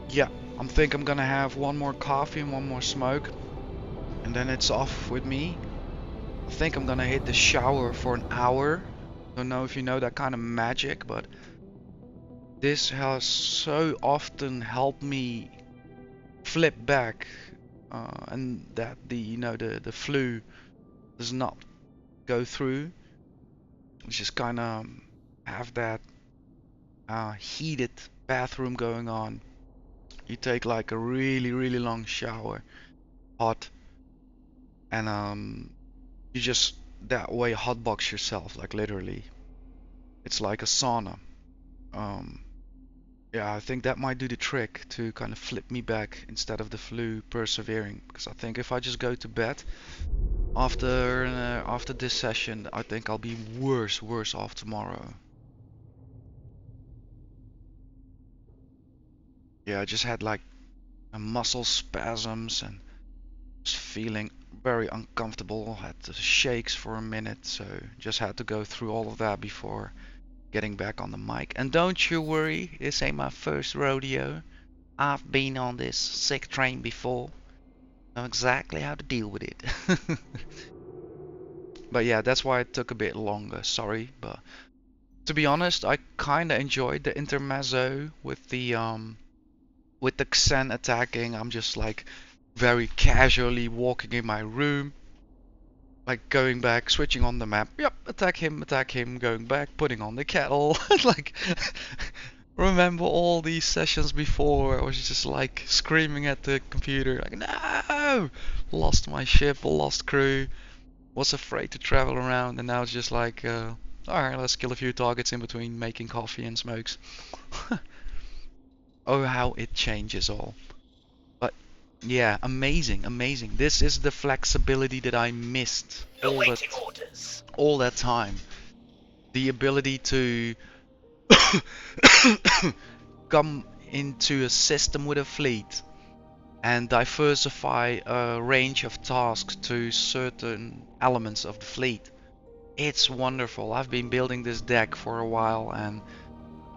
yeah, I think I'm gonna have one more coffee and one more smoke, and then it's off with me. I think I'm gonna hit the shower for an hour. Don't know if you know that kind of magic, but this has so often helped me flip back, and that the flu does not go through. Just kind of have that heated bathroom going on. You take like a really long shower, hot, and you just that way hotbox yourself, like literally. It's like a sauna. Yeah, I think that might do the trick to kind of flip me back instead of the flu persevering. Because I think if I just go to bed after this session, I think I'll be worse off tomorrow. Yeah, I just had like muscle spasms and was feeling very uncomfortable. Had the shakes for a minute, so just had to go through all of that before getting back on the mic. And don't you worry, this ain't my first rodeo. I've been on this sick train before. Know exactly how to deal with it. But yeah, that's why it took a bit longer. Sorry, but to be honest, I kinda enjoyed the intermezzo with the Xen attacking. I'm just like very casually walking in my room, like going back, switching on the map. Yep, attack him, going back, putting on the kettle. Like, remember all these sessions before? I was just like screaming at the computer, like, no! Lost my ship, lost crew, was afraid to travel around, and now it's just like, alright, let's kill a few targets in between making coffee and smokes. Oh, how it changes all. But yeah, amazing. This is the flexibility that I missed Awaiting orders. all that time. The ability to come into a system with a fleet and diversify a range of tasks to certain elements of the fleet. It's wonderful. I've been building this deck for a while, and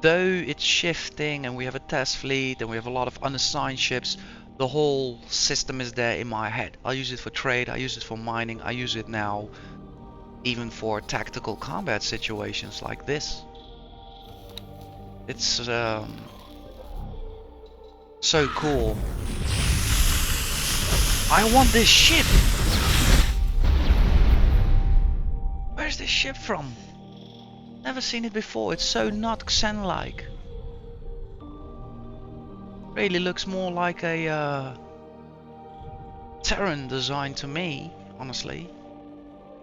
though it's shifting and we have a test fleet and we have a lot of unassigned ships, the whole system is there in my head. I use it for trade, I use it for mining, I use it now even for tactical combat situations like this. It's so cool. I want this ship! Where's this ship from? Never seen it before. It's so not Xen-like. Really looks more like a Terran design to me, honestly.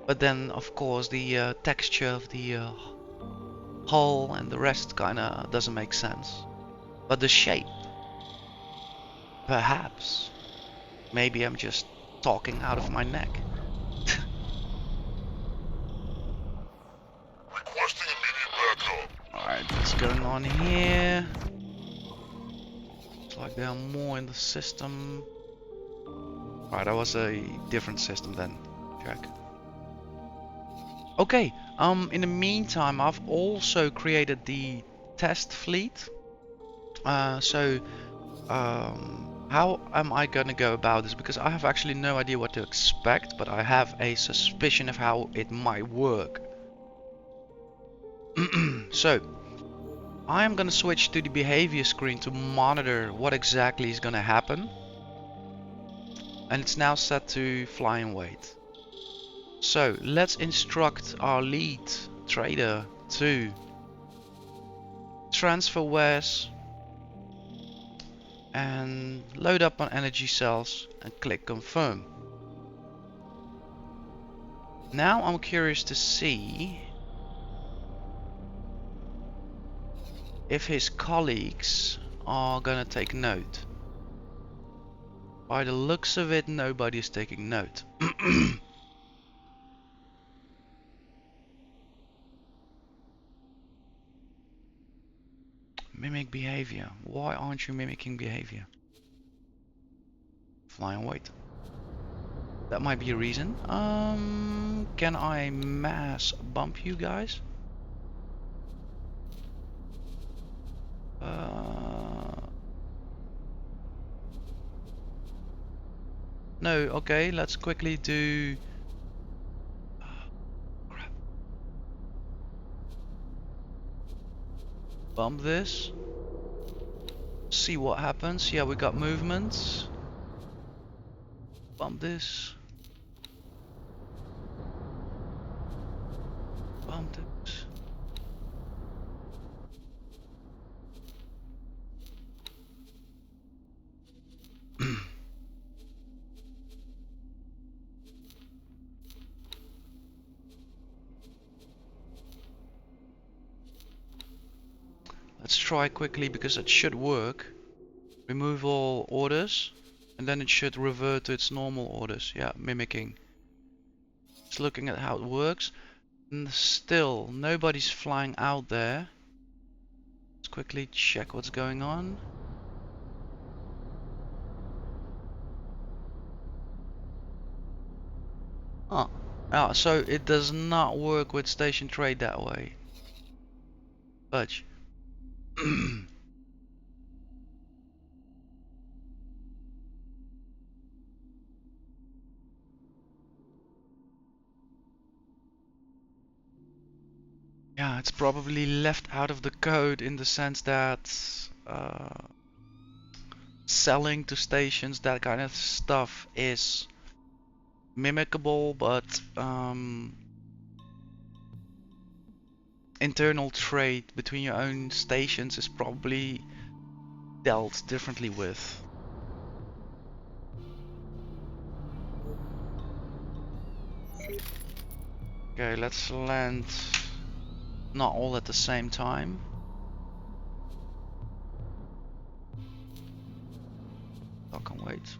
But then, of course, the texture of the hull and the rest kinda doesn't make sense. But the shape, perhaps. Maybe I'm just talking out of my neck. Requesting immediate backup. Alright, what's going on here? Looks like there are more in the system. Alright, that was a different system then. Check. Okay, in the meantime, I've also created the test fleet. How am I gonna go about this? Because I have actually no idea what to expect, but I have a suspicion of how it might work. So, I am gonna switch to the behavior screen to monitor what exactly is gonna happen. And it's now set to fly and wait. So, let's instruct our lead trader to transfer wares and load up on energy cells and click confirm. Now I'm curious to see if his colleagues are gonna take note. By the looks of it, nobody's taking note. Mimic behavior. Why aren't you mimicking behavior? Fly and wait. That might be a reason. Can I mass bump you guys? No, okay, let's quickly do... crap. Bump this. See what happens. Yeah, we got movements. Bump this. Bump this. Let's try quickly because it should work. Remove all orders and then it should revert to its normal orders. Yeah, mimicking. Just looking at how it works. And still, nobody's flying out there. Let's quickly check what's going on. Oh, so it does not work with station trade that way. Fudge. Yeah, it's probably left out of the code in the sense that selling to stations, that kind of stuff is mimicable, but internal trade between your own stations is probably dealt differently with. Okay, let's land not all at the same time. I can wait.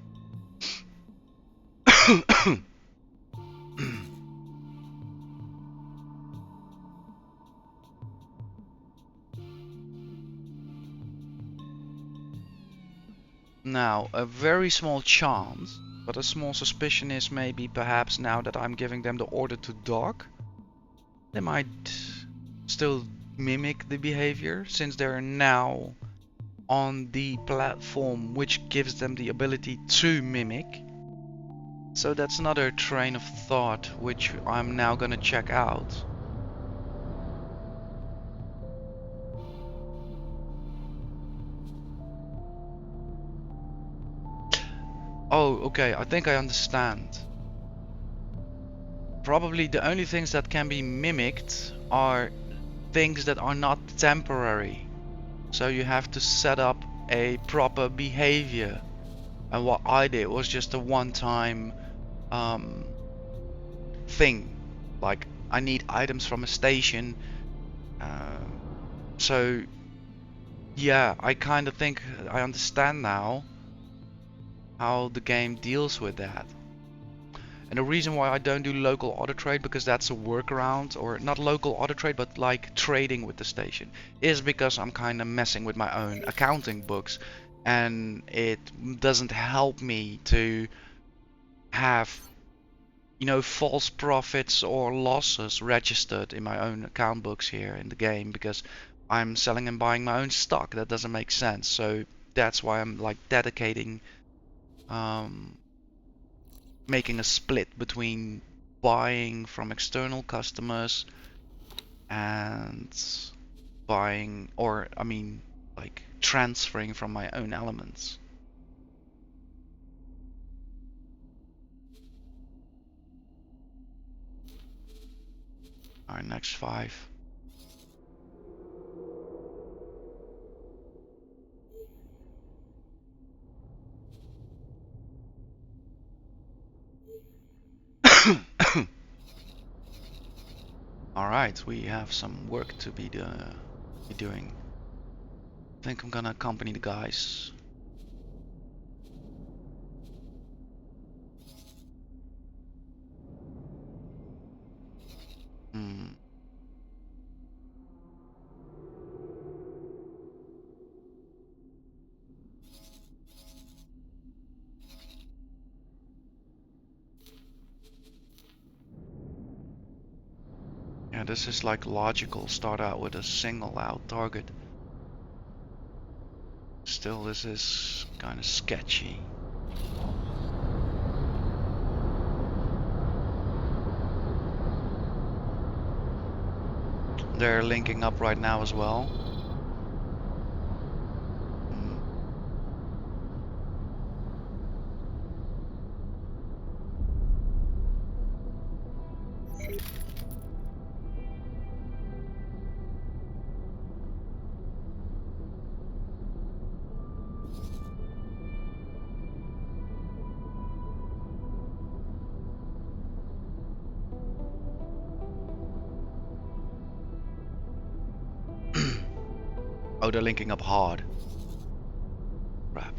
Now, a very small chance, but a small suspicion is maybe perhaps now that I'm giving them the order to dock, they might still mimic the behavior since they're now on the platform which gives them the ability to mimic. So that's another train of thought which I'm now gonna check out. Oh, okay, I think I understand. Probably the only things that can be mimicked are things that are not temporary. So you have to set up a proper behavior. And what I did was just a one-time thing. Like, I need items from a station. So, yeah, I kind of think I understand now how the game deals with that. And the reason why I don't do local auto trade, because that's a workaround, or not local auto trade, but like trading with the station, is because I'm kind of messing with my own accounting books, and it doesn't help me to have, you know, false profits or losses registered in my own account books here in the game, because I'm selling and buying my own stock. That doesn't make sense. So that's why I'm like dedicating making a split between buying from external customers and buying, or I mean like transferring from my own elements. Alright, next 5. Alright, we have some work to be doing. I think I'm gonna accompany the guys. Yeah, this is like logical. Start out with a single out target. Still, this is kind of sketchy. They're linking up right now as well. Oh, they're linking up hard. Crap.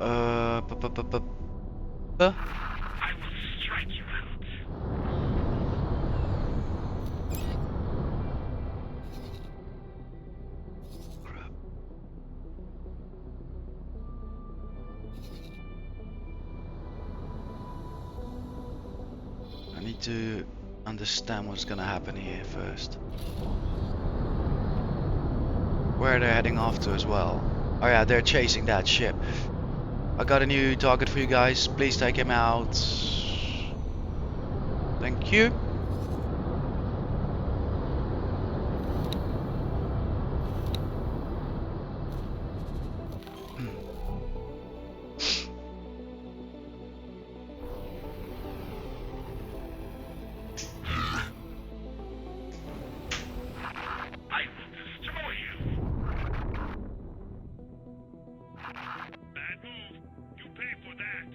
I will strike you out. Crap. I need to understand what's gonna happen here first. Where they're heading off to as well. Oh yeah, they're chasing that ship. I got a new target for you guys. Please take him out. Thank you. I will destroy you. Bad move. You pay for that.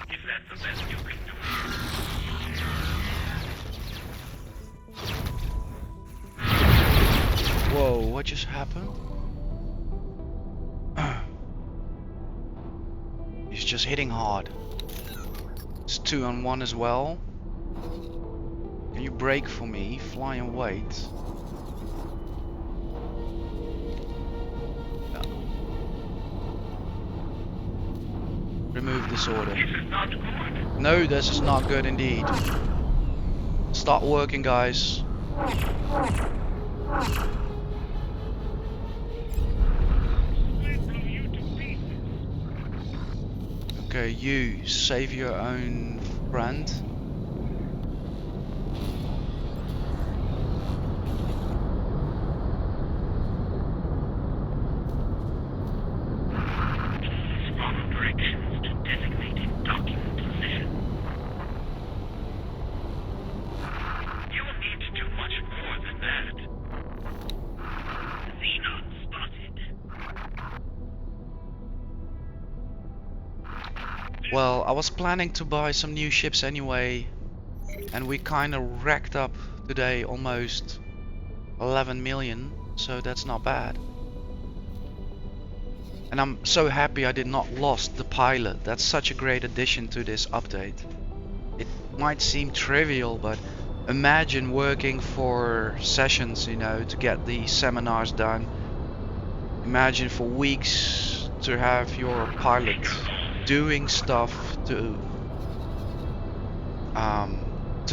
If that's the best you can do. Whoa, what just happened? He's just hitting hard. It's 2-on-1 as well. Can you brake for me? Fly and wait. Yeah. Remove disorder. This is not good. No, this is not good indeed. Start working, guys. Okay, you save your own friend. Follow directions to designated docking position. You will need to do much more than that. Xenon spotted. Well, I was planning to buy some new ships anyway, and we kind of racked up today almost 11 million, so that's not bad. And I'm so happy I did not lost the pilot. That's such a great addition to this update. It might seem trivial, but imagine working for sessions, you know, to get the seminars done. Imagine for weeks to have your pilot doing stuff to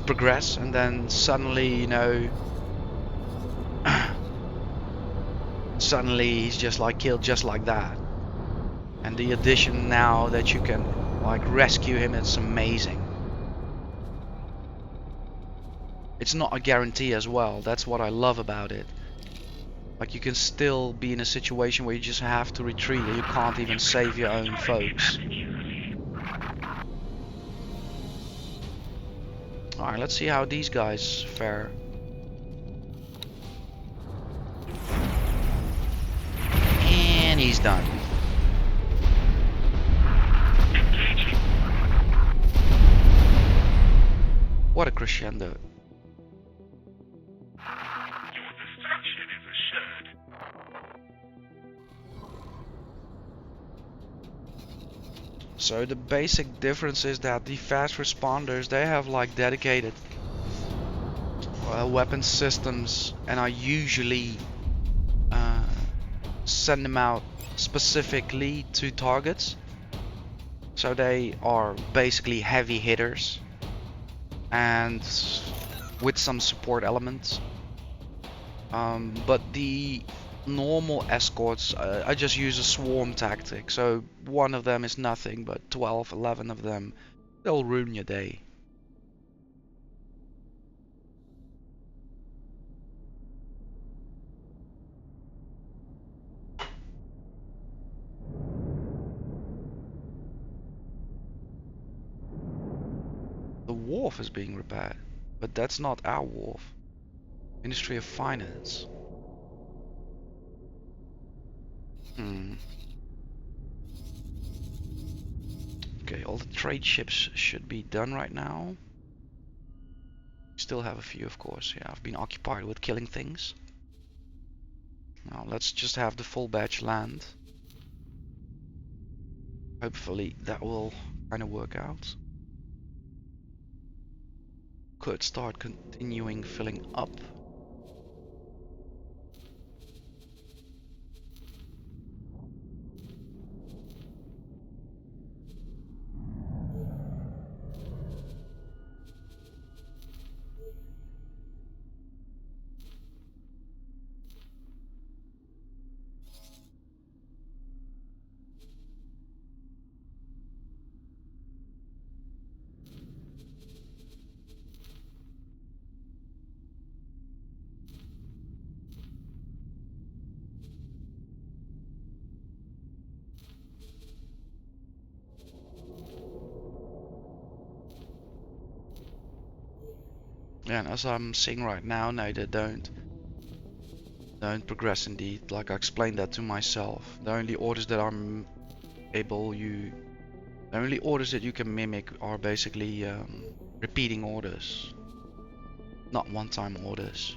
progress, and then suddenly, you know, suddenly he's just like killed just like that. And the addition now that you can like rescue him, it's amazing. It's not a guarantee as well. That's what I love about it. Like, you can still be in a situation where you just have to retreat and you can't even save your own folks. Alright, let's see how these guys fare. And he's done. What a crescendo. Your destruction is assured. So the basic difference is that the fast responders, they have like dedicated weapon systems, and I usually send them out specifically to targets. So they are basically heavy hitters and with some support elements. But the normal escorts, I just use a swarm tactic. So one of them is nothing, but 12, 11 of them, they'll ruin your day. The wharf is being repaired, but that's not our wharf. Ministry of Finance. Okay, all the trade ships should be done right now. Still have a few, of course. Yeah, I've been occupied with killing things. Now let's just have the full batch land. Hopefully that will kind of work out. Could start continuing filling up. Yeah, and as I'm seeing right now, no, they don't progress indeed. Like I explained that to myself. The only orders that I'm the only orders that you can mimic are basically repeating orders, not one-time orders.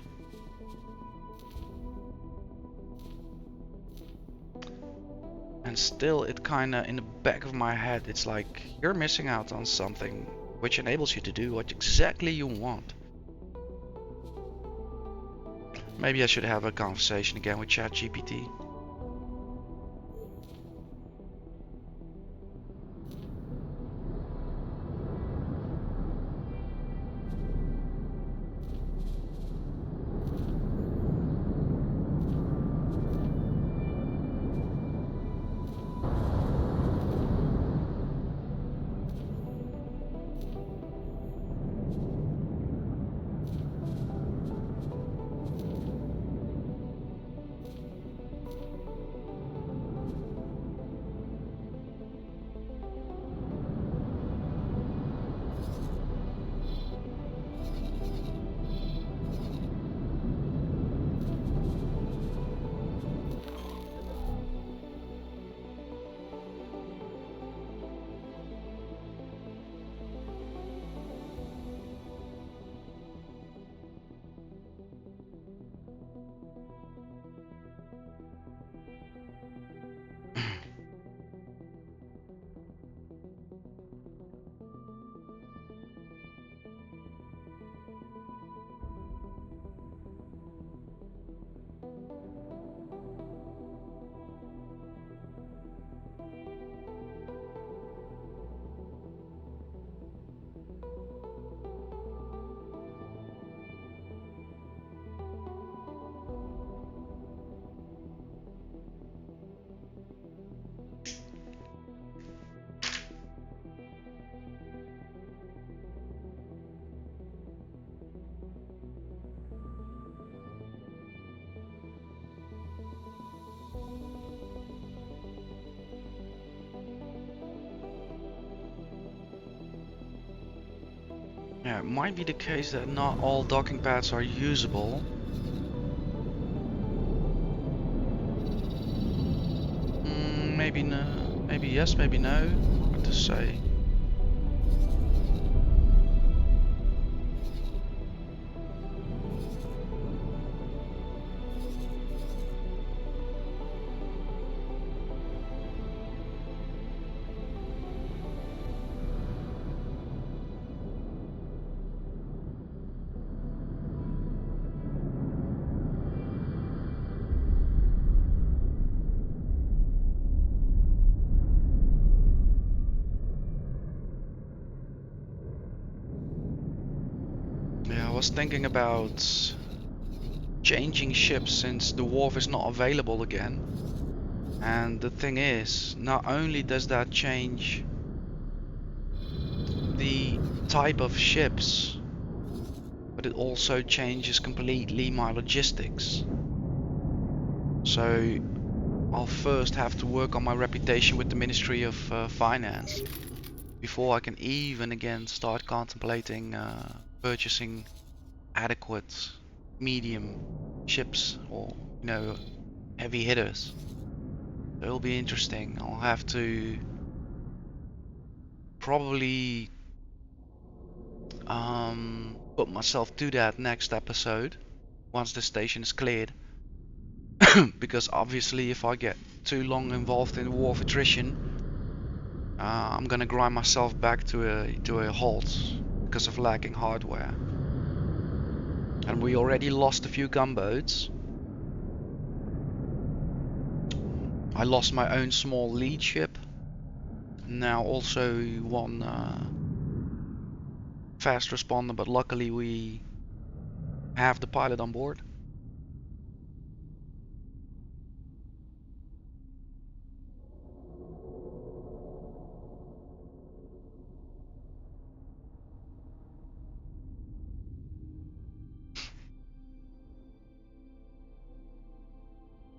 And still, it kinda in the back of my head, it's like you're missing out on something which enables you to do what exactly you want. Maybe I should have a conversation again with ChatGPT. Yeah, it might be the case that not all docking pads are usable. Maybe no, maybe yes, maybe no. Hard to say. was thinking about changing ships since the wharf is not available again. And the thing is, not only does that change the type of ships, but it also changes completely my logistics. So I'll first have to work on my reputation with the Ministry of Finance before I can even again start contemplating purchasing adequate medium ships, or heavy hitters. It'll be interesting. I'll have to probably put myself to that next episode once the station is cleared. Because obviously if I get too long involved in wharf attrition, I'm gonna grind myself back to a halt because of lacking hardware. And we already lost a few gunboats. I lost my own small lead ship. Now also one fast responder, but luckily we have the pilot on board.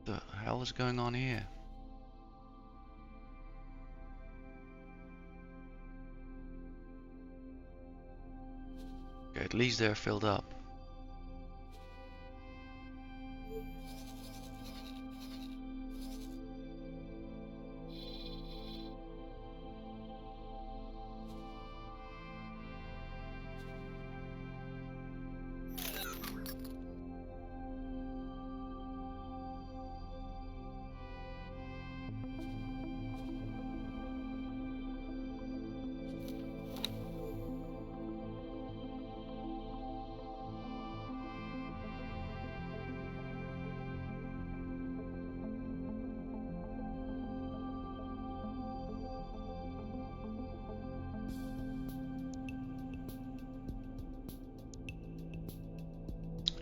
The hell is going on here? Okay, at least they're filled up.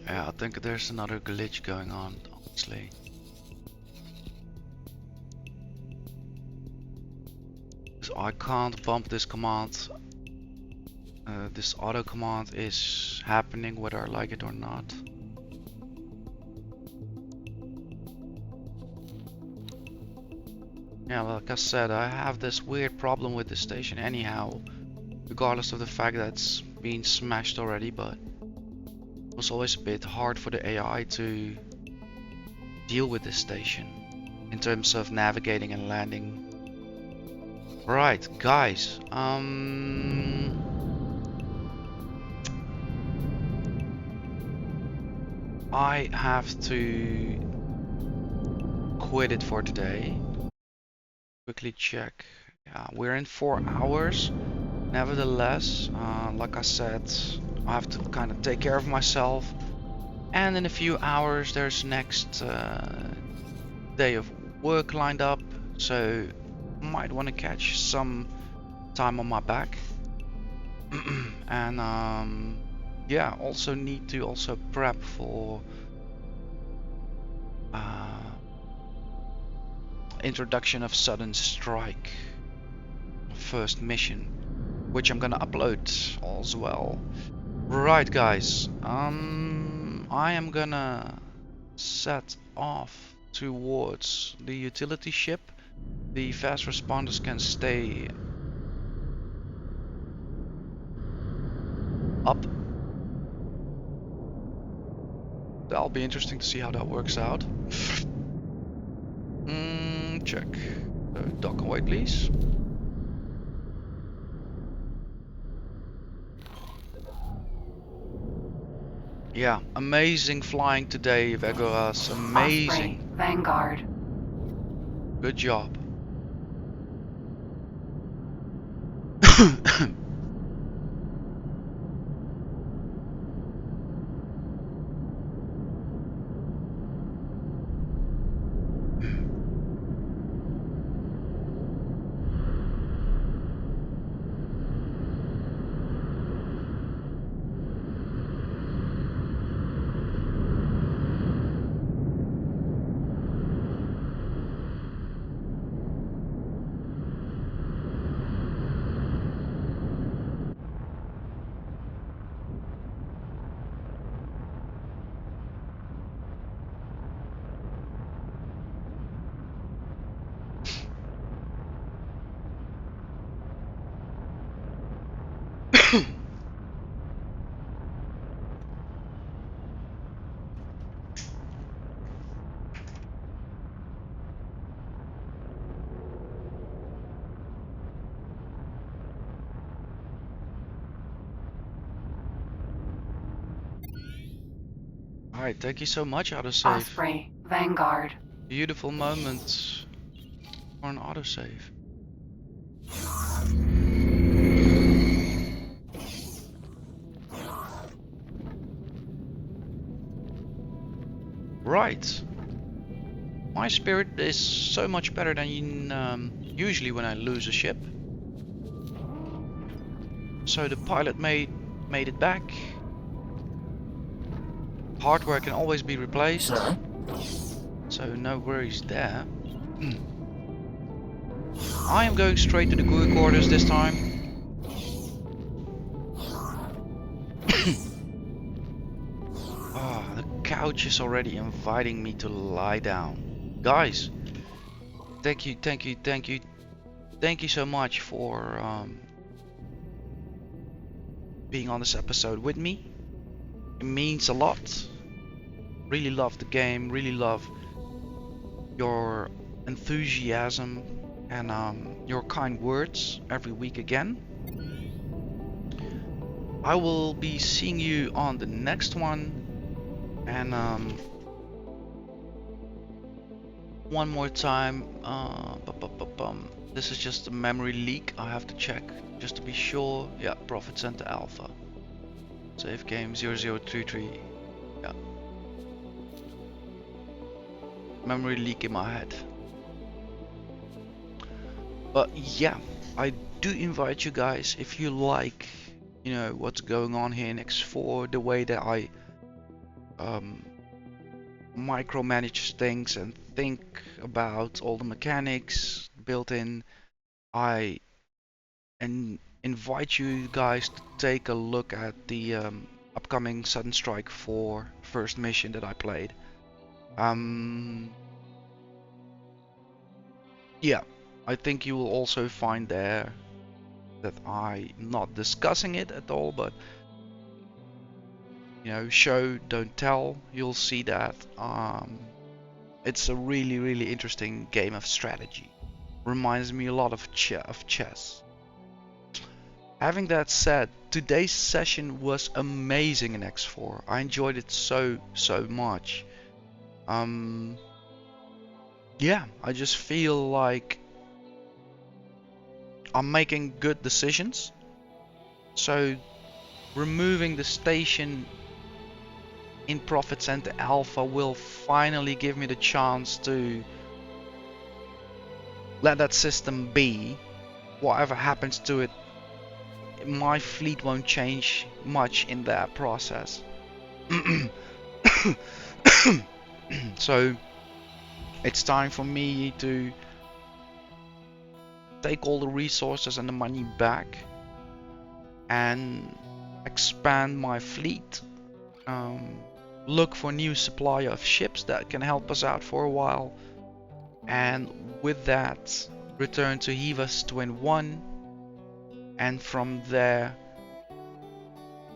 Yeah, I think there's another glitch going on, honestly. So I can't bump this command. This auto command is happening whether I like it or not. Yeah, like I said, I have this weird problem with this station anyhow, regardless of the fact that it's been smashed already, but it was always a bit hard for the AI to deal with this station in terms of navigating and landing. Right, guys, I have to quit it for today. Quickly check. Yeah, we're in 4 hours. Nevertheless, like I said, I have to kind of take care of myself. And in a few hours, there's next day of work lined up. So might want to catch some time on my back. And yeah, also need to also prep for introduction of sudden strike first mission, which I'm gonna upload as well. Right, guys, I am gonna set off towards the utility ship. The fast responders can stay up. That'll be interesting to see how that works out. Check. Dock away, please. Yeah, amazing flying today, Vegoras. Amazing. Osprey, Vanguard. Good job. Alright, thank you so much, autosave. Osprey, Vanguard. Beautiful moment for an autosave. Right. My spirit is so much better than usually when I lose a ship. So the pilot made it back. Hardware can always be replaced. So no worries there. I am going straight to the GUI quarters this time. The couch is already inviting me to lie down. Guys, thank you so much for being on this episode with me. It means a lot. Really love the game, really love your enthusiasm and your kind words every week again. I will be seeing you on the next one. And one more time, this is just a memory leak. I have to check just to be sure. Yeah, Profit Center Alpha. Save game 0033. Yeah. Memory leak in my head. But yeah, I do invite you guys, if you like, you know, what's going on here in X4, the way that I micromanage things and think about all the mechanics built in, I invite you guys to take a look at the upcoming Sudden Strike 4 first mission that I played. Yeah, I think you will also find there that I'm not discussing it at all, but you know, show don't tell. You'll see that it's a really interesting game of strategy. Reminds me a lot of chess. Having that said, today's session was amazing in X4. I enjoyed it so much. Yeah, I just feel like I'm making good decisions. So removing the station in Profit Center Alpha will finally give me the chance to let that system be. Whatever happens to it, my fleet won't change much in that process. So it's time for me to take all the resources and the money back and expand my fleet. Look for new supply of ships that can help us out for a while, and with that return to Hivas Twin 1, and from there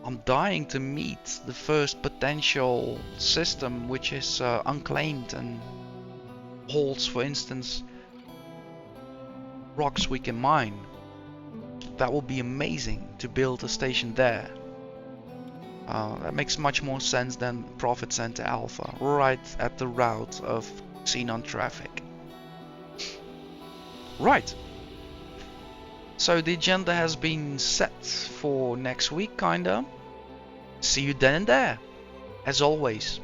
I'm dying to meet the first potential system which is unclaimed and holds, for instance, rocks we can mine. That will be amazing to build a station there. That makes much more sense than Profit Center Alpha, right at the route of Xenon traffic. Right. So the agenda has been set for next week, kinda. See you then and there. As always,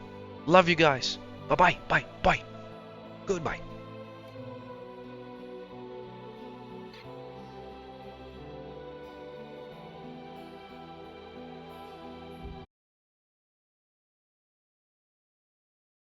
love you guys. Bye bye. Goodbye.